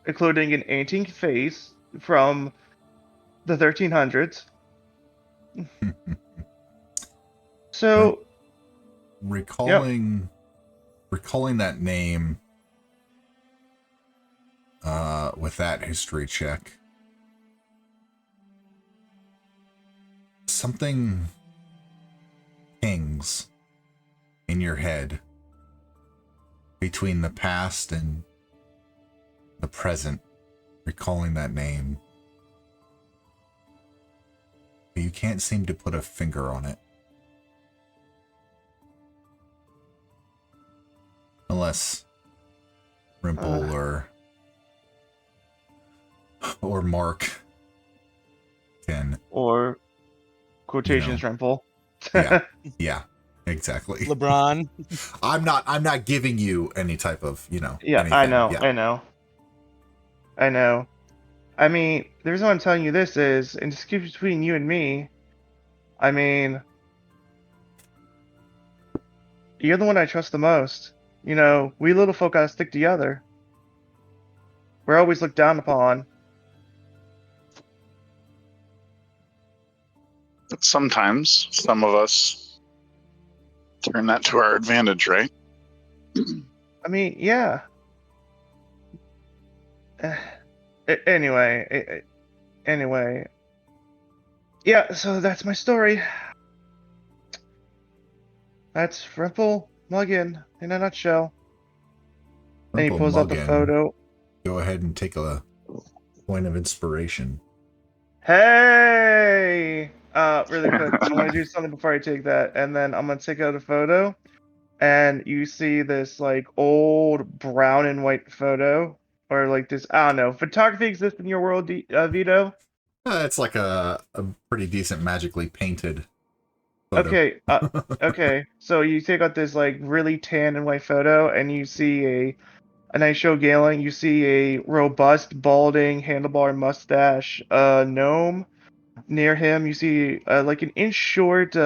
including an antique face from the 1300s. So, recalling that name with that history check, something pings in your head between the past and the present, recalling that name. But you can't seem to put a finger on it. Unless Rimple or Mark can, or quotations, Rimple. yeah, exactly. LeBron. I'm not giving you any type of, Yeah, anything. I know, Yeah. I know. I mean, the reason why I'm telling you this is, and just keep between you and me, I mean, you're the one I trust the most. We little folk gotta stick together. We're always looked down upon. But sometimes some of us turn that to our advantage, right? I mean, yeah. Anyway. Yeah, so that's my story. That's Rimple Muggin in a nutshell. And he Rimple pulls out the Muggin. photo. Go ahead and take a point of inspiration. Hey! Really quick, I want to do something before I take that, and then I'm gonna take out a photo, and you see this like old brown and white photo, or like this. I don't know. Photography exists in your world, Vito? It's like a pretty decent magically painted photo. Okay. Okay. So you take out this like really tan and white photo, and you see a nice show Galen. You see a robust, balding, handlebar mustache gnome. Near him, you see like an inch short,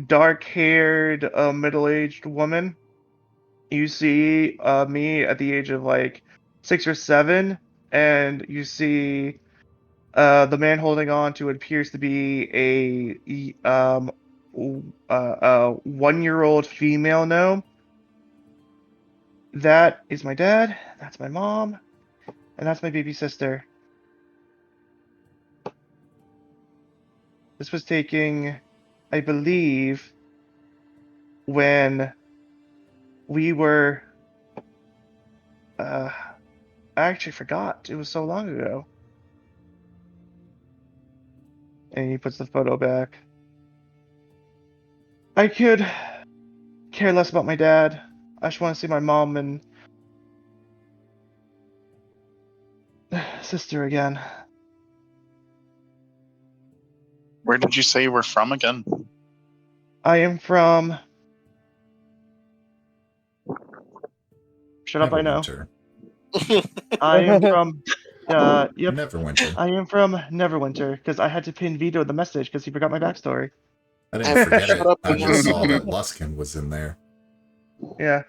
dark-haired, middle-aged woman. You see me at the age of like 6 or 7, and you see the man holding on to what appears to be a 1-year-old female gnome. That is my dad. That's my mom, and that's my baby sister. This was taking, I believe, when we were, I actually forgot. It was so long ago. And he puts the photo back. I could care less about my dad. I just want to see my mom and sister again. Where did you say you were from again? I am from. Shut up! I know. Neverwinter. I am from. Yep. Neverwinter. I am from Neverwinter because I had to pin Vito the message because he forgot my backstory. I didn't forget Shut it. up, I just saw Neverwinter. that Luskin was in there. Yeah.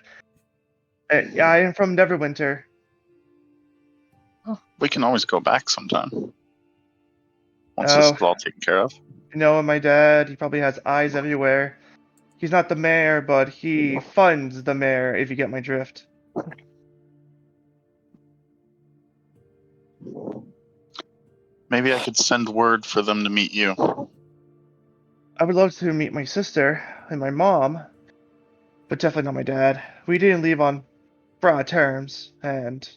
Yeah, I am from Neverwinter. We can always go back sometime. Once Oh. this is all taken care of. You know, my dad, he probably has eyes everywhere. He's not the mayor, but he funds the mayor, if you get my drift. Maybe I could send word for them to meet you. I would love to meet my sister and my mom, but definitely not my dad. We didn't leave on broad terms, and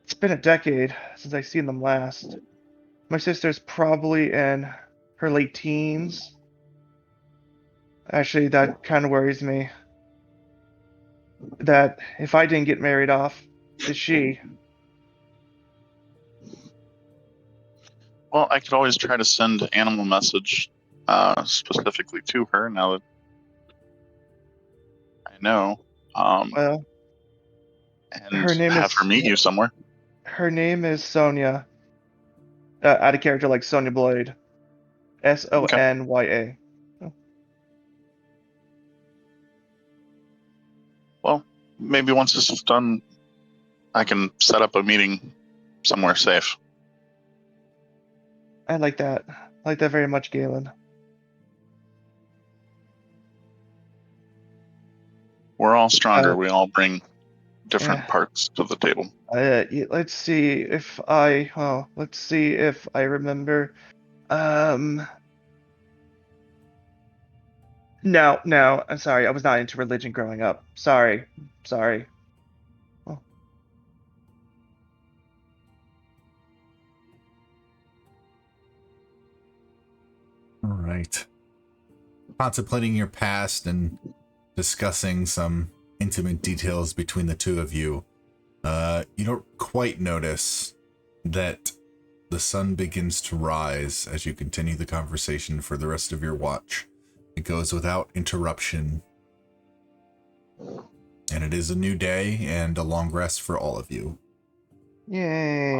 it's been a decade since I've seen them last. My sister's probably in her late teens. Actually, that kind of worries me. That if I didn't get married off to she, Well, I could always try to send animal message specifically to her now that I know. well, And her name have is her meet you somewhere. her name is Sonia. Out of character like Sonya Blade. Sony. Well, maybe once this is done, I can set up a meeting somewhere safe. I like that. I like that very much, Galen. We're all stronger. We all bring different yeah. parts to the table. Let's see if I remember. No, I'm sorry. I was not into religion growing up. Sorry. Oh. All right. Contemplating your past and discussing some intimate details between the two of you, you don't quite notice that the sun begins to rise as you continue the conversation for the rest of your watch. It goes without interruption. And it is a new day and a long rest for all of you. Yay.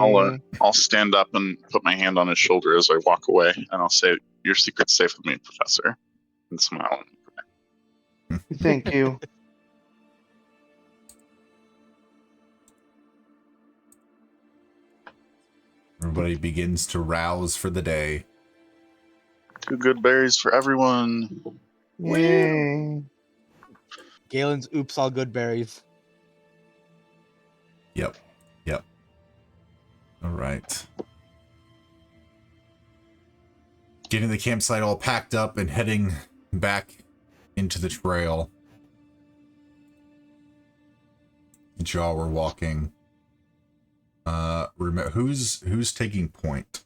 I'll stand up and put my hand on his shoulder as I walk away, and I'll say, "Your secret's safe with me, Professor," and smile. Thank you. Everybody begins to rouse for the day. 2 good berries for everyone. Yay. Galen's oops all good berries. Yep. All right. Getting the campsite all packed up and heading back into the trail. Y'all were walking. Remember who's taking point?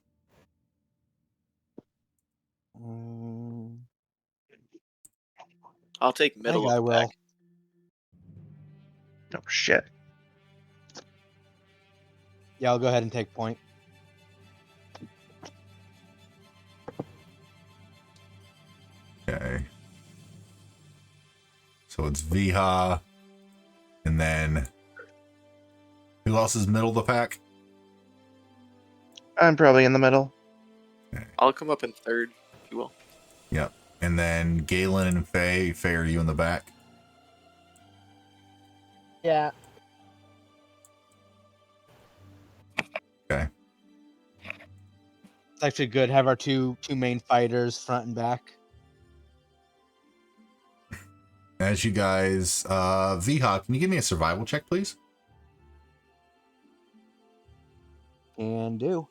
I'll take I middle think I of the will. pack. Oh shit. Yeah, I'll go ahead and take point. Okay. So it's Viha, and then who else is middle of the pack? I'm probably in the middle. I'll come up in third, if you will. Yep. And then Galen and Faye. Faye, are you in the back? Yeah. Okay. It's actually good. Have our two main fighters front and back. As you guys, Viha, can you give me a survival check, please? Can do.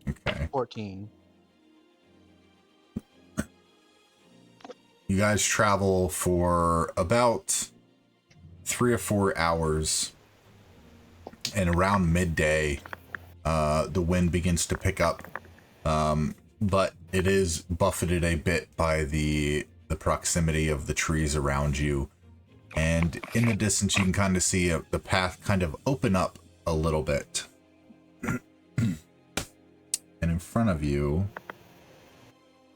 Okay. 14. You guys travel for about 3 or 4 hours, and around midday, the wind begins to pick up, but it is buffeted a bit by the the proximity of the trees around you. And in the distance, you can kind of see the path kind of open up a little bit. And in front of you,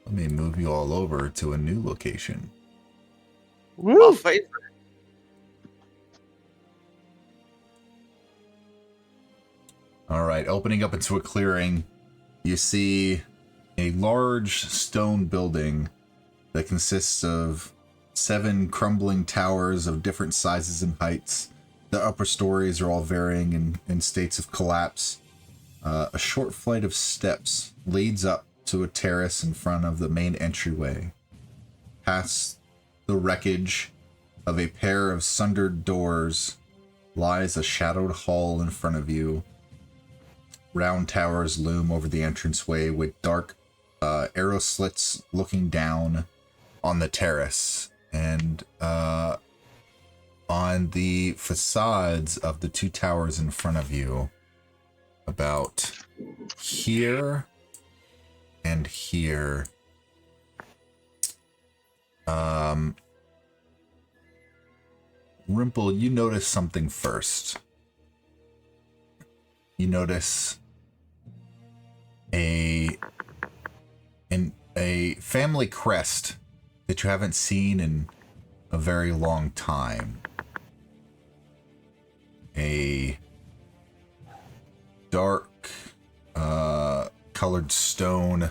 let me move you all over to a new location. Woo! All right, opening up into a clearing, you see a large stone building that consists of 7 crumbling towers of different sizes and heights. The upper stories are all varying in states of collapse. A short flight of steps leads up to a terrace in front of the main entryway. Past the wreckage of a pair of sundered doors lies a shadowed hall in front of you. Round towers loom over the entranceway with dark arrow slits looking down on the terrace. And on the facades of the 2 towers in front of you, about here and here, Rimple, you notice something first. You notice a family crest that you haven't seen in a very long time. A dark colored stone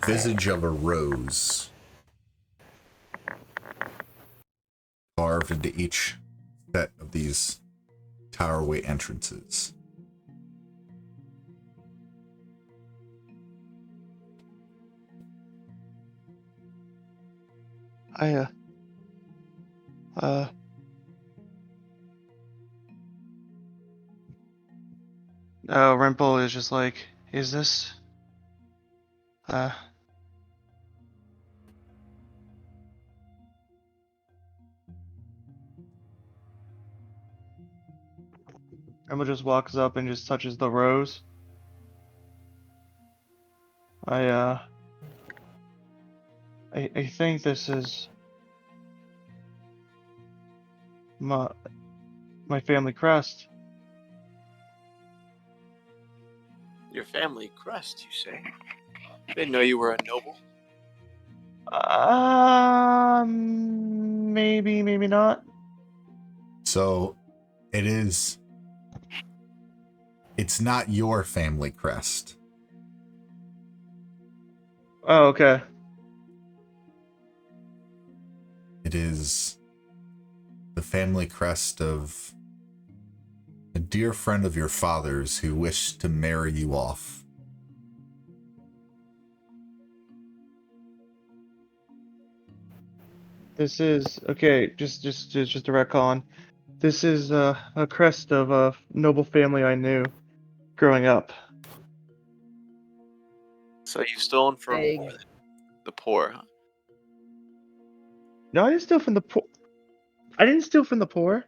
visage of a rose carved into each set of these towerway entrances. Rimple is just like, is this, Rimple just walks up and just touches the rose. I think this is my family crest. Your family crest, you say? Didn't know you were a noble. Maybe, maybe not. So, it's not your family crest. Oh, okay. It is the family crest of a dear friend of your father's who wished to marry you off. This is okay. Just a recon. This is a crest of a noble family I knew growing up. So you've stolen from Big. the poor, huh? No, I didn't steal from the poor. I didn't steal from the poor.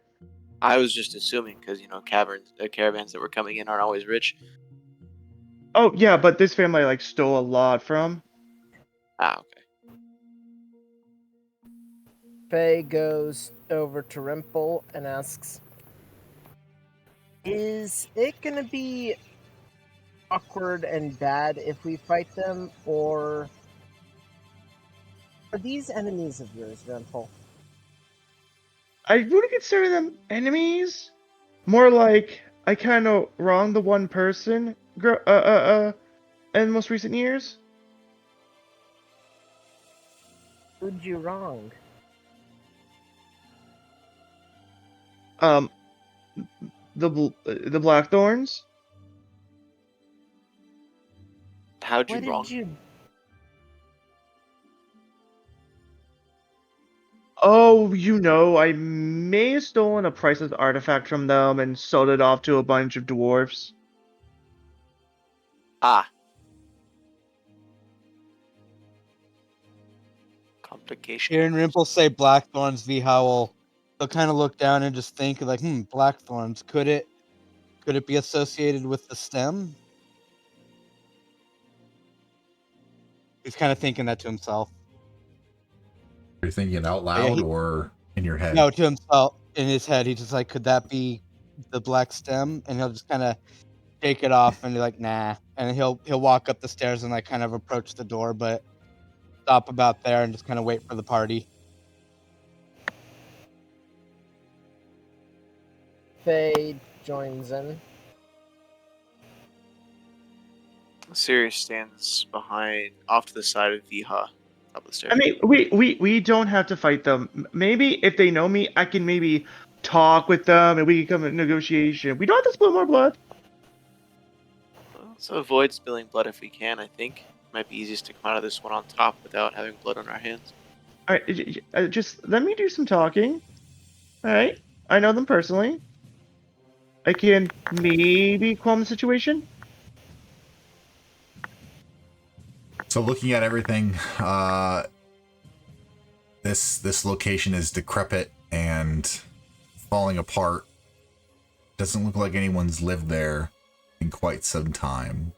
I was just assuming because caravans that were coming in aren't always rich. Oh yeah, but this family I like stole a lot from. Ah, okay. Faye goes over to Rimple and asks, is it gonna be awkward and bad if we fight them, or are these enemies of yours, Rimple? I wouldn't consider them enemies. More like I kind of wronged the one person in most recent years. Who'd you wrong? The Blackthorns. How'd you What wrong? did you... Oh, you know, I may have stolen a priceless artifact from them and sold it off to a bunch of dwarves. Ah. Complication. Hearing Rimple say Blackthorns, Vihan they'll kind of look down and just think like, Blackthorns. Could it be associated with the stem? He's kind of thinking that to himself. You're thinking it out loud or in your head? No, to himself in his head. He's just like, could that be the black stem? And he'll just kind of shake it off and be like, nah. And he'll walk up the stairs and like kind of approach the door, but stop about there and just kind of wait for the party. Faye joins in. Sirius stands behind, off to the side of Viha, top of the stairs. I mean, we don't have to fight them. Maybe if they know me, I can maybe talk with them and we can come to negotiation. We don't have to spill more blood. Let's avoid spilling blood if we can, I think. Might be easiest to come out of this one on top without having blood on our hands. All right, just let me do some talking. All right, I know them personally. I can maybe calm the situation. So looking at everything, this location is decrepit and falling apart. Doesn't look like anyone's lived there in quite some time.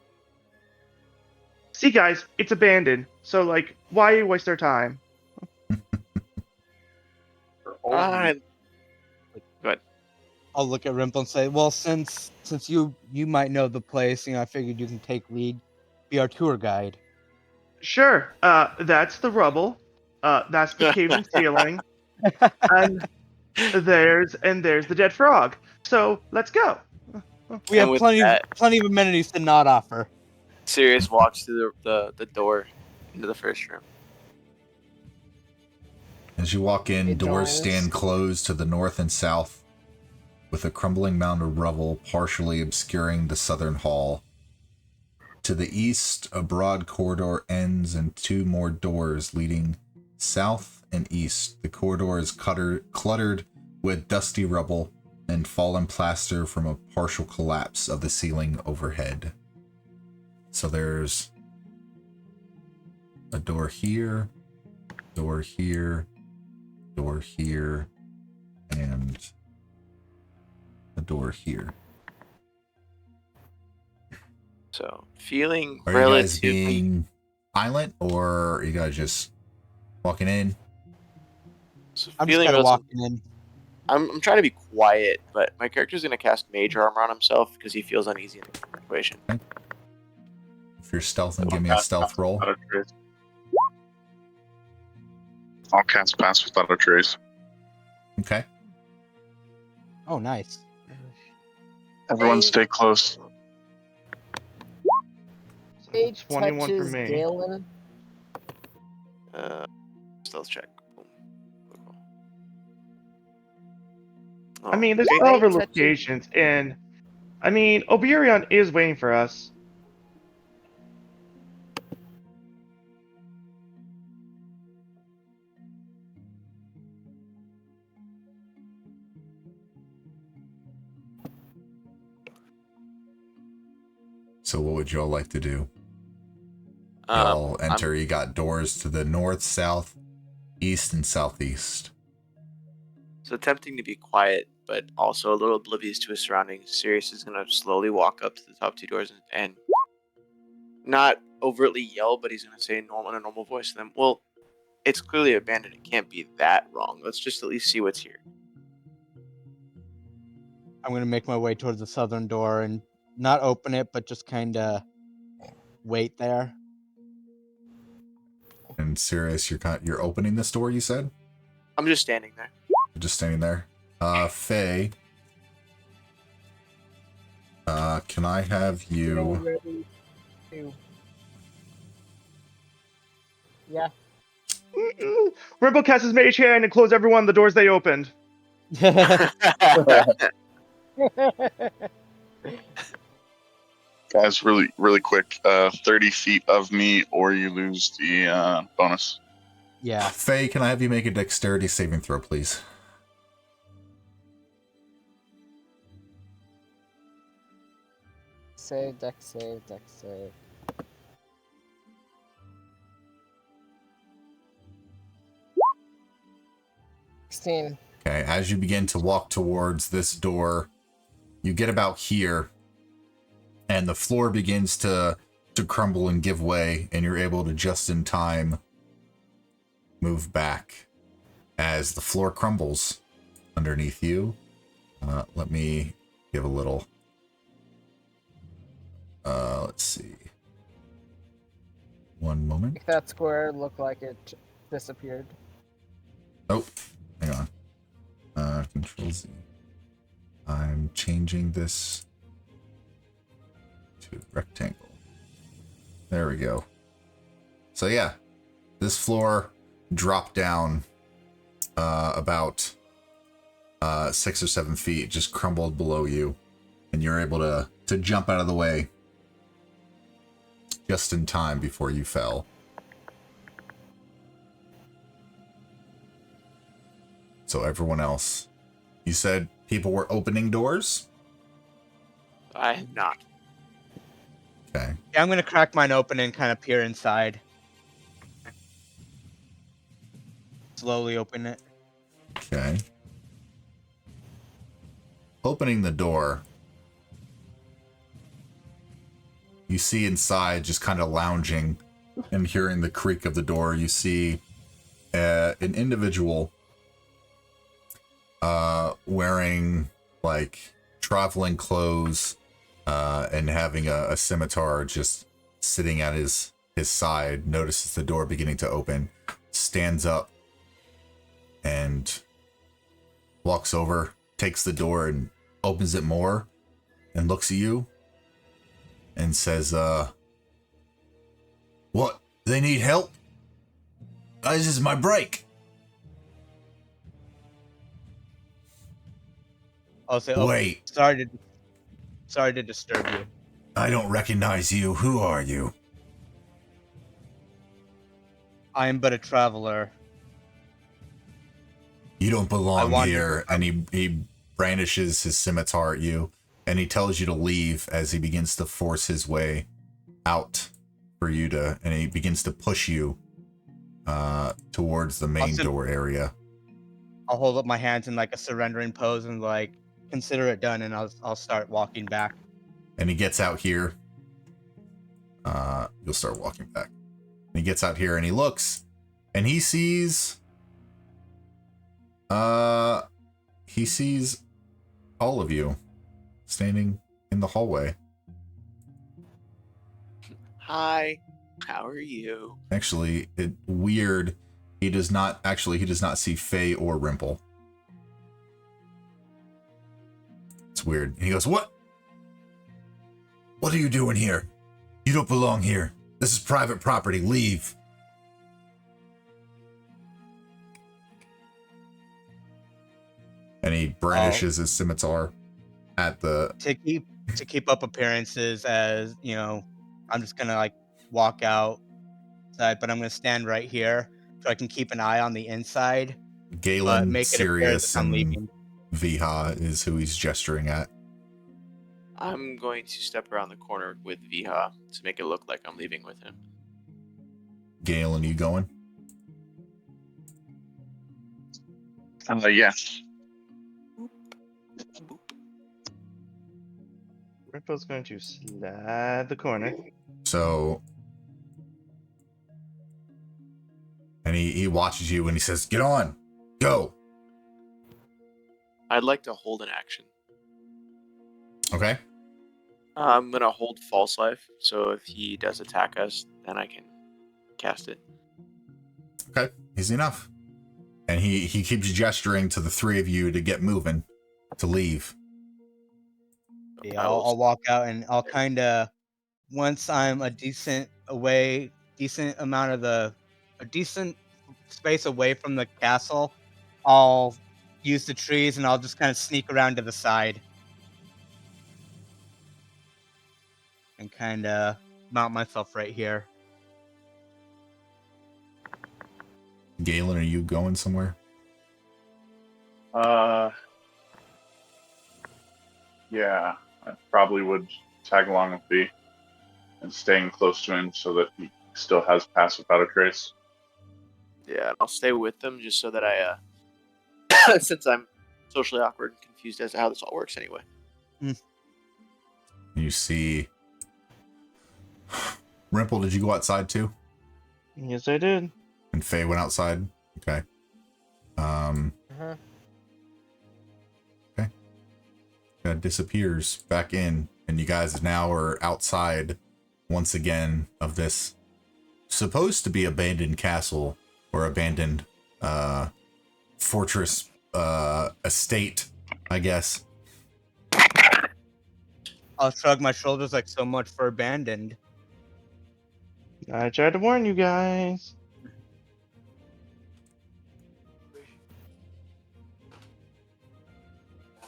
See, guys, it's abandoned. So, like, why waste our time? Alright. Go ahead. I'll look at Rimple and say, well, since you might know the place, I figured you can take lead, be our tour guide. Sure. That's the rubble. That's the cave and ceiling. And there's the dead frog. So let's go. We have with plenty that- of amenities to not offer. Sirius walks through the door into the first room. As you walk in, Hey, doors Jones. stand closed to the north and south, with a crumbling mound of rubble partially obscuring the southern hall. To the east, a broad corridor ends in two more doors leading south and east. The corridor is cluttered with dusty rubble and fallen plaster from a partial collapse of the ceiling overhead. So there's a door here, door here, door here, and a door here. So, feeling Are you guys relatively... being silent, or are you guys just walking in? So I'm just feeling kind of relative- walking in. I'm trying to be quiet, but my character's going to cast Mage Armor on himself because he feels uneasy in the situation. If you're stealthing, give me a stealth roll. Without a trace. I'll cast Pass Without a Trace. Okay. Oh, nice. Everyone Hey. stay close. Sage 21 for touches me. Galen. Stealth check. Boom. I mean, there's Okay. all over Touching- locations, and I mean, Oburian is waiting for us. So what would y'all like to do? Y'all I'm- enter. You got doors to the north, south, east, and southeast. So attempting to be quiet, but also a little oblivious to his surroundings, Sirius is going to slowly walk up to the top two doors and not overtly yell, but he's going to say in a normal voice to them, well, it's clearly abandoned. It can't be that wrong. Let's just at least see what's here. I'm going to make my way towards the southern door and not open it, but just kind of wait there. And Sirius, you're opening this door, you said? I'm just standing there. You're just standing there. Faye. Can I have you... Ready to- Yeah. Rimple casts his mage hand and close every one of the doors they opened. Guys, really quick. 30 feet of me, or you lose the bonus. Yeah. Faye, can I have you make a dexterity saving throw, please? Save, dex save, dex save. Okay, As you begin to walk towards this door, you get about here, and the floor begins to crumble and give way, and you're able to just in time move back as the floor crumbles underneath you. Let me give a little... let's see. One moment. Make that square look like it disappeared. Oh, hang on. Control Z. I'm changing this to rectangle. There we go. So yeah, this floor dropped down about 6 or 7 feet, just crumbled below you, and you're able to jump out of the way just in time before you fell. So everyone else, you said people were opening doors? I have not. Okay. Yeah, I'm gonna crack mine open and kind of peer inside. Slowly open it. Okay. Opening the door, you see inside, just kind of lounging and hearing the creak of the door, you see an individual wearing like traveling clothes and having a scimitar just sitting at his side, notices the door beginning to open, stands up and walks over, takes the door and opens it more and looks at you and says, what? They need help? This is my break. I'll say, Wait. Sorry to disturb you. I don't recognize you. Who are you? I am but a traveler. You don't belong wander here. And he brandishes his scimitar at you, and he tells you to leave as he begins to force his way out for you to, and he begins to push you towards the main door area. I'll hold up my hands in like a surrendering pose and like consider it done, and I'll start walking back. And he gets out here. You'll start walking back. And he gets out here and he looks, and he sees all of you standing in the hallway. Hi, how are you? Actually, weird. He does not see Faye or Rimple. It's weird. He goes, What are you doing here? You don't belong here. This is private property. Leave. And he brandishes his scimitar at the... To keep up appearances, as you know, I'm just gonna like walk outside, but I'm gonna stand right here so I can keep an eye on the inside. Galen, make it appear Sirius, that I'm and leaving. Viha is who he's gesturing at. I'm going to step around the corner with Viha to make it look like I'm leaving with him. Galen, you going? Yes. Ripple's going to slide the corner. So, and he watches you and he says, Get on, go. I'd like to hold an action. Okay. I'm going to hold False Life, so if he does attack us, then I can cast it. Okay, easy enough. And he keeps gesturing to the three of you to get moving, to leave. Yeah, I'll walk out and I'll kind of, once I'm a decent space away from the castle, I'll use the trees and I'll just kind of sneak around to the side and kind of mount myself right here. Galen, are you going somewhere? Yeah, I probably would tag along with B and staying close to him so that he still has pass without a trace. Yeah, I'll stay with them just so that I, since I'm socially awkward and confused as to how this all works anyway. You see... Rimple, did you go outside too? Yes, I did. And Faye went outside? Okay. Disappears back in, and you guys now are outside once again of this supposed to be abandoned castle or abandoned fortress estate, I guess. I'll shrug my shoulders like so much for abandoned. I tried to warn you guys.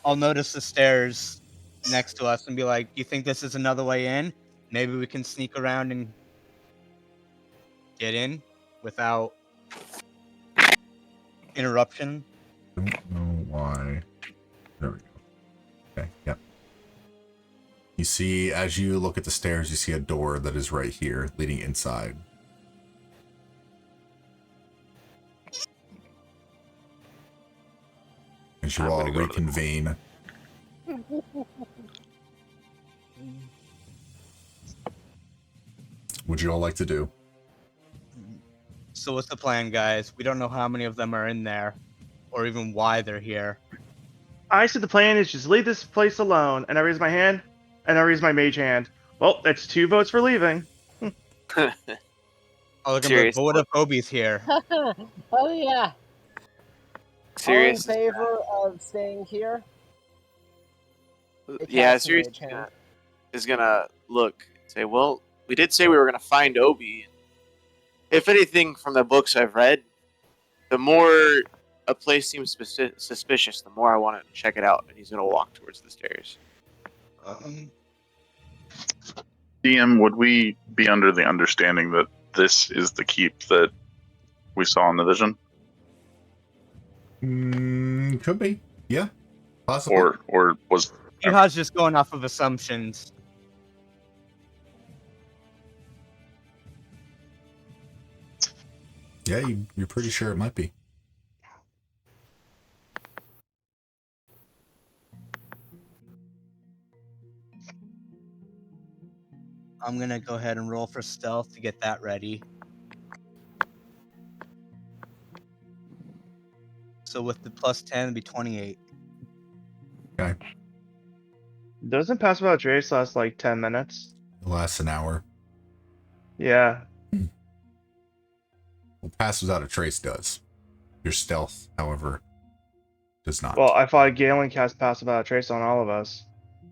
I'll notice the stairs next to us and be like, "You think this is another way in? Maybe we can sneak around and get in without interruption." Don't know why. There we go. Okay, yep. You see, as you look at the stairs, you see a door that is right here leading inside. As you all reconvene. Would you all like to do? So what's the plan, guys? We don't know how many of them are in there, or even why they're here. I said the plan is just leave this place alone, and I raise my hand, and I raise my mage hand. Well, that's 2 votes for leaving. Oh, look, Serious. but what if Obi's here? Oh yeah. Serious. All in favor of staying here? Yeah, Cast Sirius Mage Hand. is gonna look and say, well, we did say we were gonna find Obi. If anything, from the books I've read, the more a place seems suspicious, the more I want to check it out. And he's gonna walk towards the stairs. DM, would we be under the understanding that this is the keep that we saw in the vision? Could be. Yeah. Possibly. Or was... Vihan's just going off of assumptions. Yeah, you're pretty sure it might be. I'm gonna go ahead and roll for stealth to get that ready. So with the plus 10, it'd be 28. Okay. Doesn't pass without trace last like 10 minutes? It lasts an hour. Yeah. Well, pass without a trace does. Your stealth, however, does not. Well, I thought Galen cast pass without a trace on all of us.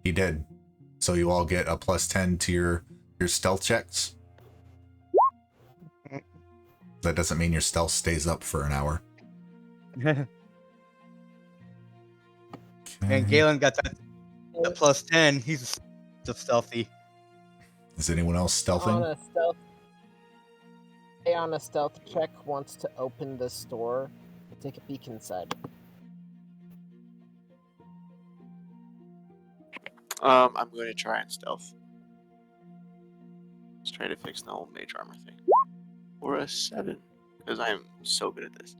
He did. So you all get a plus 10 to your stealth checks. That doesn't mean your stealth stays up for an hour. And Galen got the plus 10. He's so stealthy. Is anyone else stealthing? On a stealth check wants to open this door and take a peek inside. I'm going to try and stealth. Let's try to fix the whole mage armor thing. Or a 7, because I am so good at this.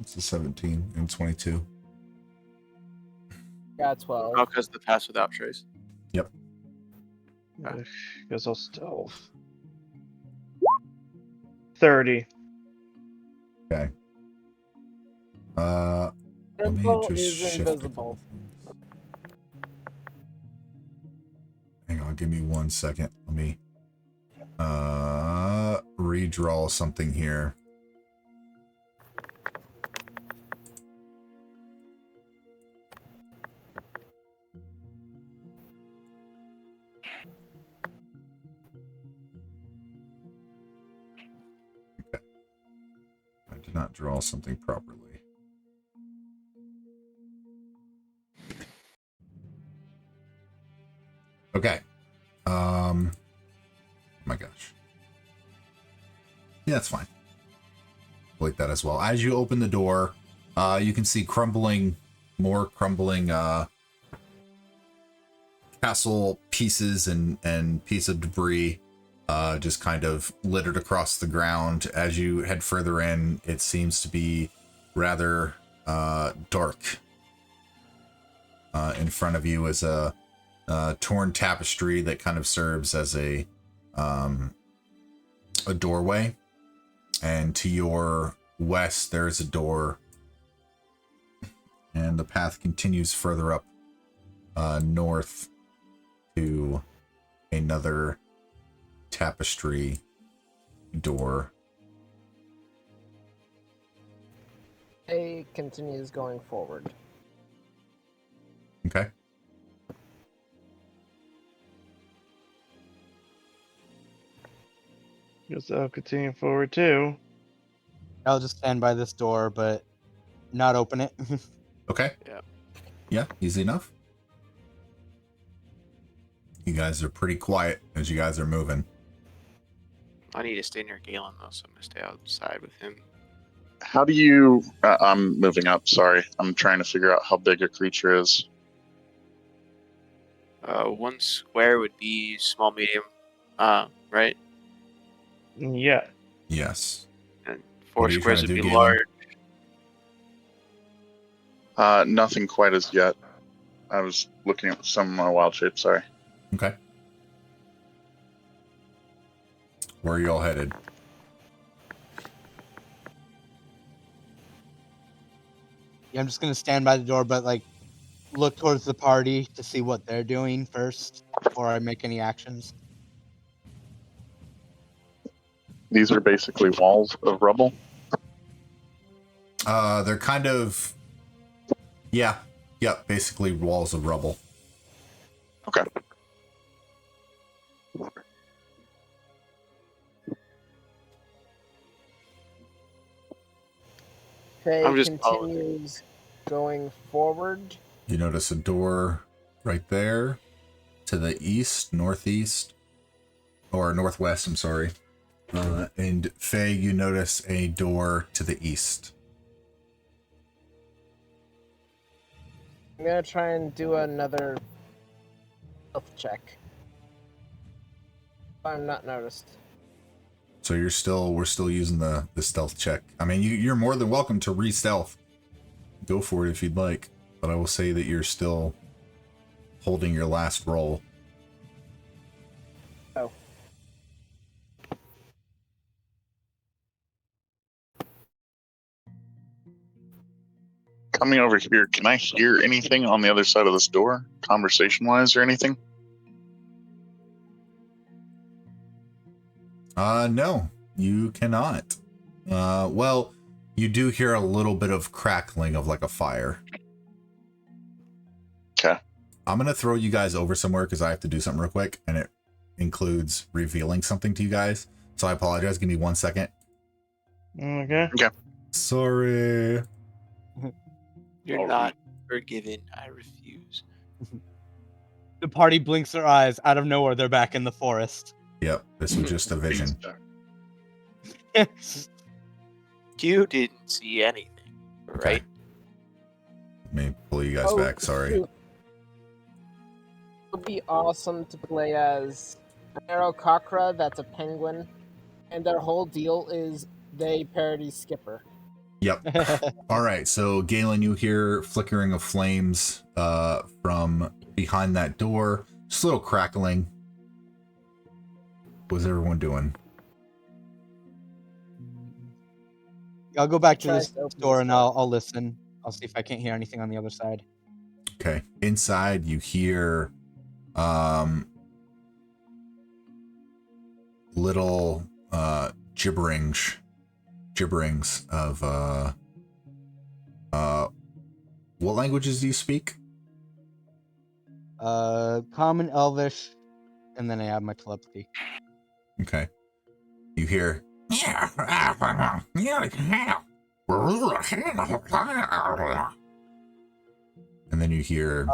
It's a 17 and 22. Got 12. Oh, because the pass without trace. Yep. Guess I'll stealth. 30. Okay. Let me Rimple just is shift invisible. Hang on, give me 1 second. Let me redraw something here. Okay. I did not draw something properly. Okay. Oh my gosh. Yeah, that's fine. Like that as well. As you open the door, you can see more crumbling castle pieces and piece of debris just kind of littered across the ground. As you head further in, it seems to be rather dark. In front of you is a torn tapestry that kind of serves as a doorway, and to your west there's a door and the path continues further up north to another tapestry door. A continues going forward. Okay. Guess I'll continue forward too. I'll just stand by this door, but not open it. Okay. Yeah. Yeah, easy enough. You guys are pretty quiet as you guys are moving. I need to stay near Galen though, so I'm gonna stay outside with him. How do you? I'm moving up. Sorry, I'm trying to figure out how big a creature is. 1 square would be small, medium, right? Yeah. Yes. And What 4 are you squares trying would to be do, Galen? large. Nothing quite as yet. I was looking at some of my wild shapes. Sorry. Okay. Where are you all headed? Yeah, I'm just gonna stand by the door, but like look towards the party to see what they're doing first before I make any actions. These are basically walls of rubble. They're kind of, yeah, basically walls of rubble. Okay. Faye I'm just continues going forward. You notice a door right there to the east, northeast, or northwest, I'm sorry. And Faye, you notice a door to the east. I'm gonna try and do another health check. I'm not noticed. So we're still using the stealth check. I mean, you're more than welcome to re-stealth. Go for it if you'd like. But I will say that you're still holding your last roll. Oh. Coming over here, can I hear anything on the other side of this door, conversation-wise or anything? No, you cannot. Well, you do hear a little bit of crackling of like a fire. Okay. I'm going to throw you guys over somewhere because I have to do something real quick, and it includes revealing something to you guys. So I apologize. Give me 1 second. Okay. Sorry. You're All not right. forgiven. I refuse. The party blinks their eyes. Out of nowhere, they're back in the forest. Yep, this was just a vision. You didn't see anything, right? Okay. Let me pull you guys back. Sorry. It would be awesome to play as an Aerococra that's a penguin, and their whole deal is they parody Skipper. Yep. All right. So Galen, you hear flickering of flames from behind that door. Just a little crackling. What's everyone doing? I'll go back to Tries this to open door this and door. I'll listen. I'll see if I can't hear anything on the other side. Okay. Inside, you hear little gibberings of what languages do you speak? Common, Elvish, and then I have my telepathy. Okay. You hear and then you hear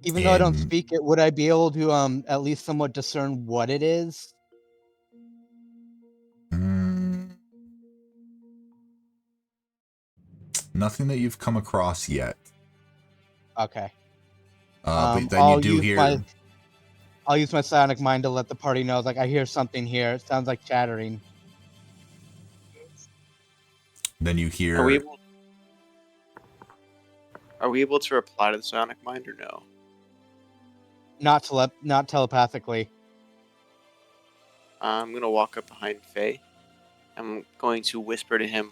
Even though I don't in- speak it, would I be able to at least somewhat discern what it is? nothing that you've come across yet. Okay. But then I'll you do use hear I'll use my psionic mind to let the party know, like, I hear something here. It sounds like chattering. then you hear Are we able to reply to the sonic mind or no? Not telepathically. I'm gonna walk up behind Faye. I'm going to whisper to him,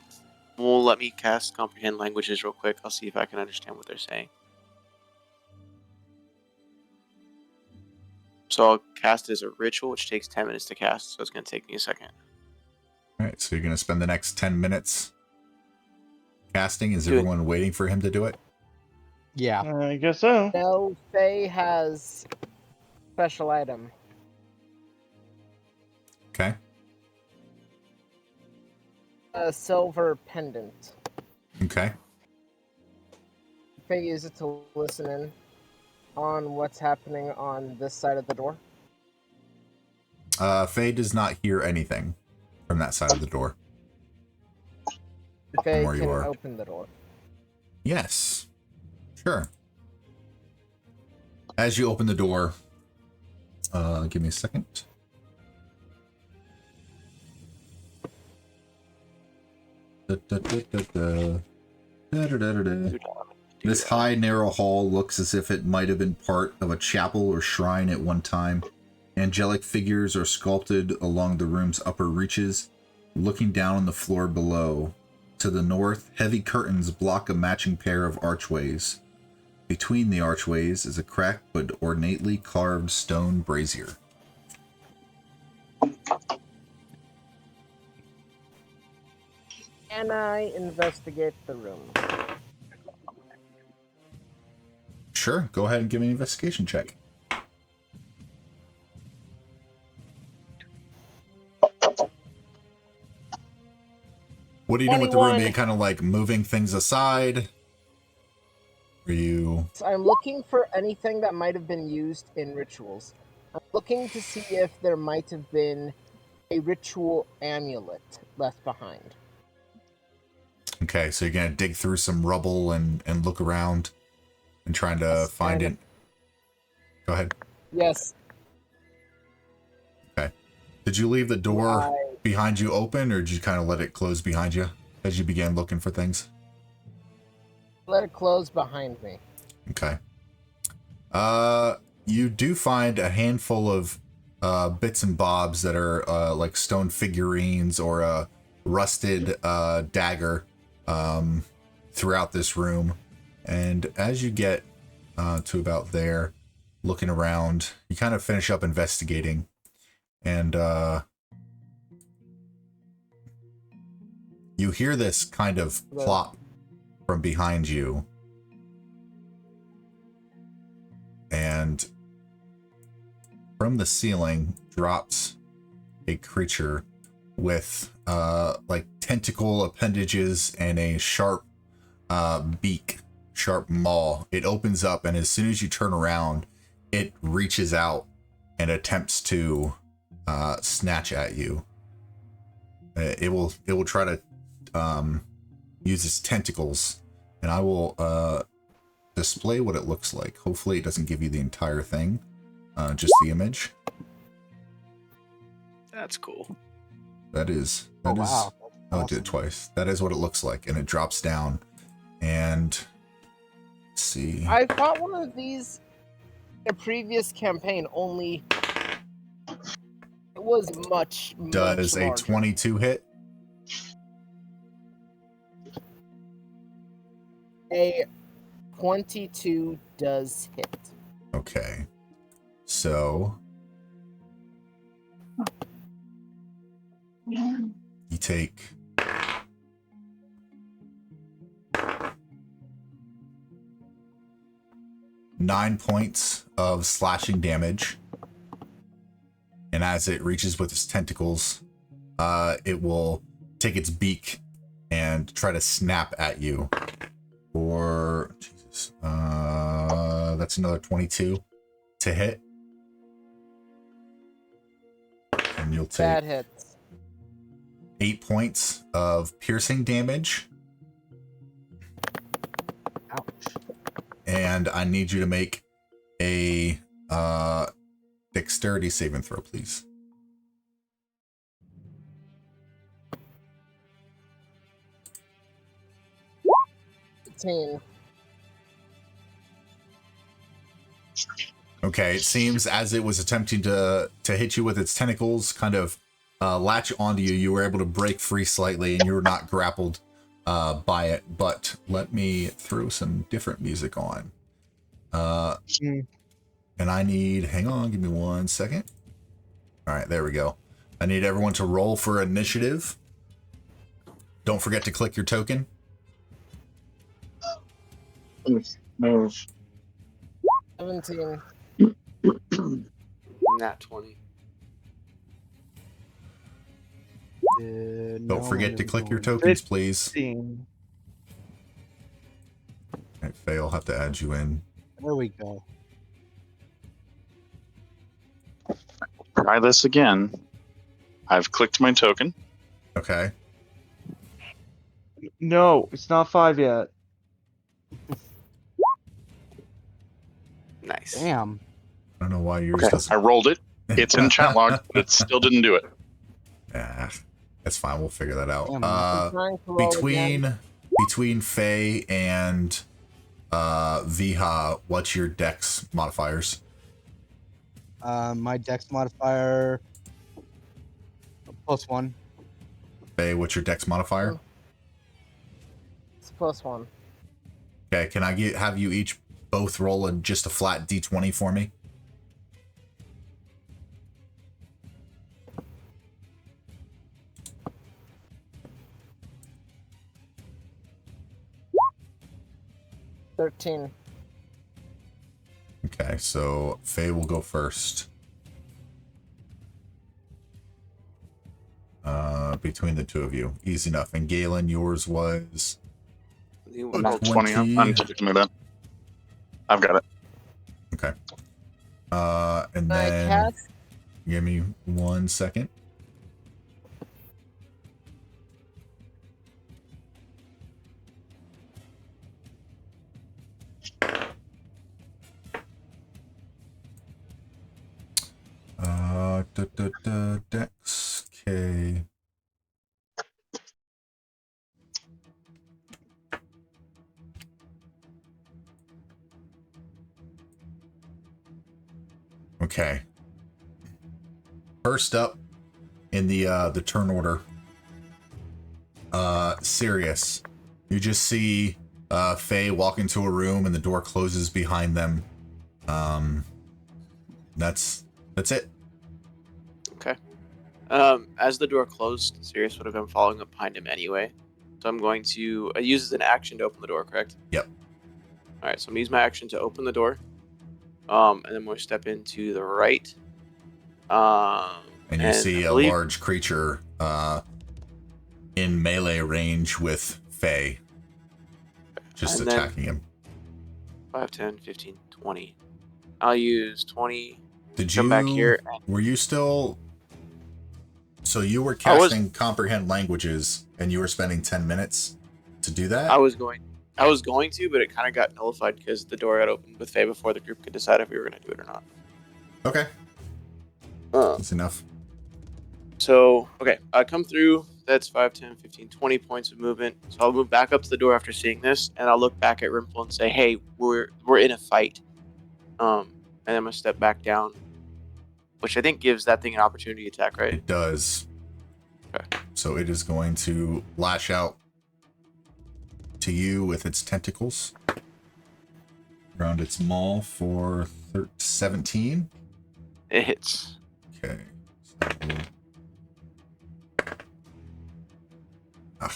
Well, let me cast comprehend languages real quick. I'll see if I can understand what they're saying. So I'll cast as a ritual, which takes 10 minutes to cast, so it's going to take me a second. All right, so you're going to spend the next 10 minutes casting. Is everyone waiting for him to do it? Yeah. I guess so. No, Faye has special item. Okay. A silver pendant. Okay. Faye use it to listen in on what's happening on this side of the door. Faye does not hear anything from that side of the door. Faye where you can are. open the door. Yes. Sure. As you open the door, give me a second. This high, narrow hall looks as if it might have been part of a chapel or shrine at one time. Angelic figures are sculpted along the room's upper reaches, looking down on the floor below. To the north, heavy curtains block a matching pair of archways. Between the archways is a cracked but ornately carved stone brazier. Can I investigate the room? Sure, go ahead and give me an investigation check. What are you doing with the room? Are you kind of like moving things aside? Are you... So I'm looking for anything that might have been used in rituals. I'm looking to see if there might have been a ritual amulet left behind. Okay, so you're going to dig through some rubble and look around and trying to find it. Go ahead. Yes. Okay. Did you leave the door behind you open, or did you kind of let it close behind you as you began looking for things? Let it close behind me. Okay. You do find a handful of bits and bobs that are like stone figurines or a rusted dagger throughout this room. And as you get to about there, looking around, you kind of finish up investigating. And you hear this kind of plop from behind you. And from the ceiling drops a creature with like tentacle appendages and a sharp beak, sharp maw. It opens up, and as soon as you turn around, it reaches out and attempts to snatch at you. It will try to use its tentacles, and I will display what it looks like. Hopefully it doesn't give you the entire thing, just the image. That's cool. That is. Wow. Oh, it did it twice. That is what it looks like, and it drops down. And let's see. I fought one of these in a previous campaign, only it was much Does much a larger. 22 hit? A 22 does hit. Okay. So you take 9 points of slashing damage. And as it reaches with its tentacles, it will take its beak and try to snap at you. Or Jesus, that's another 22 to hit. And you'll take That hits. 8 points of piercing damage. Ouch. And I need you to make a dexterity saving throw, please. Okay, it seems as it was attempting to hit you with its tentacles, kind of latch onto you, you were able to break free slightly, and you were not grappled by it, but let me throw some different music on. And I need, hang on, give me 1 second. All right, there we go. I need everyone to roll for initiative. Don't forget to click your token. Move. 17. Nat 20. Don't forget to click your tokens, please. 15. All right, Faye, I'll have to add you in. There we go. Try this again. I've clicked my token. Okay. No, it's not 5 yet. Nice. Damn. I don't know why yours Okay, doesn't. I rolled it. It's in chat log, but it still didn't do it. Ah, that's fine. We'll figure that out. Damn, Trying to roll again. Between Faye and Viha, what's your dex modifiers? My dex modifier +1. Faye, what's your dex modifier? It's +1. Okay, can I have you each both roll just a flat d20 for me? $13. Okay, so Faye will go first. Between the two of you. Easy enough. And Galen, yours was... Roll 20. I'm taking that. I've got it. Okay. And I then... cast Give me 1 second. Dex K. Okay. First up in the turn order, Sirius. You just see Faye walk into a room and the door closes behind them. That's it. Okay. As the door closed, Sirius would have been following up behind him anyway. So I'm going to use as an action to open the door, correct? Yep. All right, so I'm gonna use my action to open the door. And then we'll step into the right. And you see a large creature in melee range with Faye. Just and attacking him. 5, 10, 15, 20. I'll use 20. Did Come back here. Were you still... So you were casting Comprehend Languages, and you were spending 10 minutes to do that? I was going to, but it kind of got nullified because the door got opened with Faye before the group could decide if we were going to do it or not. Okay. That's enough. So, okay, I come through. That's 5, 10, 15, 20 points of movement. So I'll move back up to the door after seeing this, and I'll look back at Rimple and say, hey, we're in a fight. And I'm going to step back down, which I think gives that thing an opportunity attack, right? It does. Okay. So it is going to lash out to you with its tentacles around its maw for 17. It hits. Okay. So,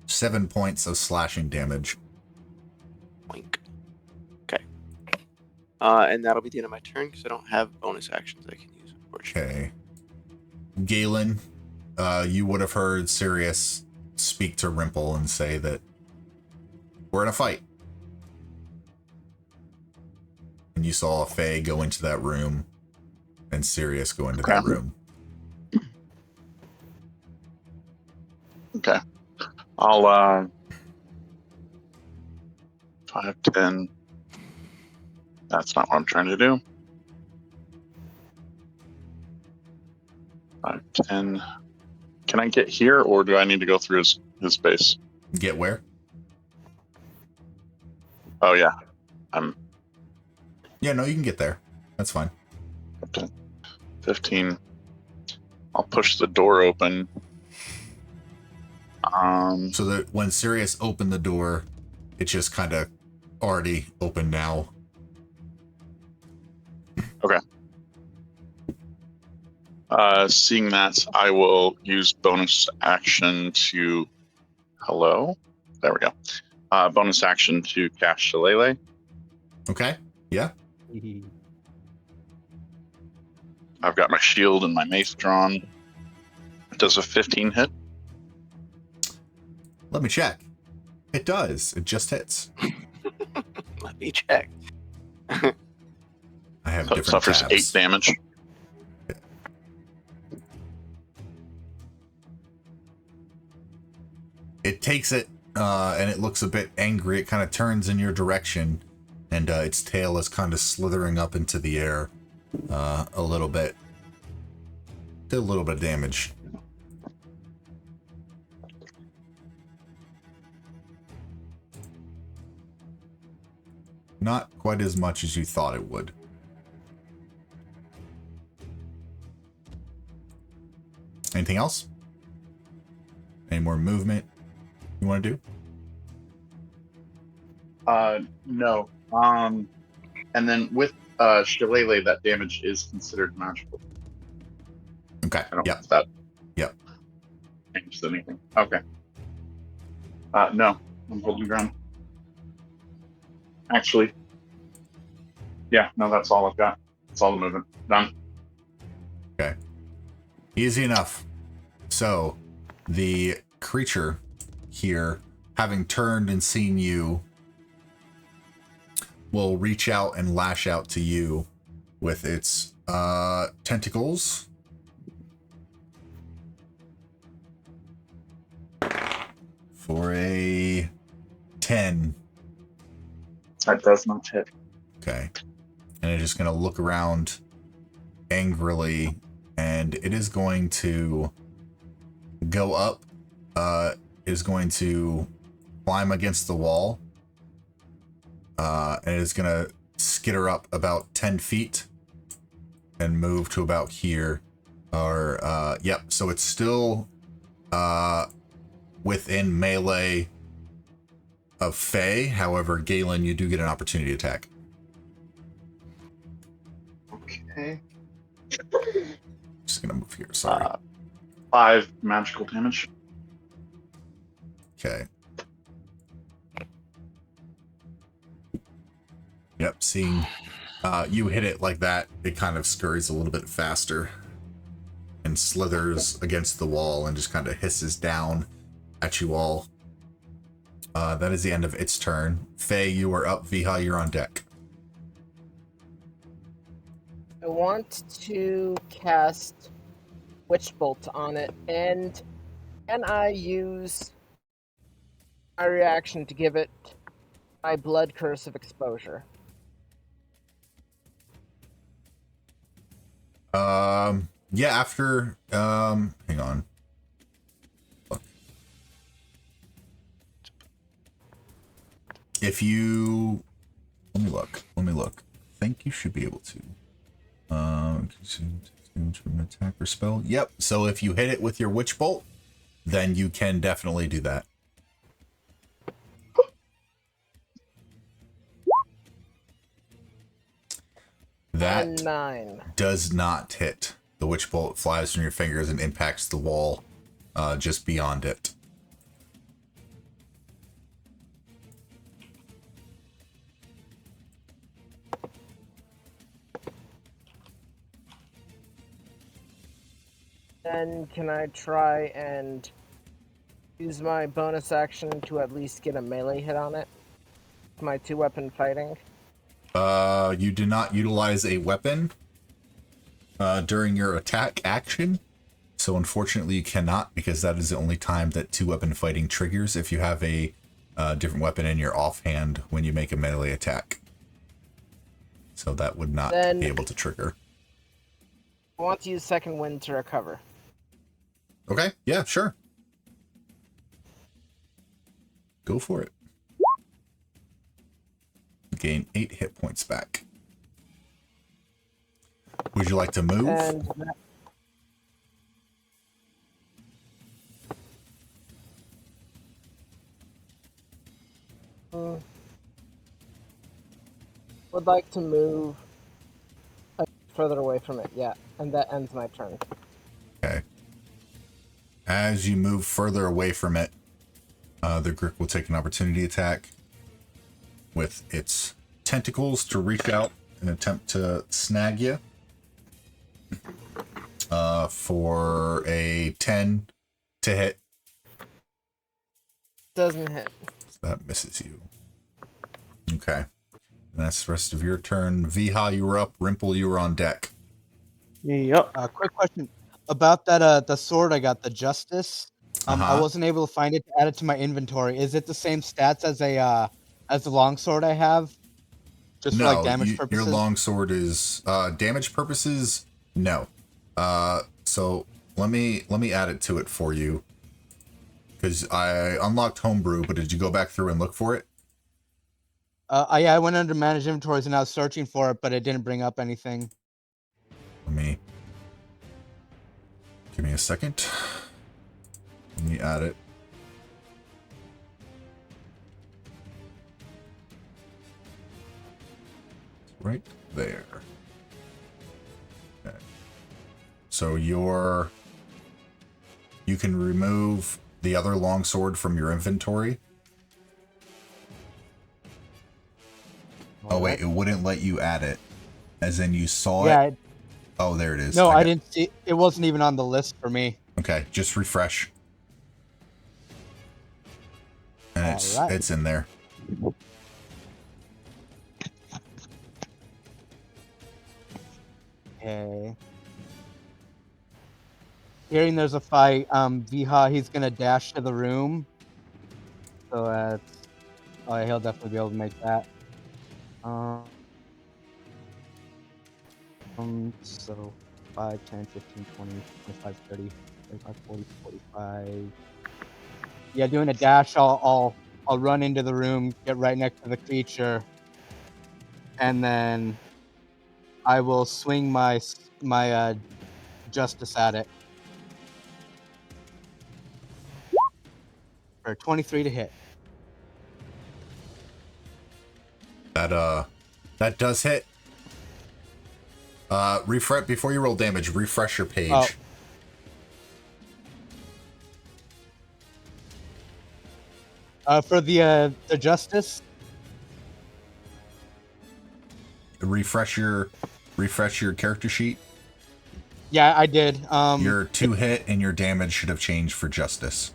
7 points of slashing damage. Wink. Okay. And that'll be the end of my turn because I don't have bonus actions I can use, unfortunately. Okay. Galen, you would have heard Sirius speak to Rimple and say that we're in a fight. And you saw Faye go into that room and Sirius go into that room. Okay. I'll 5, 10. That's not what I'm trying to do. 5, 10. Can I get here, or do I need to go through his space? Get where? Oh yeah. Yeah, no, you can get there. That's fine. 15. I'll push the door open. So that when Sirius opened the door, it's just kind of already open now. Okay. Seeing that, I will use bonus action to... Hello? There we go. Bonus action to cast Shillelagh. Okay. Yeah. I've got my shield and my mace drawn. Does a 15 hit? Let me check. It does. It just hits. Let me check. I have So it different suffers tabs. 8 damage. It takes it, and it looks a bit angry. It kind of turns in your direction, and its tail is kind of slithering up into the air a little bit. Did a little bit of damage. Not quite as much as you thought it would. Anything else? Any more movement you want to do? No. And then with Shillelagh, that damage is considered magical. Okay. I don't know Yeah. if that Yep. changes anything. Okay. No. I'm holding ground. Actually, yeah, no, that's all I've got. That's all the movement. Done. Okay. Easy enough. So, the creature here, having turned and seen you, will reach out and lash out to you with its tentacles. For a 10. That does not hit. Okay. And it's just going to look around angrily, and it is going to go up, is going to climb against the wall, and it is going to skitter up about 10 feet and move to about here. Or, yep, so it's still within melee of Faye. However, Galen, you do get an opportunity attack. Okay. Just gonna move here, sorry. 5 magical damage. Okay. Yep, seeing you hit it like that, it kind of scurries a little bit faster and slithers against the wall and just kind of hisses down at you all. That is the end of its turn. Faye, you are up. Viha, you're on deck. I want to cast Witch Bolt on it, and can I use my reaction to give it my Blood Curse of Exposure? Yeah, after, hang on. Look. If you, let me look. I think you should be able to. From an attack or spell. Yep. So if you hit it with your Witch Bolt, then you can definitely do that. That 9. does not hit. The Witch Bolt flies from your fingers and impacts the wall just beyond it. Then can I try and use my bonus action to at least get a melee hit on it? My 2-weapon fighting? You do not utilize a weapon during your attack action. So unfortunately you cannot, because that is the only time that 2-weapon fighting triggers if you have a different weapon in your offhand when you make a melee attack. So that would not be able to trigger. I want to use Second Wind to recover. Okay, yeah, sure. Go for it. Gain 8 hit points back. Would you like to move? And Would like to move further away from it, yeah. And that ends my turn. Okay. As you move further away from it, the Grick will take an opportunity attack with its tentacles to reach out and attempt to snag you. For a 10 to hit. Doesn't hit. So that misses you. Okay. And that's the rest of your turn. Viha, you were up. Rimple, you were on deck. Yep. Quick question about that. The sword I got, the Justice. I wasn't able to find it to add it to my inventory. Is it the same stats as the longsword I have? Just for like damage purposes. Your longsword is damage purposes. No. So let me add it to it for you. Because I unlocked Homebrew, but did you go back through and look for it? Yeah, I went under manage inventories and I was searching for it, but it didn't bring up anything. Give me a second. Let me add it. Right there. Okay. So you can remove the other longsword from your inventory. Oh wait, it wouldn't let you add it. As in you saw it? Oh, there it is. No, I didn't see it. Wasn't even on the list for me. Okay, just refresh. And it's in there. Okay. Hearing there's a fight, Viha, he's gonna dash to the room. So he'll definitely be able to make that. So 5, 10, 15, 20, 25, 30, 35, 40, 45. Yeah, doing a dash, I'll run into the room, get right next to the creature, and then I will swing my Justice at it. For 23 to hit. That does hit. Refresh before you roll damage. Refresh your page. For the Justice. Refresh your character sheet. Yeah, I did. Your 2 hit and your damage should have changed for Justice.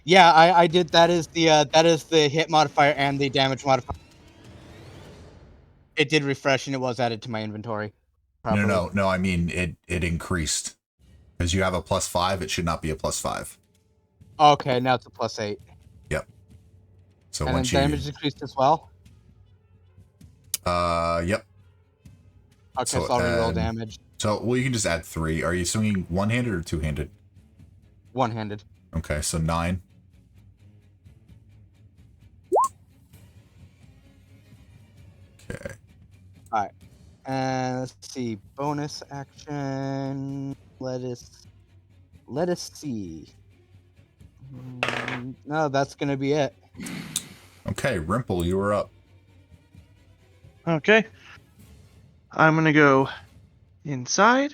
Yeah, I did. That is the hit modifier and the damage modifier. It did refresh and it was added to my inventory. Properly. No. I mean it increased because you have a +5. It should not be a +5. Okay, now it's a +8. Yep. So and once then damage increased as well. Yep. Okay, so I'll reroll damage. So you can just add 3. Are you swinging one-handed or two-handed? One-handed. Okay, so 9. Okay. All right. And let's see. Bonus action. Let us see. No, that's gonna be it. Okay, Rimple, you were up. Okay. I'm gonna go inside.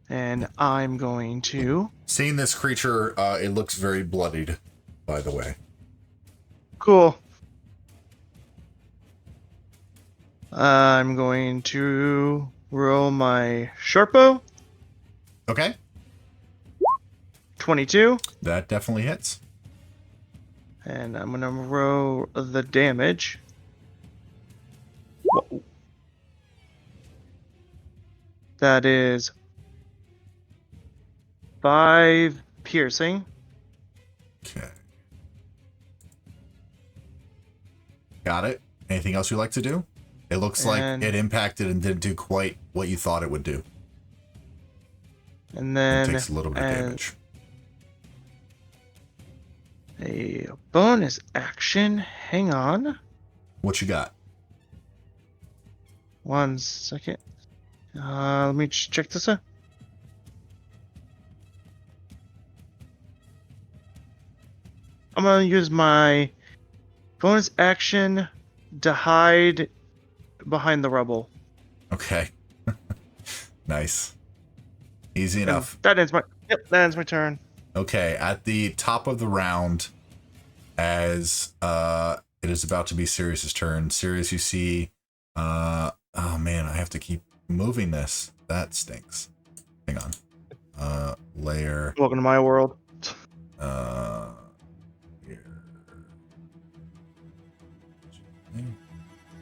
And I'm going to... Seeing this creature, it looks very bloodied, by the way. Cool. I'm going to roll my Sharpo. Okay. 22. That definitely hits. And I'm going to roll the damage. Whoa. That is 5 piercing. Okay. Got it. Anything else you'd like to do? It looks like it impacted and didn't do quite what you thought it would do. And then it takes a little bit of damage. A bonus action. Hang on. What you got? 1 second. Let me just check this out. I'm gonna use my Bonus action to hide behind the rubble. Okay. Nice. Easy And enough. that ends my turn. Okay, at the top of the round, as it is about to be Sirius's turn. Sirius, you see, oh man, I have to keep moving this. That stinks. Hang on. Layer. Welcome to my world. Here.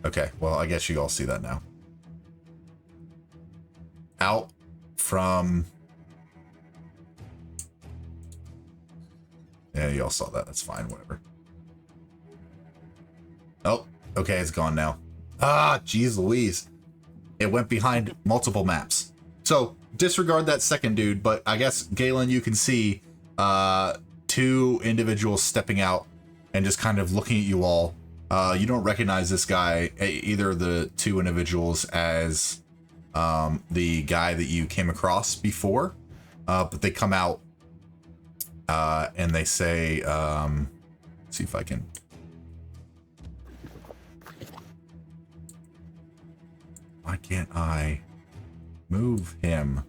Okay, well, I guess you all see that now. Out from... Yeah, you all saw that. That's fine, whatever. Oh, okay, it's gone now. Ah, geez Louise. It went behind multiple maps. So, disregard that second dude, but I guess, Galen, you can see two individuals stepping out and just kind of looking at you all. You don't recognize this guy, either of the two individuals, as the guy that you came across before, but they come out and they say, see if I can... Why can't I move him?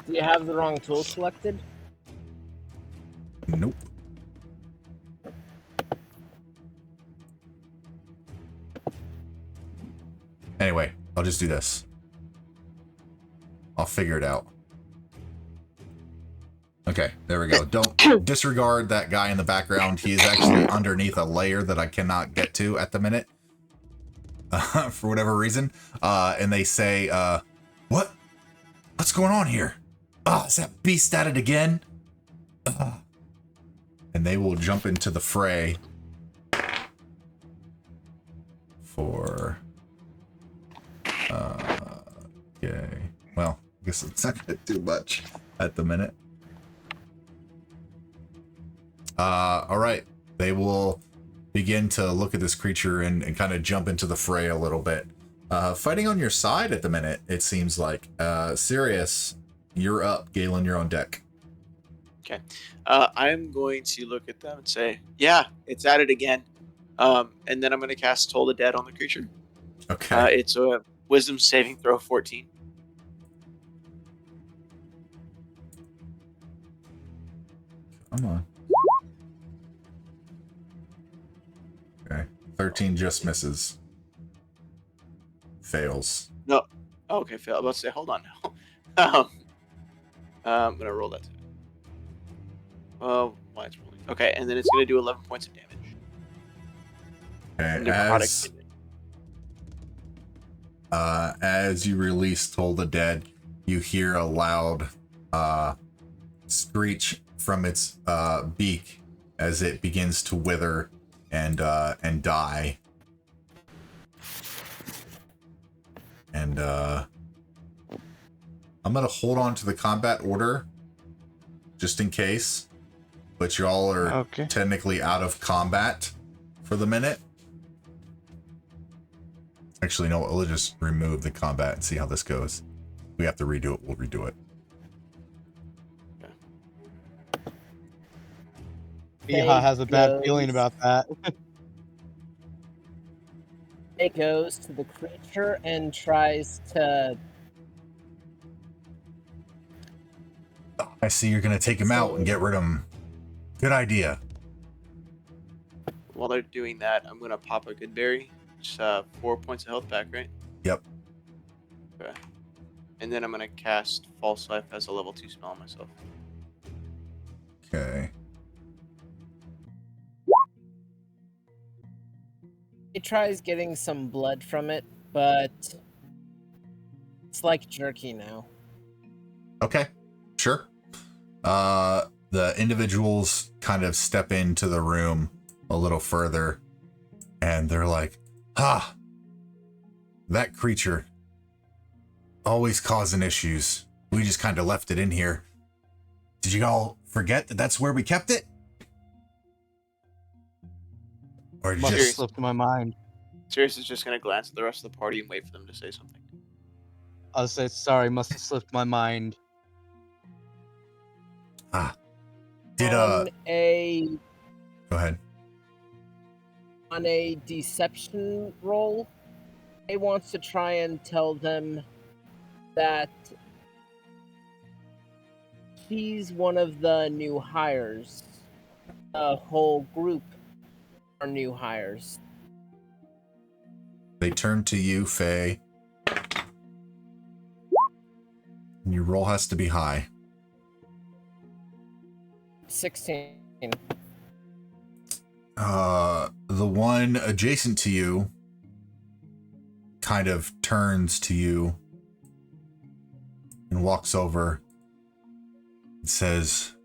Do you have the wrong tool selected? Nope. Anyway, I'll just do this. I'll figure it out. Okay, there we go. Don't disregard that guy in the background. He is actually underneath a layer that I cannot get to at the minute. For whatever reason. And they say, what? What's going on here? Is that beast at it again? And they will jump into the fray for... okay. Well, I guess it's not going to do much at the minute. All right. They will begin to look at this creature and kind of jump into the fray a little bit. Fighting on your side at the minute, it seems like. Sirius, you're up. Galen, you're on deck. Okay. I'm going to look at them and say, yeah, it's at it again. And then I'm going to cast Toll the Dead on the creature. Okay. It's a wisdom saving throw 14. Come on. Okay. 13 just misses. Fails. No. Oh, okay, fail. I was about to say, hold on now. I'm going to roll that. Oh, why it's rolling. Okay, and then it's going to do 11 points of damage. Okay, as you release Toll the Dead, you hear a loud screech from its beak as it begins to wither and die. And I'm gonna hold on to the combat order just in case, but y'all are technically out of combat for the minute. Actually, no, we'll just remove the combat and see how this goes. If we have to redo it, we'll redo it. Vihan has a bad feeling about that. It goes to the creature and tries to... I see you're going to take him out and get rid of him. Good idea. While they're doing that, I'm going to pop a good berry. It's 4 points of health back, right? Yep. Okay. And then I'm going to cast False Life as a level 2 spell on myself. Okay. It tries getting some blood from it, but it's like jerky now. Okay. Sure. The individuals kind of step into the room a little further, and they're like, that creature always causing issues. We just kind of left it in here. Did you all forget that that's where we kept it? Or Must have just slipped my mind. Sirius is just going to glance at the rest of the party and wait for them to say something. I'll say sorry, must have slipped my mind. Go ahead. On a deception roll, he wants to try and tell them that she's one of the new hires. The whole group are new hires. They turn to you, Faye. And your roll has to be high. 16. The one adjacent to you kind of turns to you and walks over and says,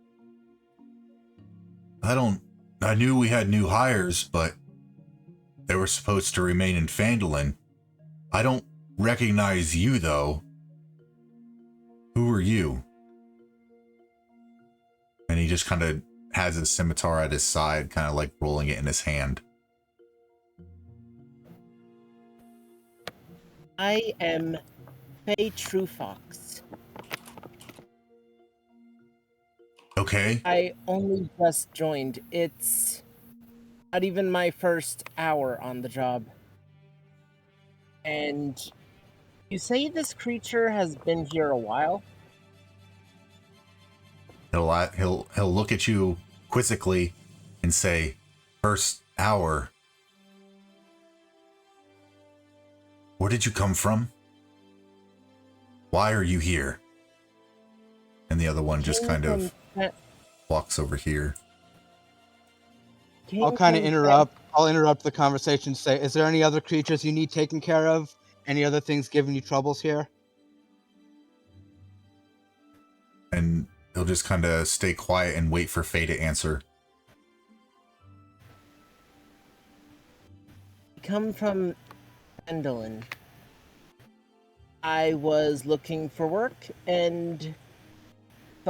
I knew we had new hires, but they were supposed to remain in Phandelver. I don't recognize you, though. Who are you? And he just kind of has his scimitar at his side, kind of like rolling it in his hand. I am Faye Truefox. Okay. I only just joined. It's not even my first hour on the job. And you say this creature has been here a while? He'll look at you quizzically and say, "First hour. Where did you come from? Why are you here?" And the other one just kind of walks over here. I'll kind of interrupt. I'll interrupt the conversation and say, is there any other creatures you need taken care of? Any other things giving you troubles here? And he'll just kind of stay quiet and wait for Faye to answer. I come from Phandelver. I was looking for work and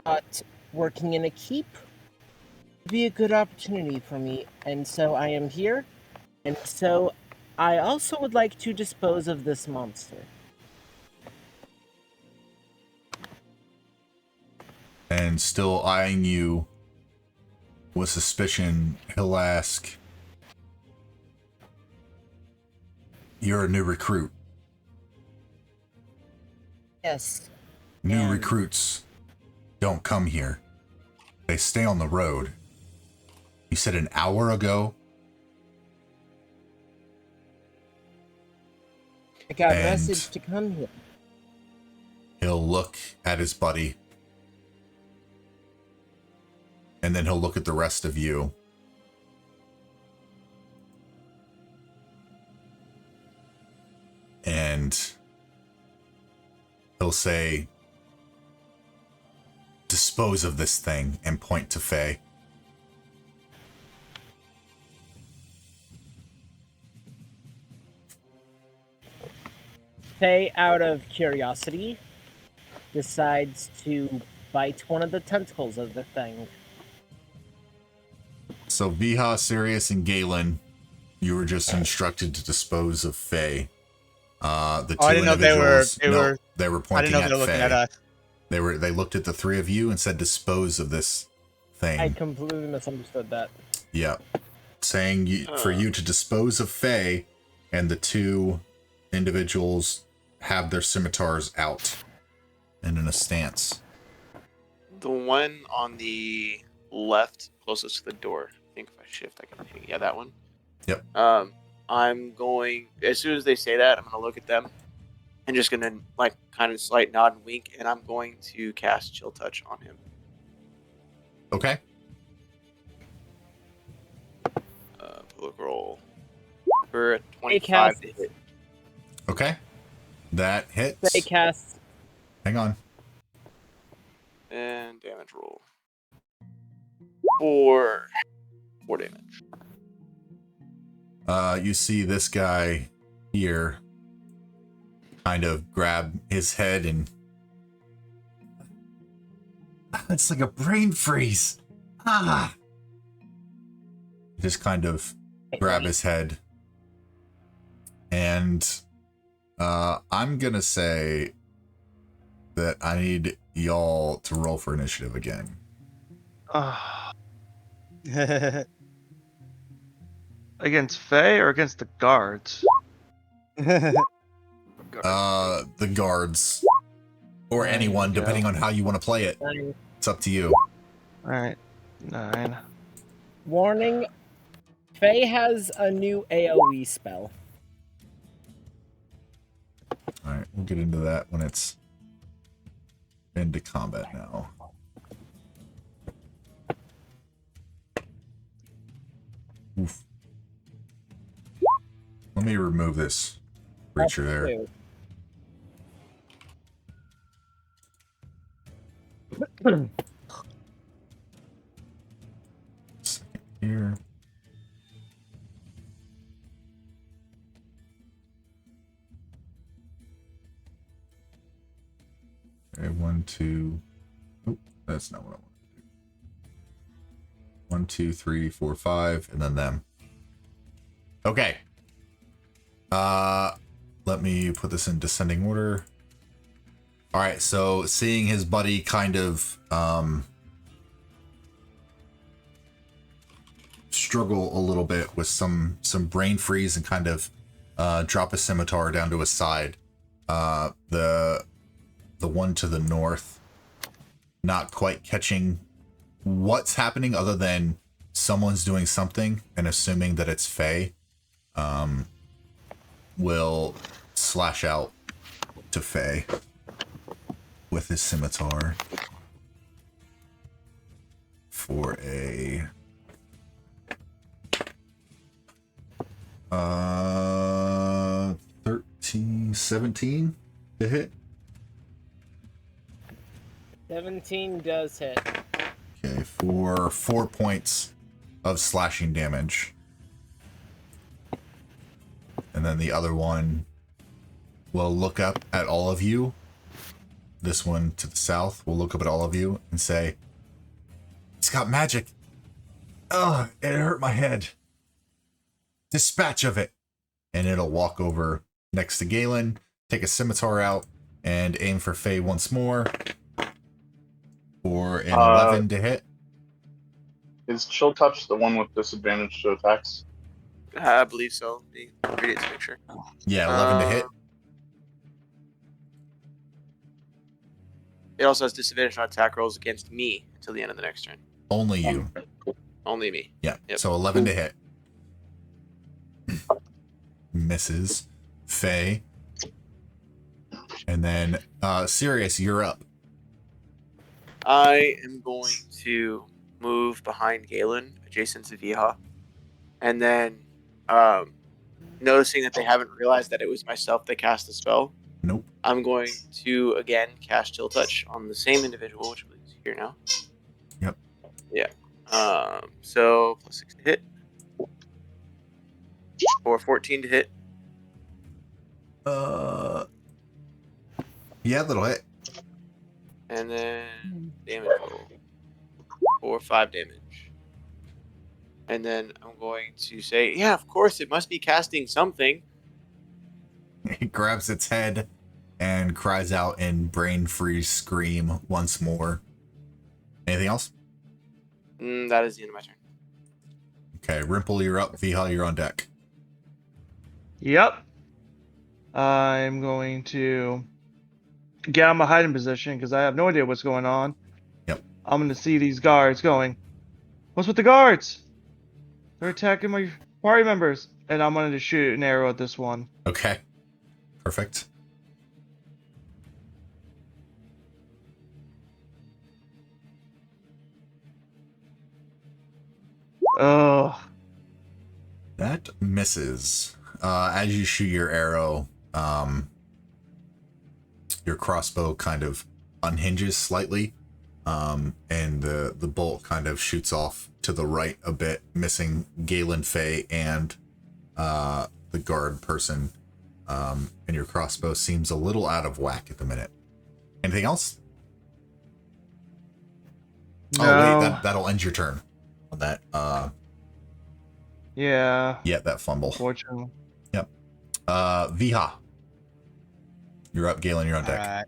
thought working in a keep would be a good opportunity for me, and so I am here. And so I also would like to dispose of this monster. And still eyeing you with suspicion, he'll ask, "You're a new recruit." Yes. New recruits don't come here. They stay on the road. You said an hour ago? I got a message to come here. He'll look at his buddy. And then he'll look at the rest of you. And he'll say, "Dispose of this thing," and point to Faye. Faye, out of curiosity, decides to bite one of the tentacles of the thing. So Vihan, Sirius, and Galen, you were just instructed to dispose of Faye. The two I didn't know they were pointing I didn't know at they were looking Faye. at us. They looked at the three of you and said, "Dispose of this thing." I completely misunderstood that. Yeah, saying for you to dispose of Faye, and the two individuals have their scimitars out and in a stance. The one on the left, closest to the door. I think if I shift, I can hit. Yeah, that one. Yep. I'm going, as soon as they say that, I'm going to look at them and just going to, like, kind of slight nod and wink, and I'm going to cast Chill Touch on him. Okay. Look roll for a 25 to hit. Okay. That hits. They cast. Hang on. And damage roll. 4 damage. You see this guy here kind of grab his head and it's like a brain freeze. Just kind of grab his head. And I'm gonna say that I need y'all to roll for initiative again. Against Faye or against the guards? The guards. Or There you anyone, go. depending on how you want to play it. It's up to you. Alright. 9. Warning, Faye has a new AoE spell. Alright, we'll get into that when it's into combat now. Oof. Let me remove this creature there. Second here. Okay, 1, 2. Oh, that's not what I want to do. 1, 2, 3, 4, 5, and then them. Okay. Let me put this in descending order. All right, so seeing his buddy kind of struggle a little bit with some brain freeze and kind of drop his scimitar down to his side. The one to the north, not quite catching what's happening other than someone's doing something and assuming that it's Faye, will slash out to Faye with his scimitar for a 17 to hit. 17 does hit. Okay, for 4 points of slashing damage. And then the other one will look up at all of you. This one to the south will look up at all of you and say, "It's got magic. Ugh, it hurt my head. Dispatch of it." And it'll walk over next to Galen, take a scimitar out, and aim for Faye once more. For an 11 to hit. Is Chill Touch the one with disadvantage to attacks? I believe so. Read it to make sure. Yeah, 11 to hit. It also has disadvantage on attack rolls against me until the end of the next turn. Only you. Only me. Yeah, Yep. so 11 to hit. Misses. Faye. And then, Sirius, you're up. I am going to move behind Galen, adjacent to Viha, and then noticing that they haven't realized that it was myself that cast the spell. Nope. I'm going to again cast Chill Touch on the same individual, which I believe is here now. Yep. Yeah. So plus 6 to hit, or 14 to hit. Yeah, that'll hit. And then damage roll for 5 damage. And then I'm going to say, yeah, of course, it must be casting something. It grabs its head and cries out in brain freeze scream once more. Anything else? That is the end of my turn. Okay, Rimple, you're up. Viha, you're on deck. Yep. I'm going to get out of my hiding position because I have no idea what's going on. Yep. I'm going to see these guards going, "What's with the guards? They're attacking my party members." And I'm going to shoot an arrow at this one. Okay. Perfect. Oh. That misses. As you shoot your arrow, your crossbow kind of unhinges slightly, and the bolt kind of shoots off to the right a bit, missing Galen, Faye, and the guard person. And your crossbow seems a little out of whack at the minute. Anything else? No. Oh wait, that'll end your turn on that. Yeah. Yeah, that fumble. Fortunately. Yep. Viha. You're up, Galen, you're on deck. Alright.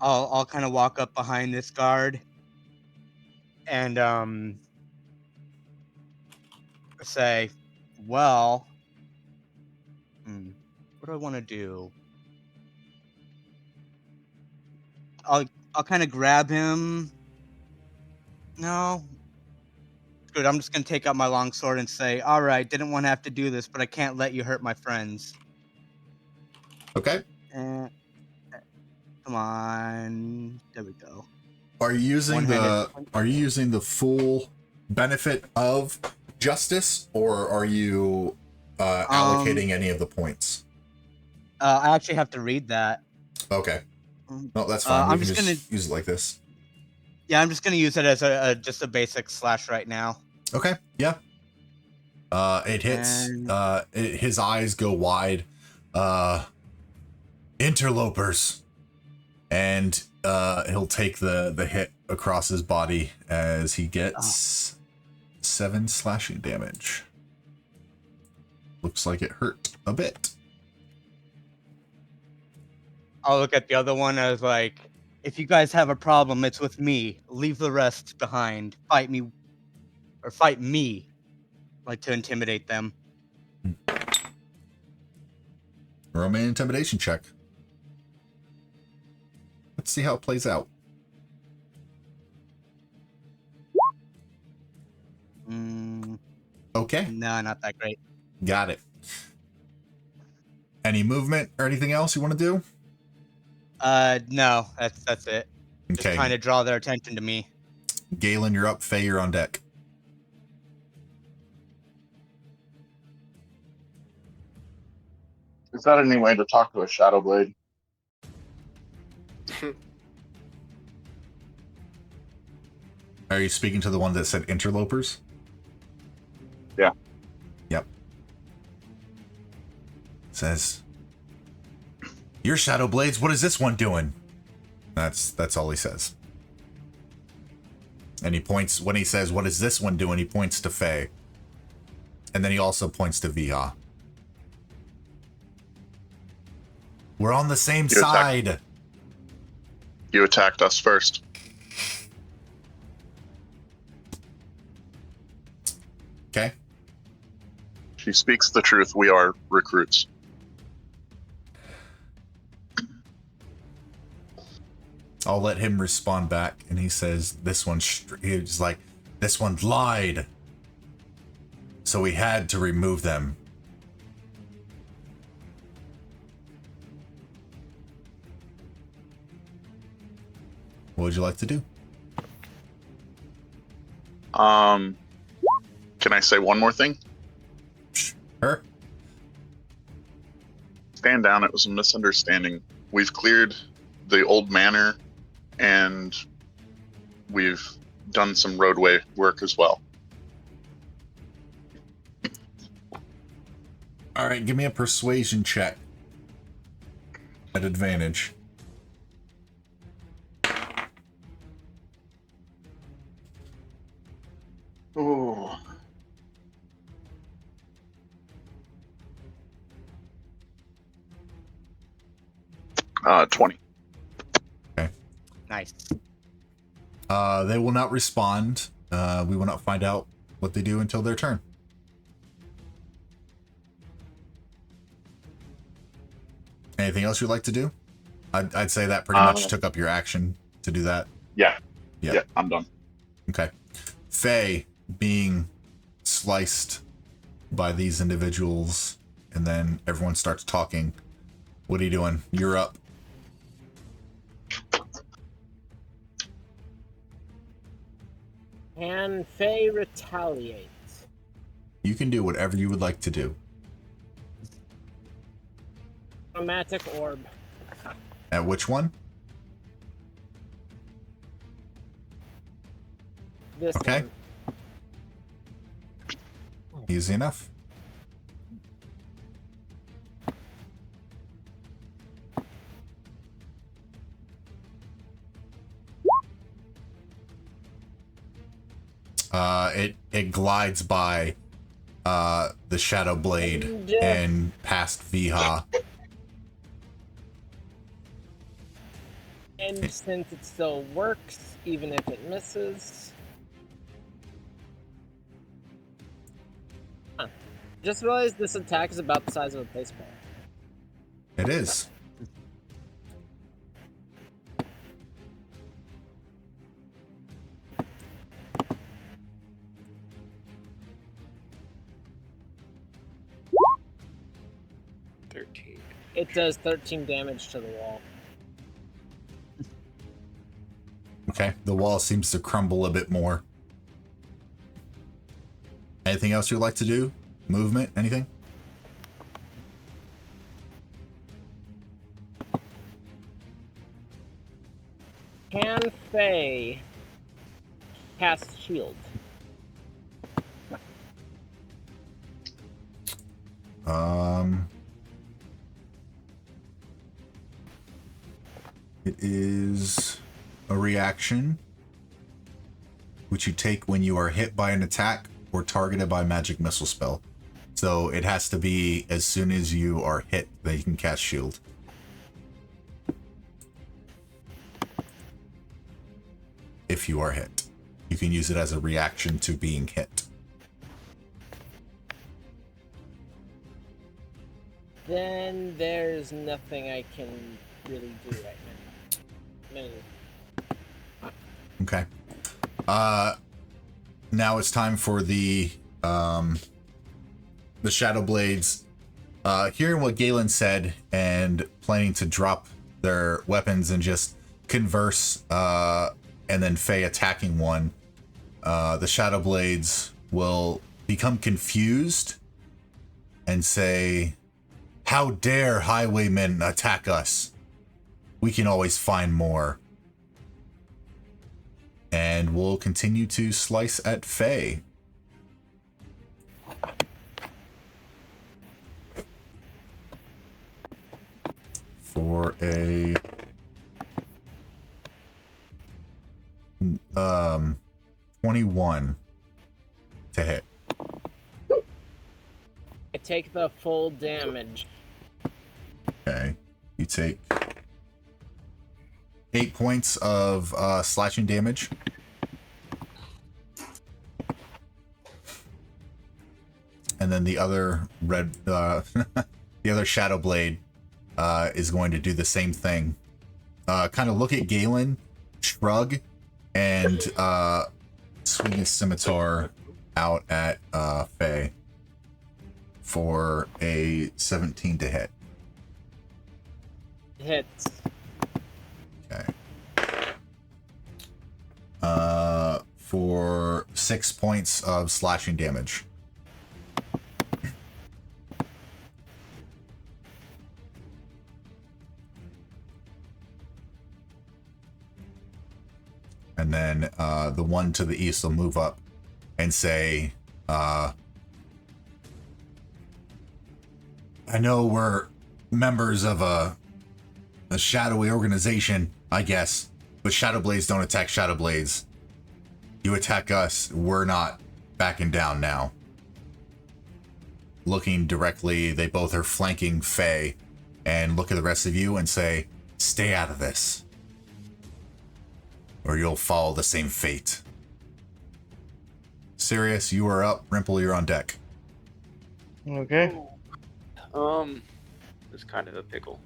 I'll kind of walk up behind this guard and say, well, what do I want to do? I'll kind of grab him. No. Good, I'm just gonna take out my longsword and say, all right, didn't want to have to do this, but I can't let you hurt my friends. Okay. Come on. There we go. Are you using One-handed. the full benefit of justice, or are you allocating any of the points? I actually have to read that. Okay. No, that's fine. I'm We can just gonna use it like this. Yeah, I'm just gonna use it as just a basic slash right now. Okay. Yeah. It hits. His eyes go wide. Interlopers, and he'll take the hit across his body as he gets 7 slashing damage. Looks like it hurt a bit. I'll look at the other one as like, if you guys have a problem, it's with me. Leave the rest behind. Fight me, like to intimidate them. Roll me an intimidation check. Let's see how it plays out. Okay. No, not that great. Got it. Any movement or anything else you want to do? No, that's it. Just Okay. trying to draw their attention to me. Galen, you're up. Faye, you're on deck. Is that any way to talk to a Shadow Blade? Are you speaking to the one that said interlopers? Yeah. Yep. Says, "Your Shadow Blades, what is this one doing?" That's all he says. And he points, when he says, "What is this one doing?" he points to Faye. And then he also points to Vihan. We're on the same side. You attacked us first. Okay. She speaks the truth. We are recruits. I'll let him respond back, and he says, he's like, "This one lied. So we had to remove them." What would you like to do? Can I say one more thing? Sure. Stand down. It was a misunderstanding. We've cleared the old manor, and we've done some roadway work as well. All right, give me a persuasion check at advantage. Ooh. Uh, 20. Okay. Nice. They will not respond. We will not find out what they do until their turn. Anything else you'd like to do? I'd say that pretty much took up your action to do that. Yeah. Yep. Yeah, I'm done. Okay. Faye being sliced by these individuals, and then everyone starts talking. What are you doing? You're up. Can Faye retaliate? You can do whatever you would like to do. Chromatic orb. At which one? This Okay. one. Easy enough. It glides by the Shadow Blade and past Vihan. And since it still works, even if it misses, Just realized this attack is about the size of a baseball. It is. It does 13 damage to the wall. Okay, the wall seems to crumble a bit more. Anything else you'd like to do? Movement? Anything? Can Faye cast shield? It is a reaction which you take when you are hit by an attack or targeted by a magic missile spell. So it has to be as soon as you are hit that you can cast shield. If you are hit, you can use it as a reaction to being hit. Then there's nothing I can really do right now. Okay. Now it's time for the Shadow Blades. Hearing what Galen said and planning to drop their weapons and just converse, and then Faye attacking one, the Shadow Blades will become confused and say, "How dare highwaymen attack us? We can always find more." And we'll continue to slice at Faye. For a 21 to hit. I take the full damage. Okay. You take 8 points of slashing damage. And then the other the other Shadow Blade is going to do the same thing. Kind of look at Galen, shrug, and swing his scimitar out at Faye for a 17 to hit. Hits. Okay. For 6 points of slashing damage. And then the one to the east will move up and say, I know we're members of a shadowy organization, I guess, but Shadow Blades don't attack Shadow Blades. You attack us, we're not backing down now. Looking directly, they both are flanking Faye, and look at the rest of you and say, stay out of this, or you'll follow the same fate. Sirius, you are up. Rimple, you're on deck. Okay. It's kind of a pickle.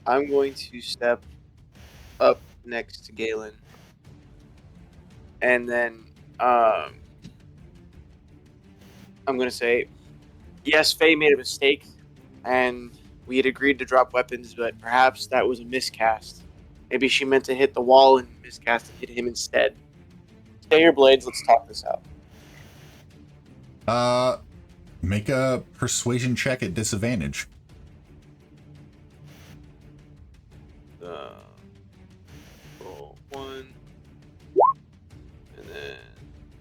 I'm going to step up next to Galen, and then I'm going to say, yes, Faye made a mistake, and we had agreed to drop weapons, but perhaps that was a miscast. Maybe she meant to hit the wall and miscast and hit him instead. Stay your blades, let's talk this out. Make a persuasion check at disadvantage. Roll 1, and then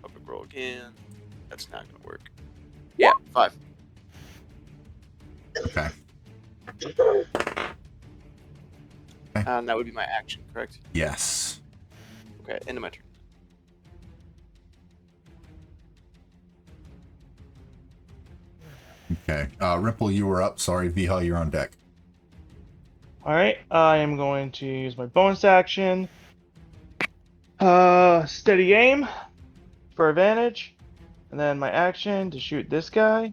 public roll again. That's not going to work. Yeah, 5. Okay. And that would be my action, correct? Yes. Okay, end of my turn. Okay. Rimple, you were up. Sorry, Vihan, you're on deck. Alright, I am going to use my bonus action Steady aim for advantage, and then my action to shoot this guy.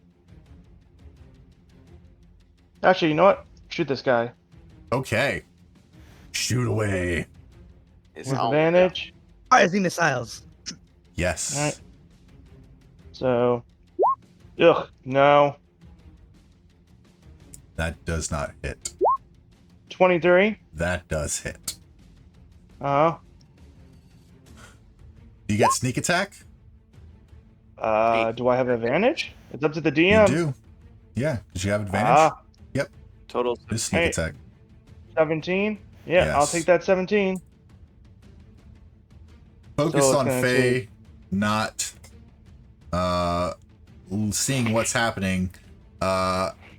Actually, you know what? Shoot this guy Okay. Shoot away. It's with all advantage. Rising missiles. Yes. Alright. So, ugh, no. That does not hit. 23. That does hit. Uh-huh. You get sneak attack? Do I have advantage? It's up to the You DM. do. Yeah, because you have advantage. Yep. total. Just sneak Hey. attack. 17. Yeah, I'll Yes. take that 17. Focus So it's on gonna Faye, not seeing what's happening.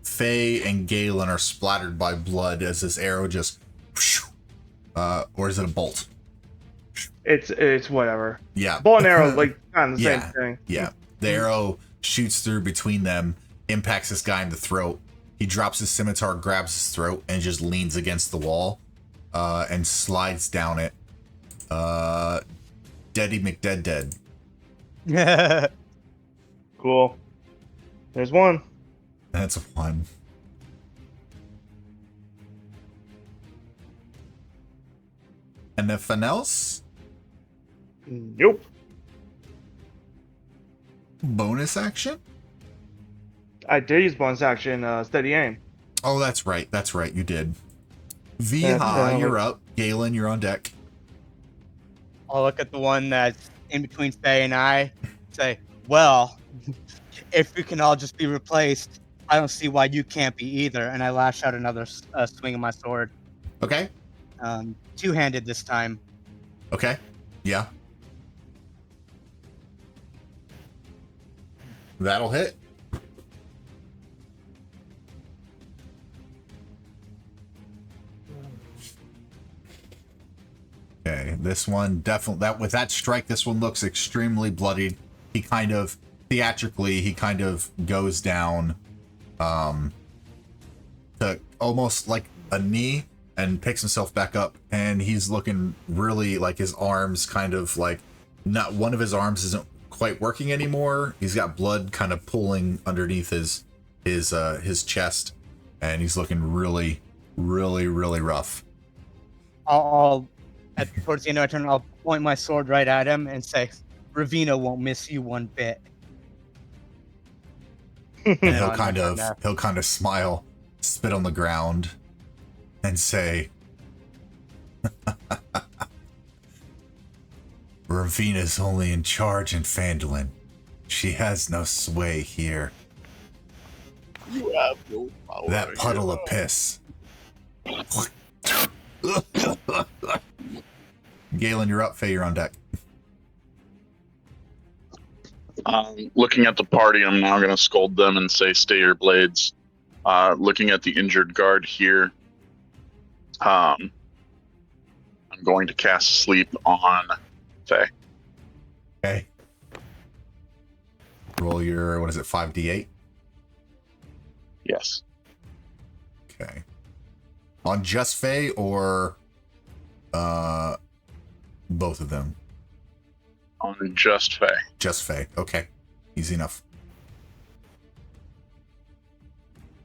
Faye and Galen are splattered by blood as this arrow just or is it a bolt? It's whatever. Yeah. Bow and arrow, like kind of the Yeah. same thing. Yeah. The arrow shoots through between them, impacts this guy in the throat. He drops his scimitar, grabs his throat, and just leans against the wall and slides down it. Deady McDead dead. Cool. There's one. That's a 1. Anything else? Nope. Bonus action? I did use bonus action, steady aim. Oh, that's right. That's right. You did. Yeah, Vihan, you're up. Galen, you're on deck. I'll look at the one that's in between Faye and I. Say, well, if we can all just be replaced, I don't see why you can't be either. And I lash out another swing of my sword. Okay. Two-handed this time. Okay. Yeah. That'll hit. Okay, this one definitely that with that strike, this one looks extremely bloodied. He kind of theatrically goes down to almost like a knee and picks himself back up, and he's looking really like his arms kind of like not one of his arms isn't quite working anymore. He's got blood kind of pooling underneath his chest, and he's looking really rough. I'll towards the end of my turn, I'll point my sword right at him and say, Ravina won't miss you one bit. And And he'll on my turn now. kind of smile, spit on the ground, and say, Ravina's only in charge in Phandelver. She has no sway here. You have no power. That puddle of piss. Galen, you're up. Faye, you're on deck. Looking at the party, I'm now going to scold them and say, stay your blades. Looking at the injured guard here, I'm going to cast sleep on Faye. Okay. Roll your, 5d8? Yes. Okay. On just Faye or both of them? On just Faye. Just Faye. Okay. Easy enough.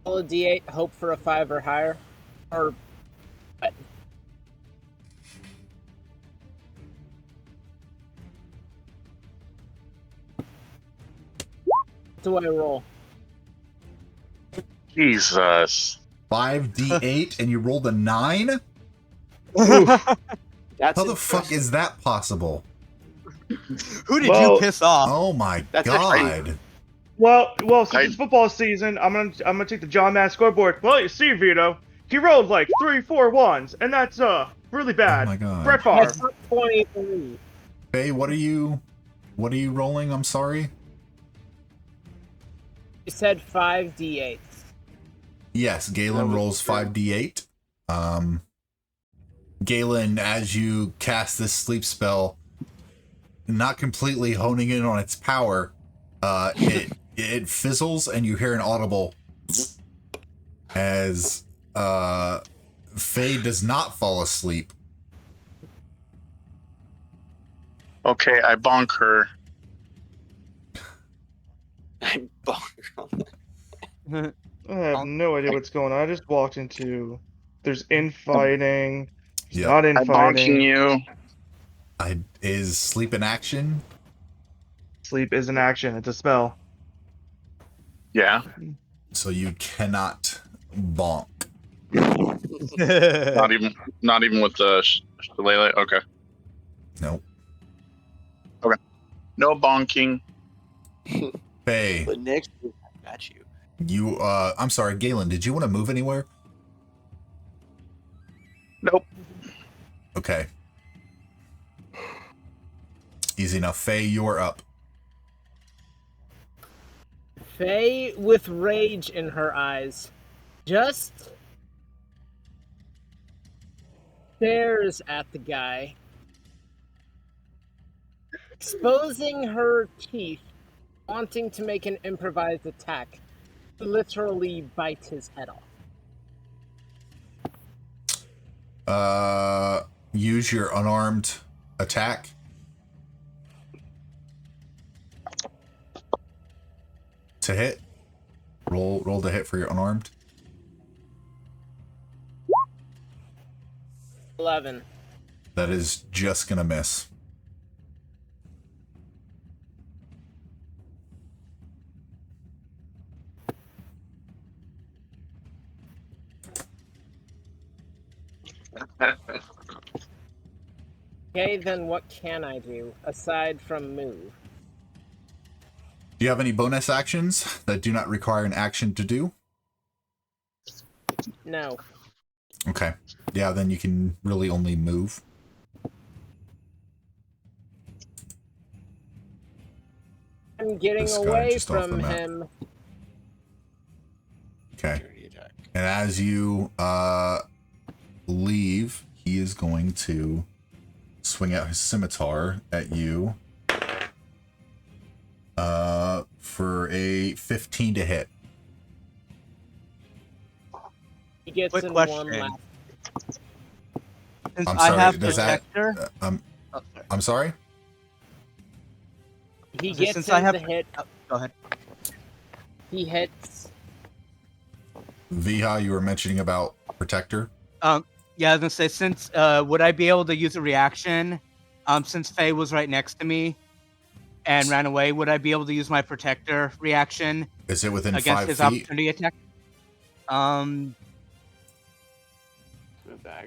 Roll a d8, hope for a 5 or higher. Or what? What do I roll? Jesus. 5d8 and you rolled a 9? That's How the fuck is that possible? Who did Well- you piss off? Oh my That's god. Well, since it's football season, I'm gonna take the John Matt scoreboard. Well, you see, Vito, he rolled like 3-4 ones, and that's really bad. Oh my god. Brett Favre. That's not 23. Faye, what are you rolling? I'm sorry. You said 5d8. Yes, Galen rolls 5d8. Galen, as you cast this sleep spell, not completely honing in on its power, it fizzles and you hear an audible as Faye does not fall asleep. Okay, I bonk her. I bonk. I have no idea what's going on. I just walked into. There's infighting. There's Yep. not I'm bonking infighting. you. Is sleep in action? Sleep is an action. It's a spell. Yeah. So you cannot bonk. Not even with the shillelagh. Okay. Nope. No bonking. Faye, But next week, I got you. I'm sorry, Galen, did you want to move anywhere? Nope. Okay. Easy enough. Faye, you're up. Faye, with rage in her eyes, just stares at the guy, exposing her teeth, wanting to make an improvised attack, to literally bite his head off. Use your unarmed attack. To hit. Roll to hit for your unarmed. 11. That is just gonna miss. Okay, then what can I do, aside from move? Do you have any bonus actions that do not require an action to do? No. Okay. Yeah, then you can really only move. I'm getting This guy away just off the from map. him. Okay. And as you leave, he is going to swing out his scimitar at you for a 15 to hit. He gets Quick in question. one last. Since I'm I sorry, have does that- protector, I'm sorry? He So gets since in I have- the hit. go ahead. He hits. Viha, you were mentioning about Protector? Yeah, I was gonna say, since would I be able to use a reaction? Since Faye was right next to me and ran away, would I be able to use my protector reaction Is it within against 5 his feet? opportunity attack?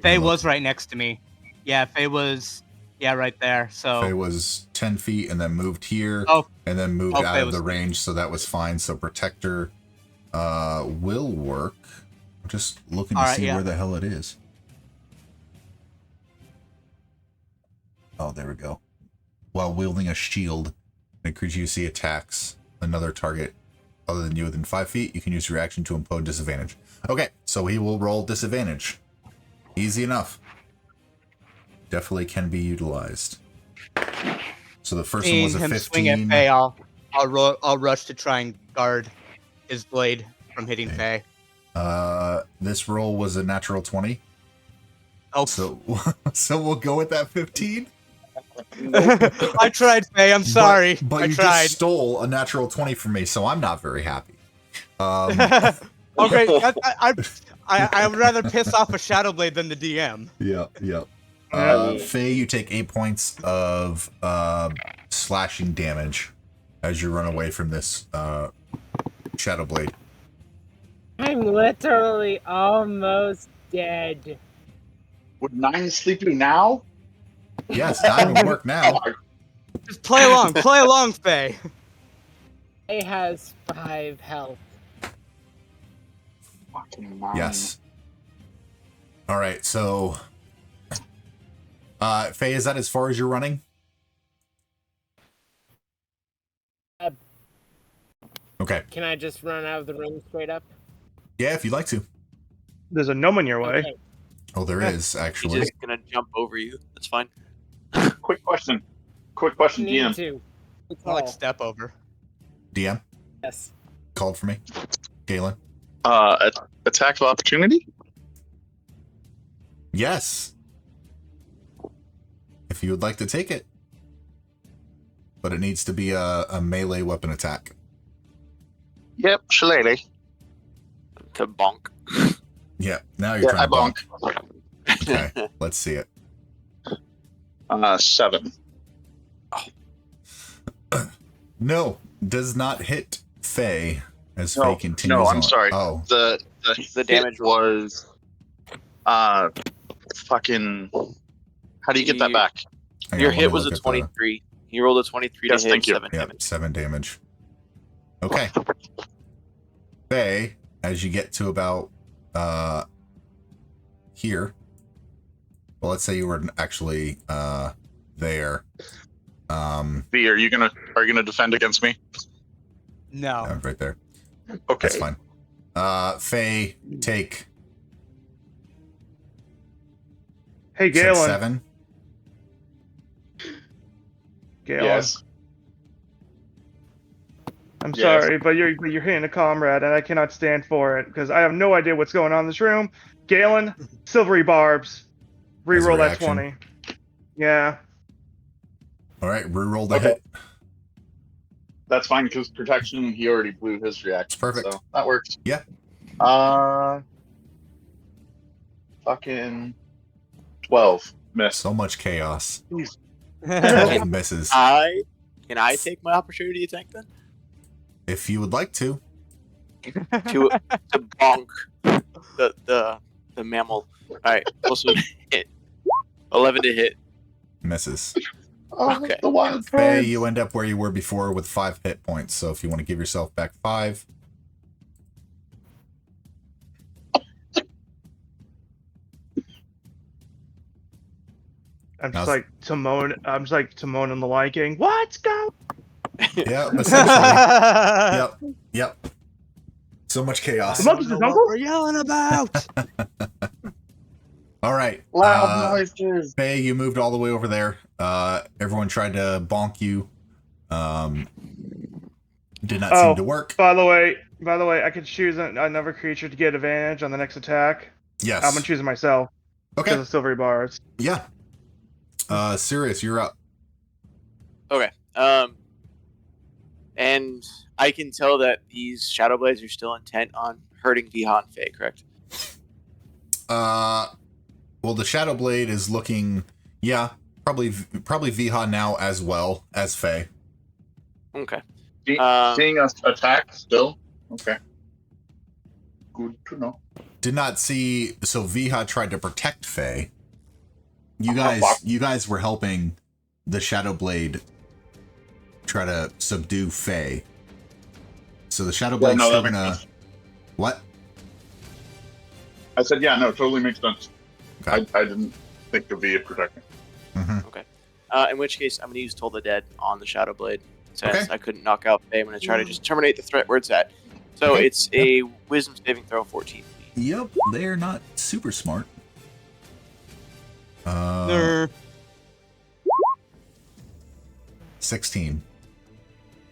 Faye was right next to me. Yeah, Faye was right there. So Faye was 10 feet and then moved here Oh. and then moved Oh, out Faye of was- the range, so that was fine. So Protector will work. I'm just looking to All right, see yeah. where the hell it is. Oh, there we go. While wielding a shield, a creature you see attacks another target other than you within 5 feet, you can use your action to impose disadvantage. Okay, so he will roll disadvantage. Easy enough. Definitely can be utilized. So the first one was seeing a him swing at 15. Faye, I'll rush to try and guard his blade from hitting Okay. Faye. This roll was a natural 20. Oh, So we'll go with that 15. I tried, Faye. I'm sorry. But I you tried. just stole a natural 20 from me, so I'm not very happy. Okay, I would rather piss off a Shadow Blade than the DM. Yep. Faye, you take 8 points of slashing damage as you run away from this Shadow Blade. I'm literally almost dead. Would 9 sleep you now? Yes, that would work now. Just play along, Faye. He has 5 health. Fucking 9. Yes. All right, so Faye, is that as far as you're running? Okay. Can I just run out of the room straight up? Yeah, if you'd like to. There's a gnome in your way. Okay. Oh, there is He's actually. just gonna jump over you. That's fine. Quick question, Need DM. to. I like step over. DM Yes. called for me. Galen. Attack of opportunity? Yes. If you would like to take it. but it needs to be a melee weapon attack. Yep, shillelagh. To bonk. Yeah, now you're I trying to bonk. bonk. Okay, let's see it. 7. No, does not hit Faye as Faye continues No, on. I'm sorry. Oh, The damage damage was fucking. How do you get that back? hang Your on, let hit me was a look at 23. You rolled a 23 Yes, to hit thank you. 7 Yep, damage. 7 damage. Okay. Faye, as you get to about here. Well, let's say you were actually there. V, are you gonna defend against me? No. Right there. Okay. That's fine. Faye, take Hey, you said Galen. 7. Galen. Yes. I'm Yes. sorry, but you're hitting a comrade, and I cannot stand for it because I have no idea what's going on in this room. Galen, silvery barbs. Reroll that reaction. 20. Yeah. All right, reroll the Okay. hit. That's fine because protection. He already blew his reaction. Perfect. So that works. Yeah. Fucking 12. Miss. So much chaos. Can 12 misses. Can I take my opportunity attack then? If you would like to. To bonk the mammal. All right, also hit 11 to hit. Misses. Oh, Okay. the wild Faye, cards. you end up where you were before with 5 hit points. So if you want to give yourself back 5. I'm just like Timon. I'm just like Timon and the Lion King. Let's go. Yeah, essentially. Yep. So much The chaos. monkey's his What uncle? we're yelling about. All right. Loud noises. Faye, you moved all the way over there. Everyone tried to bonk you. Did not seem to work. By the way, I could choose another creature to get advantage on the next attack. Yes. I'm gonna choose it myself because Okay. of silvery bars. Yeah. Sirius, you're up. Okay. And I can tell that these Shadow Blades are still intent on hurting Vihan Faye, correct? Well, the Shadow Blade is looking, probably Vihan now as well as Faye. Okay. Seeing us attack still? Okay. Good to know. Did not see, so Viha tried to protect Faye. You guys were helping the Shadow Blade try to subdue Faye. So the Shadow Blade's still gonna... What? I said, yeah, no, totally makes sense. Okay. I didn't think of the protecting. Mm-hmm. Okay. In which case, I'm going to use Toll the Dead on the Shadow Blade. Since Okay. I couldn't knock out Faye, I'm going to try to just terminate the threat where it's at. So Okay. it's a Wisdom saving throw 14. Yep, they're not super smart. 16.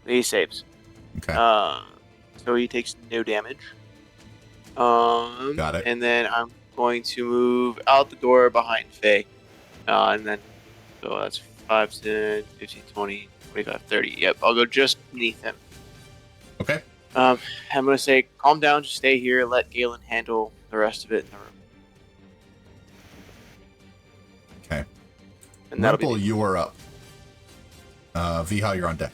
He saves. Okay. So he takes no damage. Got it. And then I'm going to move out the door behind Faye. And then, so that's 5, 10, 15, 20, 25, 30. Yep, I'll go just beneath him. Okay. I'm going to say, calm down, just stay here, let Galen handle the rest of it in the room. Okay. And that'll Rimple, be you are up. Viha, you're on deck.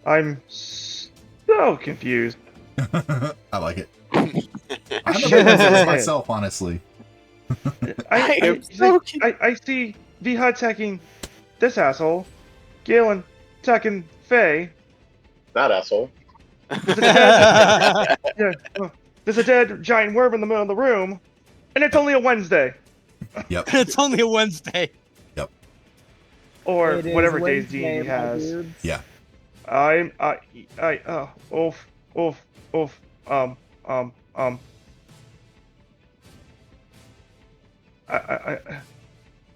I'm so confused. I like it. I'm a bit confused myself, honestly. I see Viha attacking this asshole, Galen attacking Faye. That asshole. There's a dead giant worm in the middle of the room, and it's only a Wednesday. Yep. It's only a Wednesday. Or It is whatever days Wednesday, D&D my has. dudes. Yeah.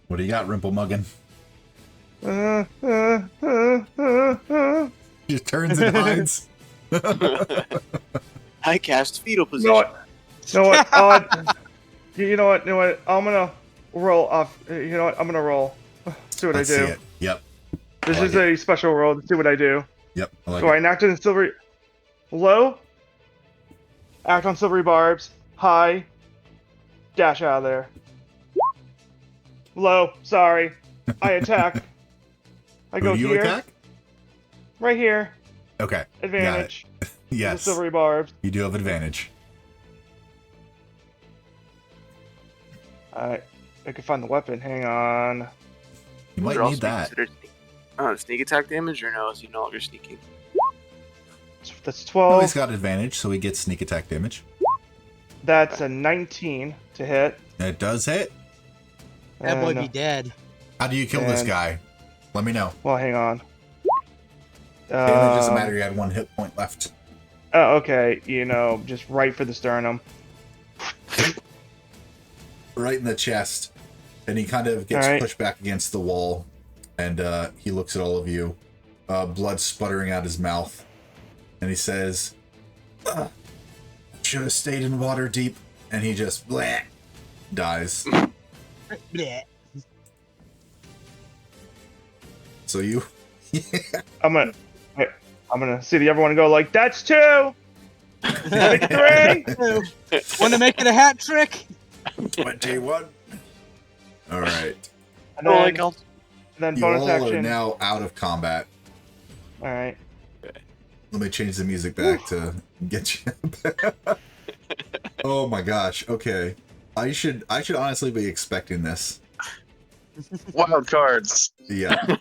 What do you got, Rimple Muggin? Just turns and hides. I cast fetal You position. know what? You know what? You know what? You know what? I'm gonna roll off. You know what? I'm gonna roll. See what Let's I do. see it. Yep. This I like is it. a special roll. Let's see what I do. Yep. I like So I it. enacted in silvery. Low. Act on silvery barbs. High. Dash out of there. Low. Sorry. I attack. I Who go do you here. attack? Right here. Okay. Advantage. Got it. The Yes. silvery barbs. You do have advantage. Alright. I can find the weapon. Hang on. You might Would also need be that. considered sneak attack damage, or no? Is he no longer sneaking? That's Oh, 12. he's got advantage, so he gets sneak attack damage. That's a 19 to hit. It does hit. That boy And, be dead. How do you kill this And- guy? Let me know. well, hang on. It doesn't matter. You had 1 hit point left. Oh, okay. You know, just right for the sternum. Right in the chest. And he kind of gets Alright. pushed back against the wall. And he looks at all of you. Blood sputtering out his mouth. And he says, should have stayed in water deep. And he just bleh, dies. Bleh. So you... I'm gonna see the everyone go like, that's 2! Make it 3! Want to make it a hat trick? 21. All right. And Oh, then, like I'll then You bonus all are action. now out of combat. Alright. Let me change the music back to get you back. Oh my gosh. Okay. I should honestly be expecting this. Wild cards. Yeah.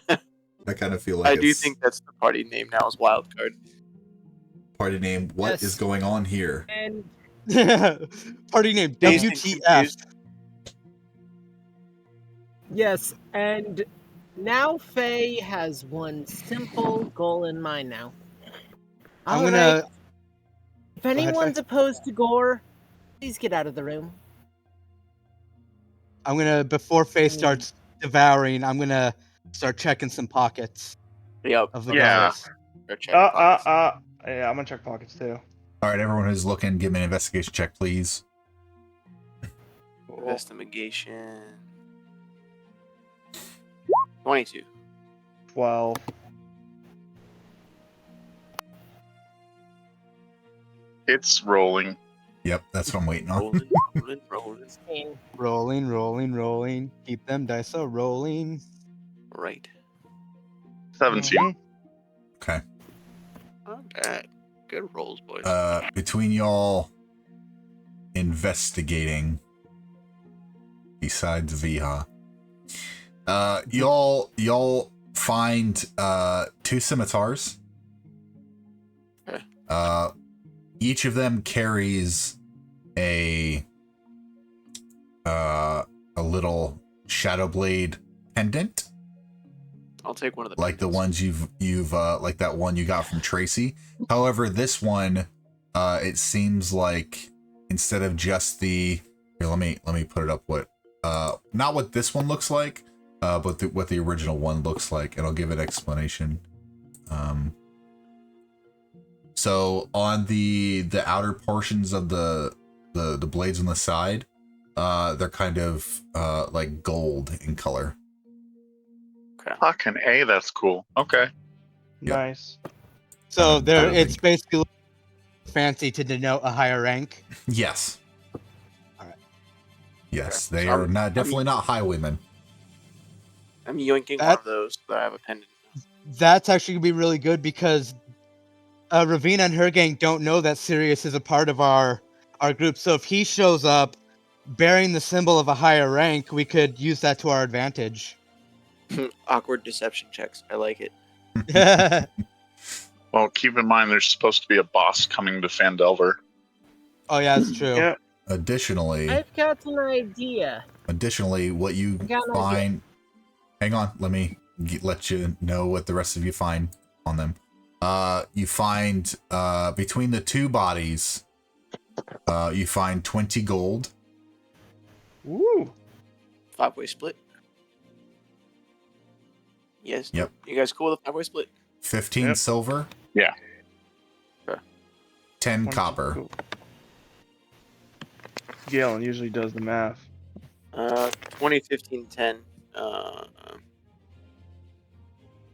I kind of feel like I do it's think that's the party name now is Wildcard. party name. What is Yes. going on here? And Party name Dazed and WTF. confused. yes, and now Faye has one simple goal in mind now. I'm All gonna. right, if anyone's Faye. opposed to gore, please get out of the room. I'm gonna before Faye starts devouring. I'm gonna start checking some pockets Yep. of the Yeah. guards. Or check pockets. Yeah, I'm gonna check pockets too. All right, everyone who's looking, give me an investigation check, please. Investigation. 22. 12. It's rolling. Yep, that's what I'm waiting on. Rolling, rolling, rolling. 16. Rolling, rolling, rolling. Keep them dice a rolling. Right. 17. Mhm. Okay. Not bad. Good rolls, boys. Between y'all investigating, besides Viha, y'all find 2 scimitars. Okay. Each of them carries a little shadow blade pendant, I'll take one of the like the pendants. ones you've like that one you got from Tracy. However, this one, it seems like instead of just the here, let me put it up. What not what this one looks like, but what the original one looks like, and I'll give an explanation. So on the outer portions of the blades on the side, they're kind of like gold in color. Fucking A, that's cool. Okay. Yeah. Nice. So I there, don't it's think- basically fancy to denote a higher rank. Yes. All right. Yes, Okay. they So are I'm- not definitely not highwaymen. I'm yoinking one That- of those so that I have a pendant. That's actually gonna be really good because Ravina and her gang don't know that Sirius is a part of our group. So if he shows up bearing the symbol of a higher rank, we could use that to our advantage. Awkward deception checks. I like it. Well, keep in mind there's supposed to be a boss coming to Phandelver. Oh yeah, that's true. Yeah. Additionally, I've got an idea. what you I got an idea. find. Hang on, let me let you know what the rest of you find on them. You find between the 2 bodies, you find 20 gold. Woo. 5-way split. Yes. Yep. You guys cool with a 5-way split? 15 Yep. silver. Yeah. Okay. 10 copper. Cool. Galen usually does the math. 20, 15, 10. Tell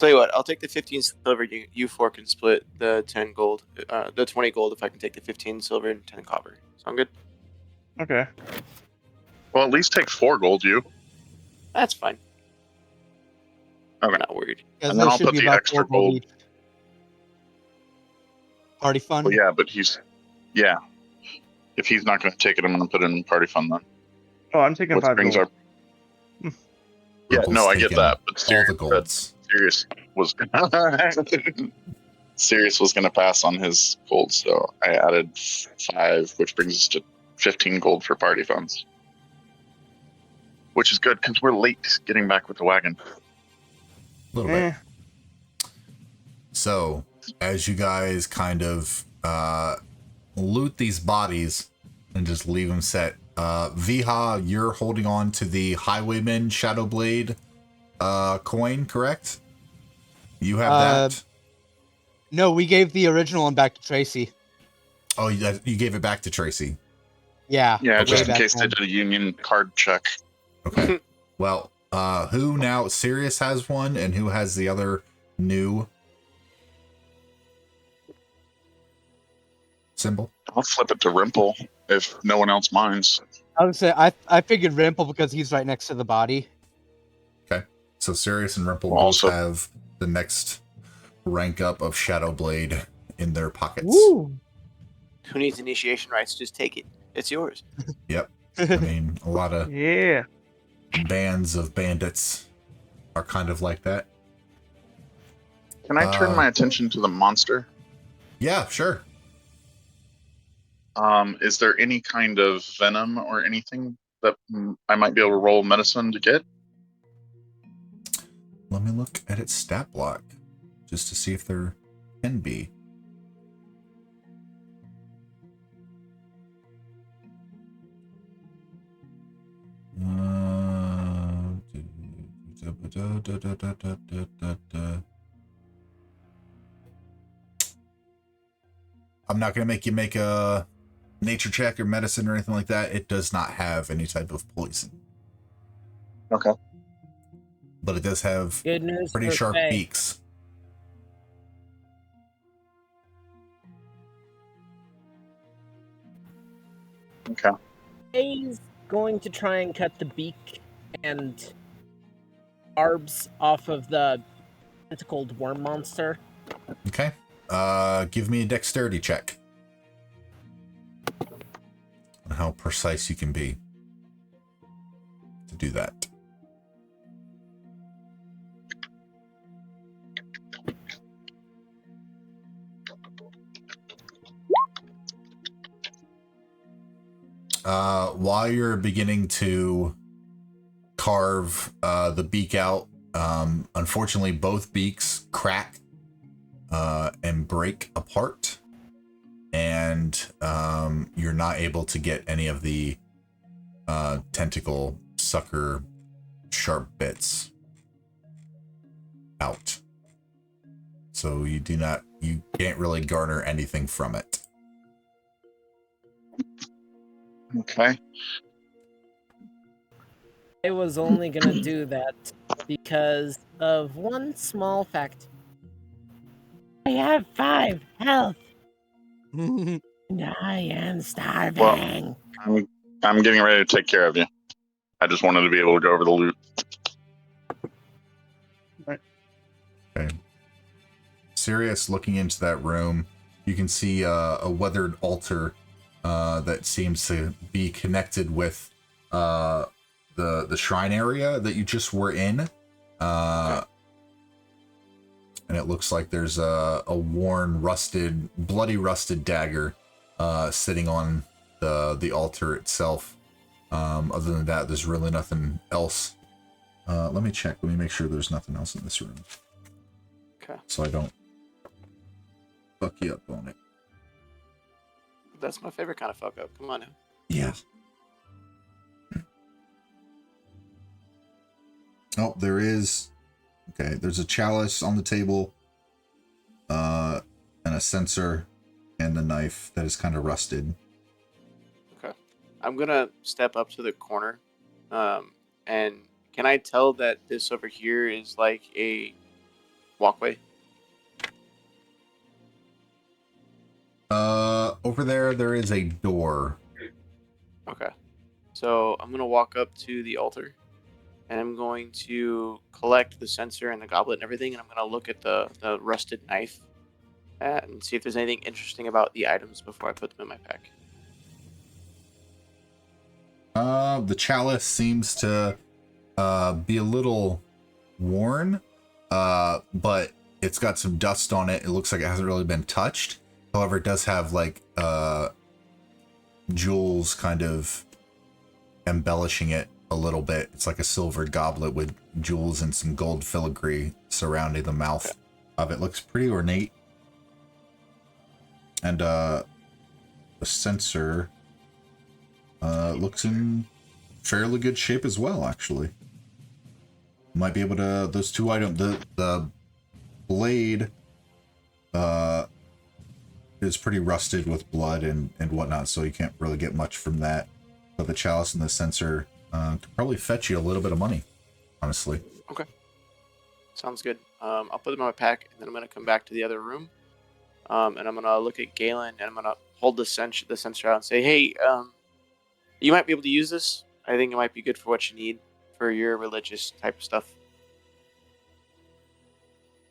you what, I'll take the 15 silver. You four can split the 10 gold, the 20 gold if I can take the 15 silver and 10 copper. Sound good? Okay. Well, at least take 4 gold, you. That's fine. Okay. I'm not worried. And then I'll put the extra gold. each. Party fund? Well, yeah, but yeah. If he's not going to take it, I'm going to put it in party fund then. Oh, I'm taking Which 5 brings gold. Yeah, Ripple's no, I get taken that. But all the golds. Sirius was Sirius was going to pass on his gold, so I added 5, which brings us to 15 gold for party funds. Which is good because we're late getting back with the wagon. A little bit. So, as you guys kind of loot these bodies and just leave them set, Viha, you're holding on to the Highwayman Shadowblade coin, correct? You have that? No, we gave the original one back to Tracy. Oh, you gave it back to Tracy. Yeah. Yeah, Okay. just in case they did a union card check. Okay. Well, who now? Sirius has one, and who has the other new symbol? I'll flip it to Rimple if no one else minds. I would say I figured Rimple because he's right next to the body. Okay. So Sirius and Rimple Also- both have the next rank up of Shadowblade in their pockets. Woo! Who needs initiation rites? Just take it. It's yours. I mean, a lot of Yeah. bands of bandits are kind of like that. Can I turn my attention to the monster? Yeah, sure. Is there any kind of venom or anything that I might be able to roll medicine to get? Let me look at its stat block just to see if there can be. I'm not going to make you make a nature check or medicine or anything like that. It does not have any type of poison. Okay. But it does have Good news pretty for sharp Faye. beaks. Okay. Faye's going to try and cut the beak and barbs off of the tentacled worm monster. Okay. Give me a dexterity check. On how precise you can be to do that. While you're beginning to carve the beak out, unfortunately both beaks crack and break apart, and you're not able to get any of the tentacle sucker sharp bits out. So you can't really garner anything from it. Okay. I was only gonna do that because of one small fact. I have 5 health and I am starving. I'm getting ready to take care of you. I just wanted to be able to go over the loot. Okay. Sirius, looking into that room, you can see a weathered altar that seems to be connected with the shrine area that you just were in. And it looks like there's a worn, bloody rusted dagger sitting on the altar itself. Other than that, there's really nothing else. Let me check. Let me make sure there's nothing else in this room. Okay. So I don't fuck you up on it. That's my favorite kind of fuck up. Come on now. Yeah. Oh, there is. Okay, there's a chalice on the table, and a censer, and the knife that is kind of rusted. Okay. I'm gonna step up to the corner, and can I tell that this over here is like a walkway? Over there is a door. Okay. So I'm gonna walk up to the altar, and I'm going to collect the censer and the goblet and everything, and I'm gonna look at the rusted knife and see if there's anything interesting about the items before I put them in my pack. The chalice seems to be a little worn, but it's got some dust on it. It looks like it hasn't really been touched. However, it does have like jewels kind of embellishing it a little bit. It's like a silver goblet with jewels and some gold filigree surrounding the mouth of it. Looks pretty ornate. And the censer looks in fairly good shape as well, actually. Might be able to, those two items, the blade is pretty rusted with blood and whatnot, so you can't really get much from that. But the chalice and the censer could probably fetch you a little bit of money, honestly. Okay. Sounds good. I'll put them in my pack, and then I'm going to come back to the other room. And I'm going to look at Galen, and I'm going to hold the censer out and say, hey, you might be able to use this. I think it might be good for what you need for your religious type of stuff.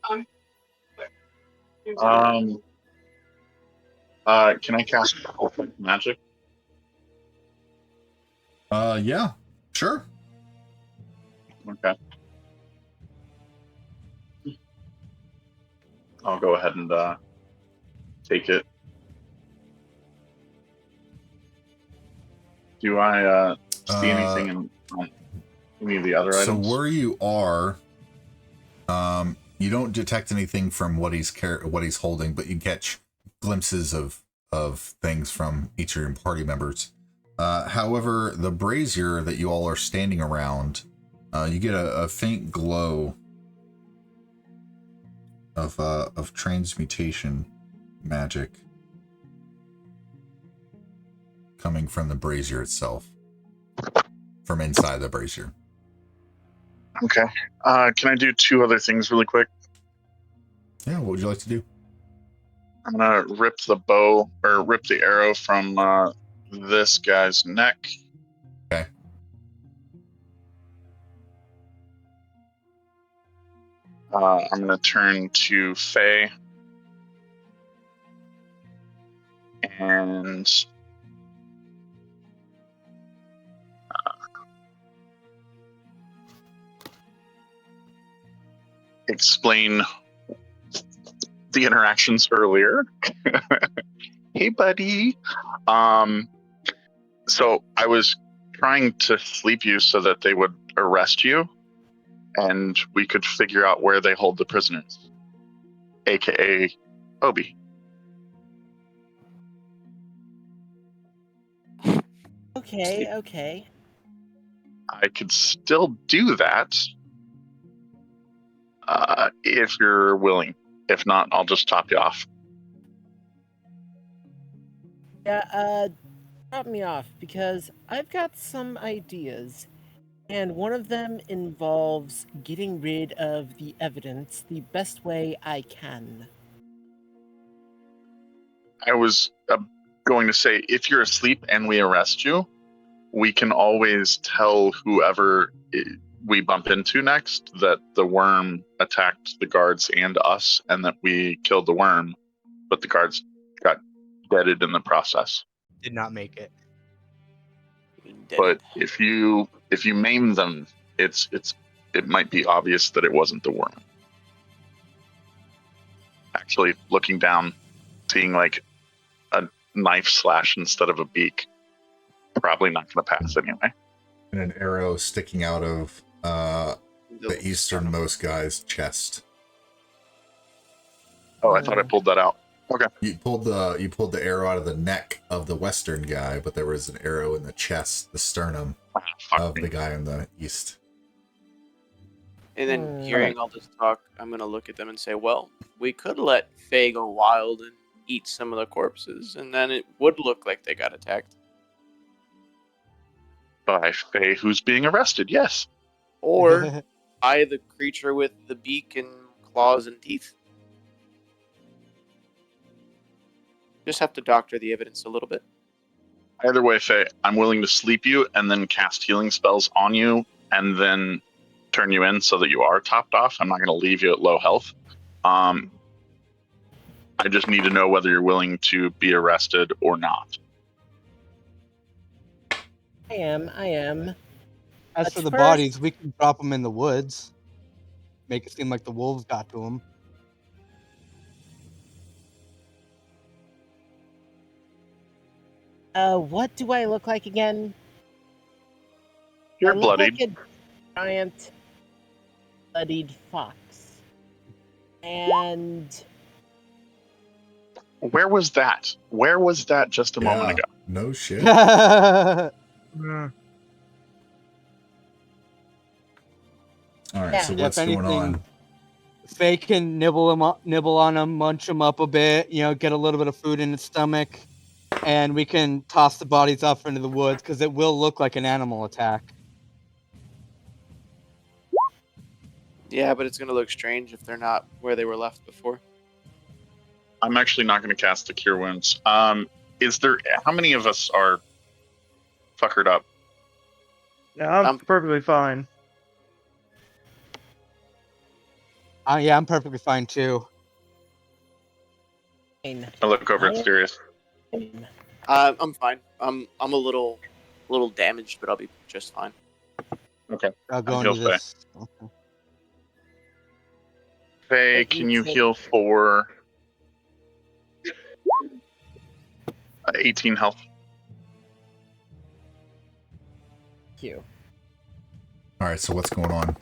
Can I cast magic? Yeah, sure. Okay. I'll go ahead and take it. Do I see anything in any of the other items? So where you are, you don't detect anything from what he's holding, but you catch glimpses of things from each of your party members. However, the brazier that you all are standing around, you get a faint glow of transmutation magic coming from the brazier itself, from inside the brazier. Okay. Can I do two other things really quick? Yeah, what would you like to do? I'm gonna rip the bow or rip the arrow from this guy's neck. Okay. I'm gonna turn to Faye and explain the interactions earlier. Hey, buddy. So I was trying to sleep you so that they would arrest you, and we could figure out where they hold the prisoners, aka Obi. Okay. I could still do that if you're willing. If not, I'll just top you off. Yeah, drop me off, because I've got some ideas, and one of them involves getting rid of the evidence the best way I can. I was going to say, if you're asleep and we arrest you, we can always tell whoever we bump into next that the worm attacked the guards and us, and that we killed the worm, but the guards got deaded in the process. Did not make it. But if you maim them, it might be obvious that it wasn't the worm. Actually, looking down, seeing like a knife slash instead of a beak, probably not going to pass anyway. And an arrow sticking out of the easternmost guy's chest. Oh, I thought I pulled that out. Okay. You pulled the arrow out of the neck of the western guy, but there was an arrow in the chest, the sternum of the guy in the east. And then hearing all this talk, I'm going to look at them and say, well, we could let Faye go wild and eat some of the corpses, and then it would look like they got attacked. By Faye, who's being arrested, yes. Or by the creature with the beak and claws and teeth. Just have to doctor the evidence a little bit. Either way, Faye, I'm willing to sleep you and then cast healing spells on you and then turn you in so that you are topped off. I'm not going to leave you at low health. I just need to know whether you're willing to be arrested or not. I am. As But for the first- bodies, we can drop them in the woods. Make it seem like the wolves got to them. What do I look like again? You're I look bloodied. like a giant bloodied fox. And Where was that? Where was that just a moment ago? No shit. All right, Yeah. so Yeah, what's if going on? anything, Faye can nibble on him, munch him up a bit, get a little bit of food in its stomach, and we can toss the bodies off into the woods because it will look like an animal attack. Yeah, but it's going to look strange if they're not where they were left before. I'm actually not going to cast the Cure Wounds. Is there? How many of us are fuckered up? Yeah, I'm perfectly fine. Yeah, I'm perfectly fine too. I look over at Sirius. I'm fine. I'm a little damaged, but I'll be just fine. Okay. I'll go heal into this. Okay. Faye, can you heal for 18 health? Thank you. All right, so what's going on?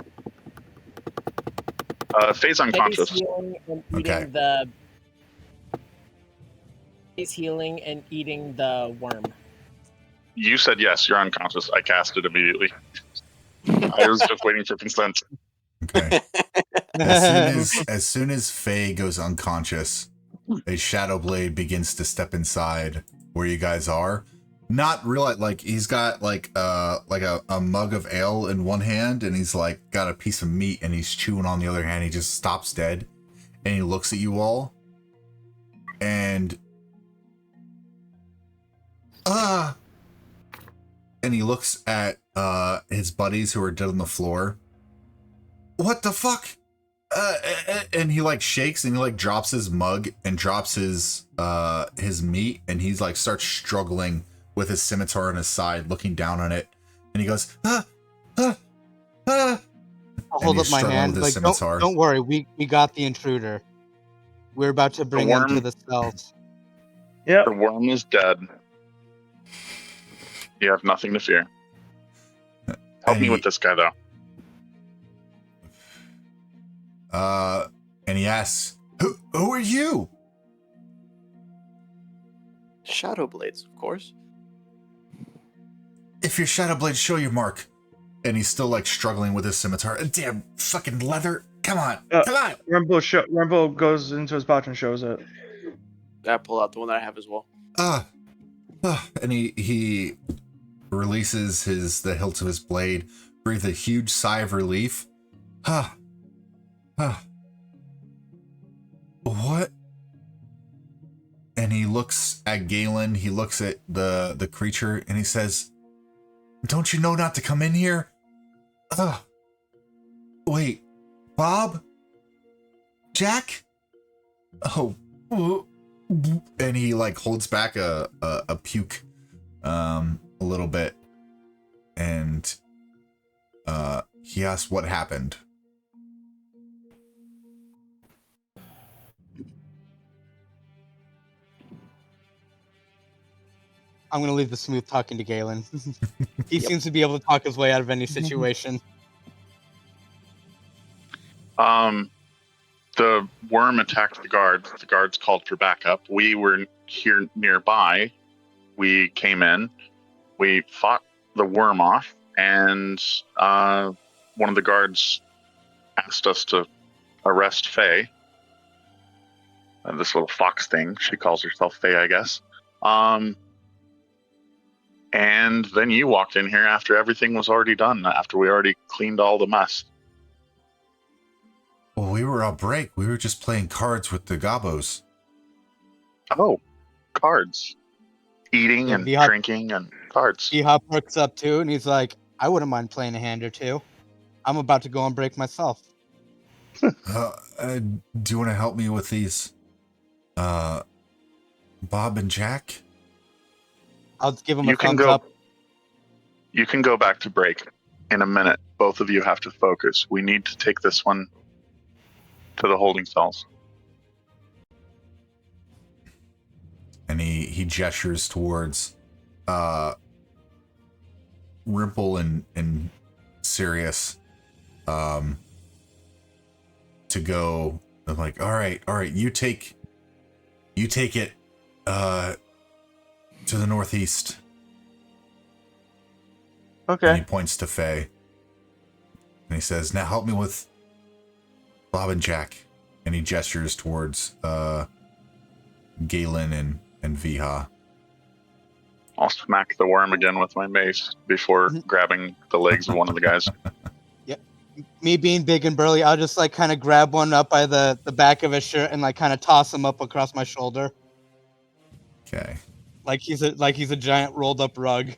Faye's unconscious. He's healing and eating the worm. You said yes, you're unconscious. I cast it immediately. I was just waiting for consent. Okay. As soon as Faye goes unconscious, a shadow blade begins to step inside where you guys are. Not really, like he's got like a mug of ale in one hand, and he's like got a piece of meat, and he's chewing on the other hand. He just stops dead, and he looks at you all, and he looks at his buddies who are dead on the floor. What the fuck? And he like shakes and he like drops his mug and drops his meat, and he's like starts struggling with his scimitar on his side, looking down on it, and he goes, I'll hold up my hand. Like, don't worry, we got the intruder. We're about to bring him to the cells. Yep. The worm is dead. You have nothing to fear. Help me with this guy, though. And he asks, who are you? Shadow Blades, of course. If you're Shadow Blade, show your mark. And he's still like struggling with his scimitar. Damn fucking leather. Come on. Come on. Rimple goes into his pouch and shows it. I pull out the one that I have as well. And he releases the hilt of his blade, breathes a huge sigh of relief. What? And he looks at Galen, he looks at the creature, and he says, don't you know not to come in here? Wait, Bob? Jack? Oh. And he like holds back a puke a little bit, and he asks what happened. I'm going to leave the smooth talking to Galen. He seems to be able to talk his way out of any situation. The worm attacked the guards. The guards called for backup. We were here nearby. We came in. We fought the worm off, and one of the guards asked us to arrest Faye. this little fox thing. She calls herself Faye, I guess. And then you walked in here after everything was already done, after we already cleaned all the mess. Well, we were on break. We were just playing cards with the gobos. Oh, cards. Eating Yeah, and Vihan- drinking and cards. Hop perks up too, and he's like, I wouldn't mind playing a hand or two. I'm about to go on break myself. Do you want to help me with these? Bob and Jack? I'll give him You a can thumbs go. up. You can go back to break in a minute. Both of you have to focus. We need to take this one to the holding cells. And he gestures towards Rimple and Sirius to go. I'm like, all right, you take it to the northeast. And Okay. he points to Faye. And he says, now help me with Bob and Jack. And he gestures towards Galen and Viha. I'll smack the worm again with my mace before grabbing the legs of one of the guys. Me being big and burly, I'll just like kind of grab one up by the back of his shirt and like kind of toss him up across my shoulder, Okay. like he's a giant rolled up rug.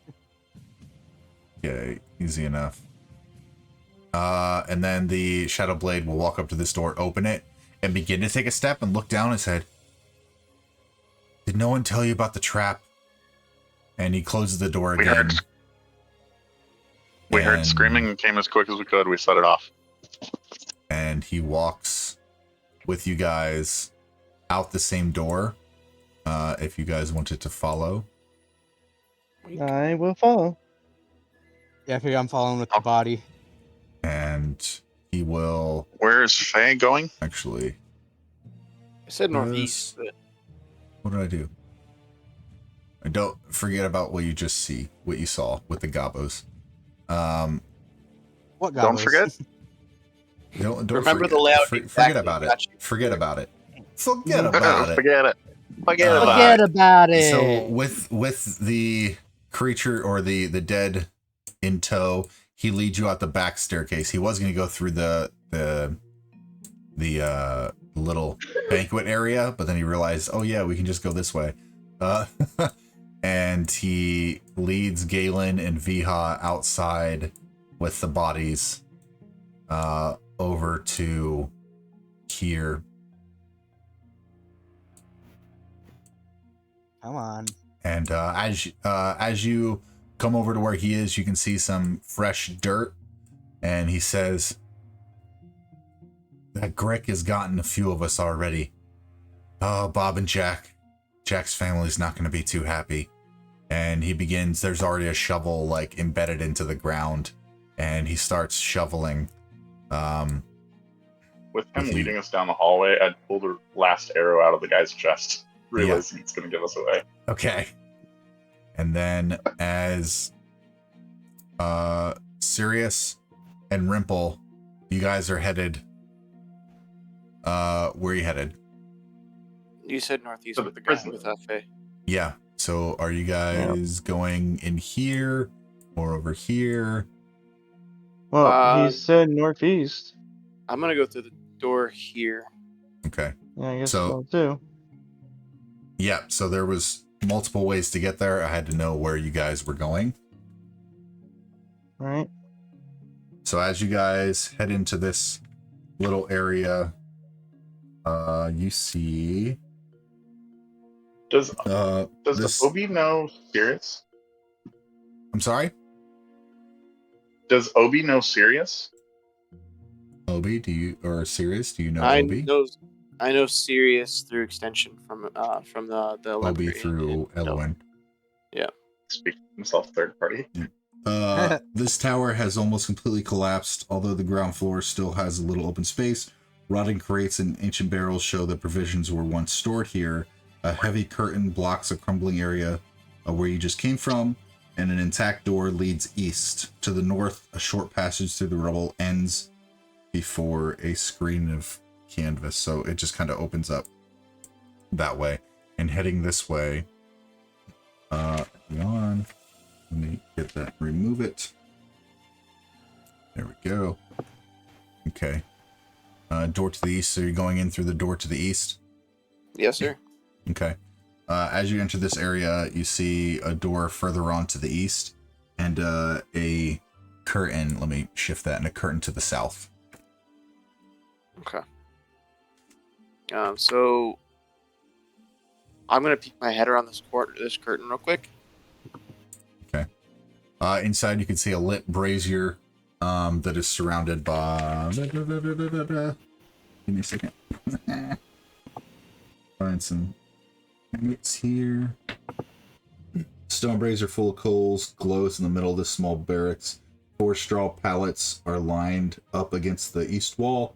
Okay, easy enough. And then the Shadow Blade will walk up to this door, open it, and begin to take a step and look down his head. Did no one tell you about the trap? And he closes the door again. We heard screaming and came as quick as we could. We set it off. And he walks with you guys out the same door. If you guys wanted to follow. I will follow. Yeah, I figure I'm following with the body. And he will Where is Faye going? actually... I said northeast, but What did I do? I don't forget about what you saw with the gobos. What Don't gobbos? forget. Don't remember forget, the layout. forget exactly. about it. Got you. Forget about it. Forget about it. Forget it. Forget about Forget it. about it. So with the creature or the dead in tow, he leads you out the back staircase. He was going to go through the little banquet area, but then he realized, oh yeah, we can just go this way. And he leads Galen and Viha outside with the bodies over to here. Come on. And as you come over to where he is, you can see some fresh dirt. And he says, that Greg has gotten a few of us already. Oh, Bob and Jack. Jack's family's not going to be too happy. And he begins, there's already a shovel like embedded into the ground. And he starts shoveling. With him leading us down the hallway, I'd pull the last arrow out of the guy's chest, realizing it's going to give us away. Okay. And then as Sirius and Rimple, you guys are headed. Where are you headed? You said northeast To with the the guy prison. with Faye. Yeah. So are you guys going in here or over here? Well, he said northeast. I'm gonna go through the door here. Okay. Yeah, I guess So- so too. Yeah. So there was multiple ways to get there. I had to know where you guys were going. Right. So as you guys head into this little area, you see Does this. Obi know Sirius? I'm sorry, Does Obi know Sirius? Obi. Do you or Sirius? Do you know I Obi? know Sirius through extension from the Obi library. through Elwyn. Speak for himself, third party. This tower has almost completely collapsed, although the ground floor still has a little open space. Rotting crates and ancient barrels show that provisions were once stored here. A heavy curtain blocks a crumbling area where you just came from, and an intact door leads east. To the north, a short passage through the rubble ends before a screen of canvas, so it just kind of opens up. that way. And heading this way, hang on. Let me get that, remove it. There we go. Okay. Door to the east, so you're going in through the door to the east? Yes, sir. Okay. As you enter this area, you see a door further on to the east and a curtain. Let me shift that, and a curtain to the south. Okay. So I'm gonna peek my head around this curtain real quick. Okay. Inside, you can see a lit brazier that is surrounded by. Give me a second. Find some notes here. Stone brazier full of coals glows in the middle of this small barracks. 4 straw pallets are lined up against the east wall.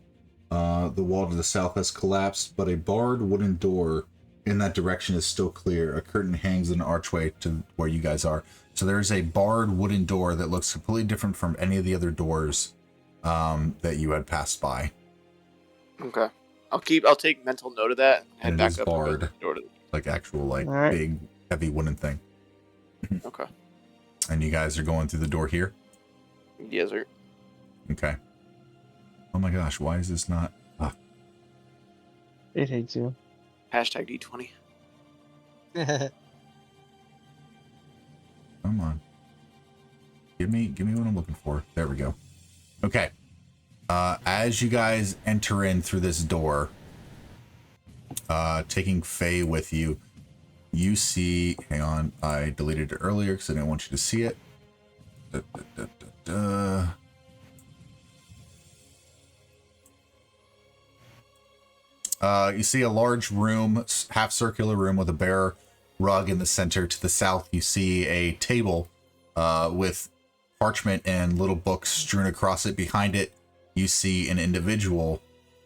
The wall to the south has collapsed, but a barred wooden door in that direction is still clear. A curtain hangs in an archway to where you guys are. So there's a barred wooden door that looks completely different from any of the other doors that you had passed by. Okay. I'll take mental note of that And head it is back up barred. and go to the Like actual, like, All right. big, heavy wooden thing. Okay. And you guys are going through the door here? Yes, sir. Okay. Oh my gosh, why is this not... It hates you. Hashtag D20. Come on. Give me what I'm looking for. There we go. Okay. As you guys enter in through this door, taking Faye with you, you see... Hang on, I deleted it earlier because I didn't want you to see it. You see a large room, half-circular room with a bare rug in the center. To the south, you see a table with parchment and little books strewn across it. Behind it, you see an individual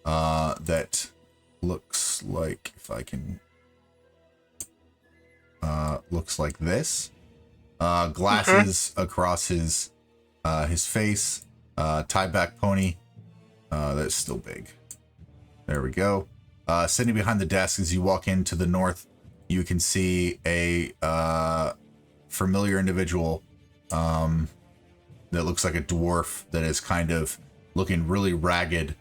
that looks like, if I can, looks like this. Glasses across his face, tie-back pony. That's still big. There we go. Sitting behind the desk as you walk into the north, you can see a familiar individual that looks like a dwarf that is kind of looking really ragged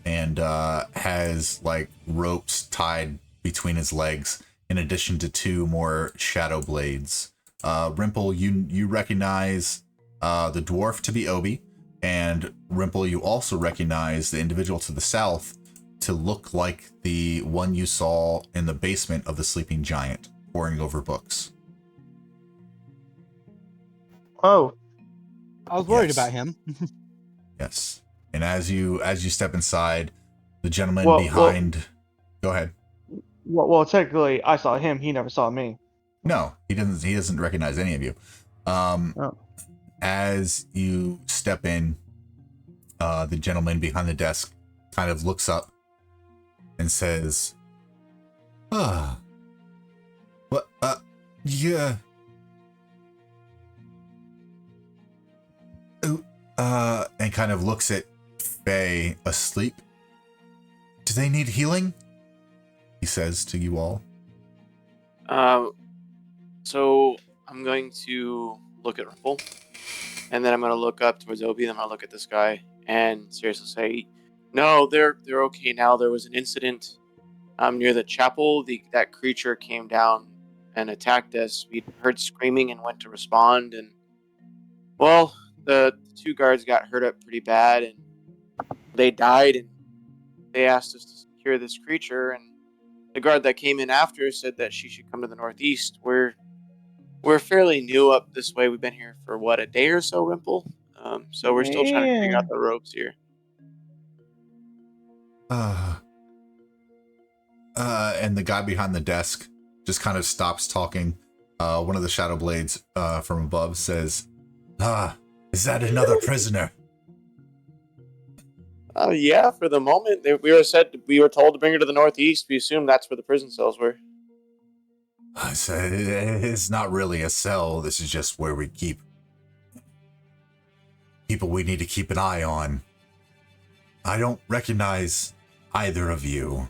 and has like ropes tied between his legs, in addition to 2 more shadow blades. Rimple, you recognize the dwarf to be Obi, and Rimple, you also recognize the individual to the south to look like the one you saw in the basement of the sleeping giant, poring over books. Oh, I was worried Yes. about him. Yes. And as you step inside, the gentleman Well, behind... Go ahead. well, technically, I saw him. He never saw me. No, he doesn't recognize any of you. Oh. As you step in, the gentleman behind the desk kind of looks up and says, what, yeah. And kind of looks at Faye asleep. Do they need healing? He says to you all. So I'm going to look at Rimple, and then I'm going to look up towards Obi, and then I'm going to look at this guy, and seriously say, no, they're okay now. There was an incident near the chapel. That creature came down and attacked us. We heard screaming and went to respond, and well, the 2 guards got hurt up pretty bad, and they died, and they asked us to secure this creature, and the guard that came in after said that she should come to the northeast. We're fairly new up this way. We've been here for a day or so, Rimple. So we're still trying to figure out the ropes here. And the guy behind the desk just kind of stops talking. One of the shadow blades from above says, is that another prisoner? Yeah, for the moment. We were told to bring her to the northeast. We assumed that's where the prison cells were. I said, it's not really a cell. This is just where we keep people we need to keep an eye on. I don't recognize either of you.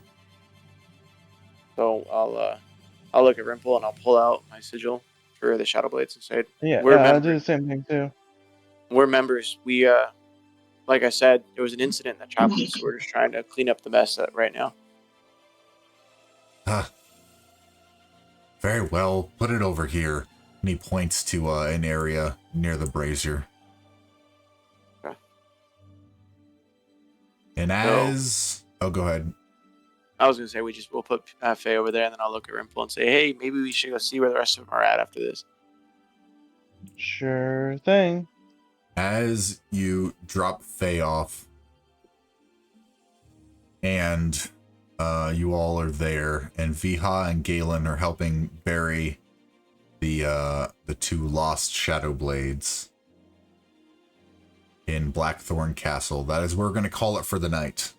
So I'll look at Rimple and I'll pull out my sigil for the Shadow Blades and say, Yeah, we're I'll do the members. same thing too. We're members. We like I said, there was an incident in the Travelers, so we're just trying to clean up the mess right now. Very well. Put it over here. And he points to an area near the brazier. Okay. And as... Oh, go ahead. I was gonna say we'll put Faye over there, and then I'll look at Rimple and say, hey, maybe we should go see where the rest of them are at after this. Sure thing. As you drop Faye off, and you all are there, and Viha and Galen are helping bury the two lost Shadow Blades in Blackthorn Castle. That is where we're going to call it for the night.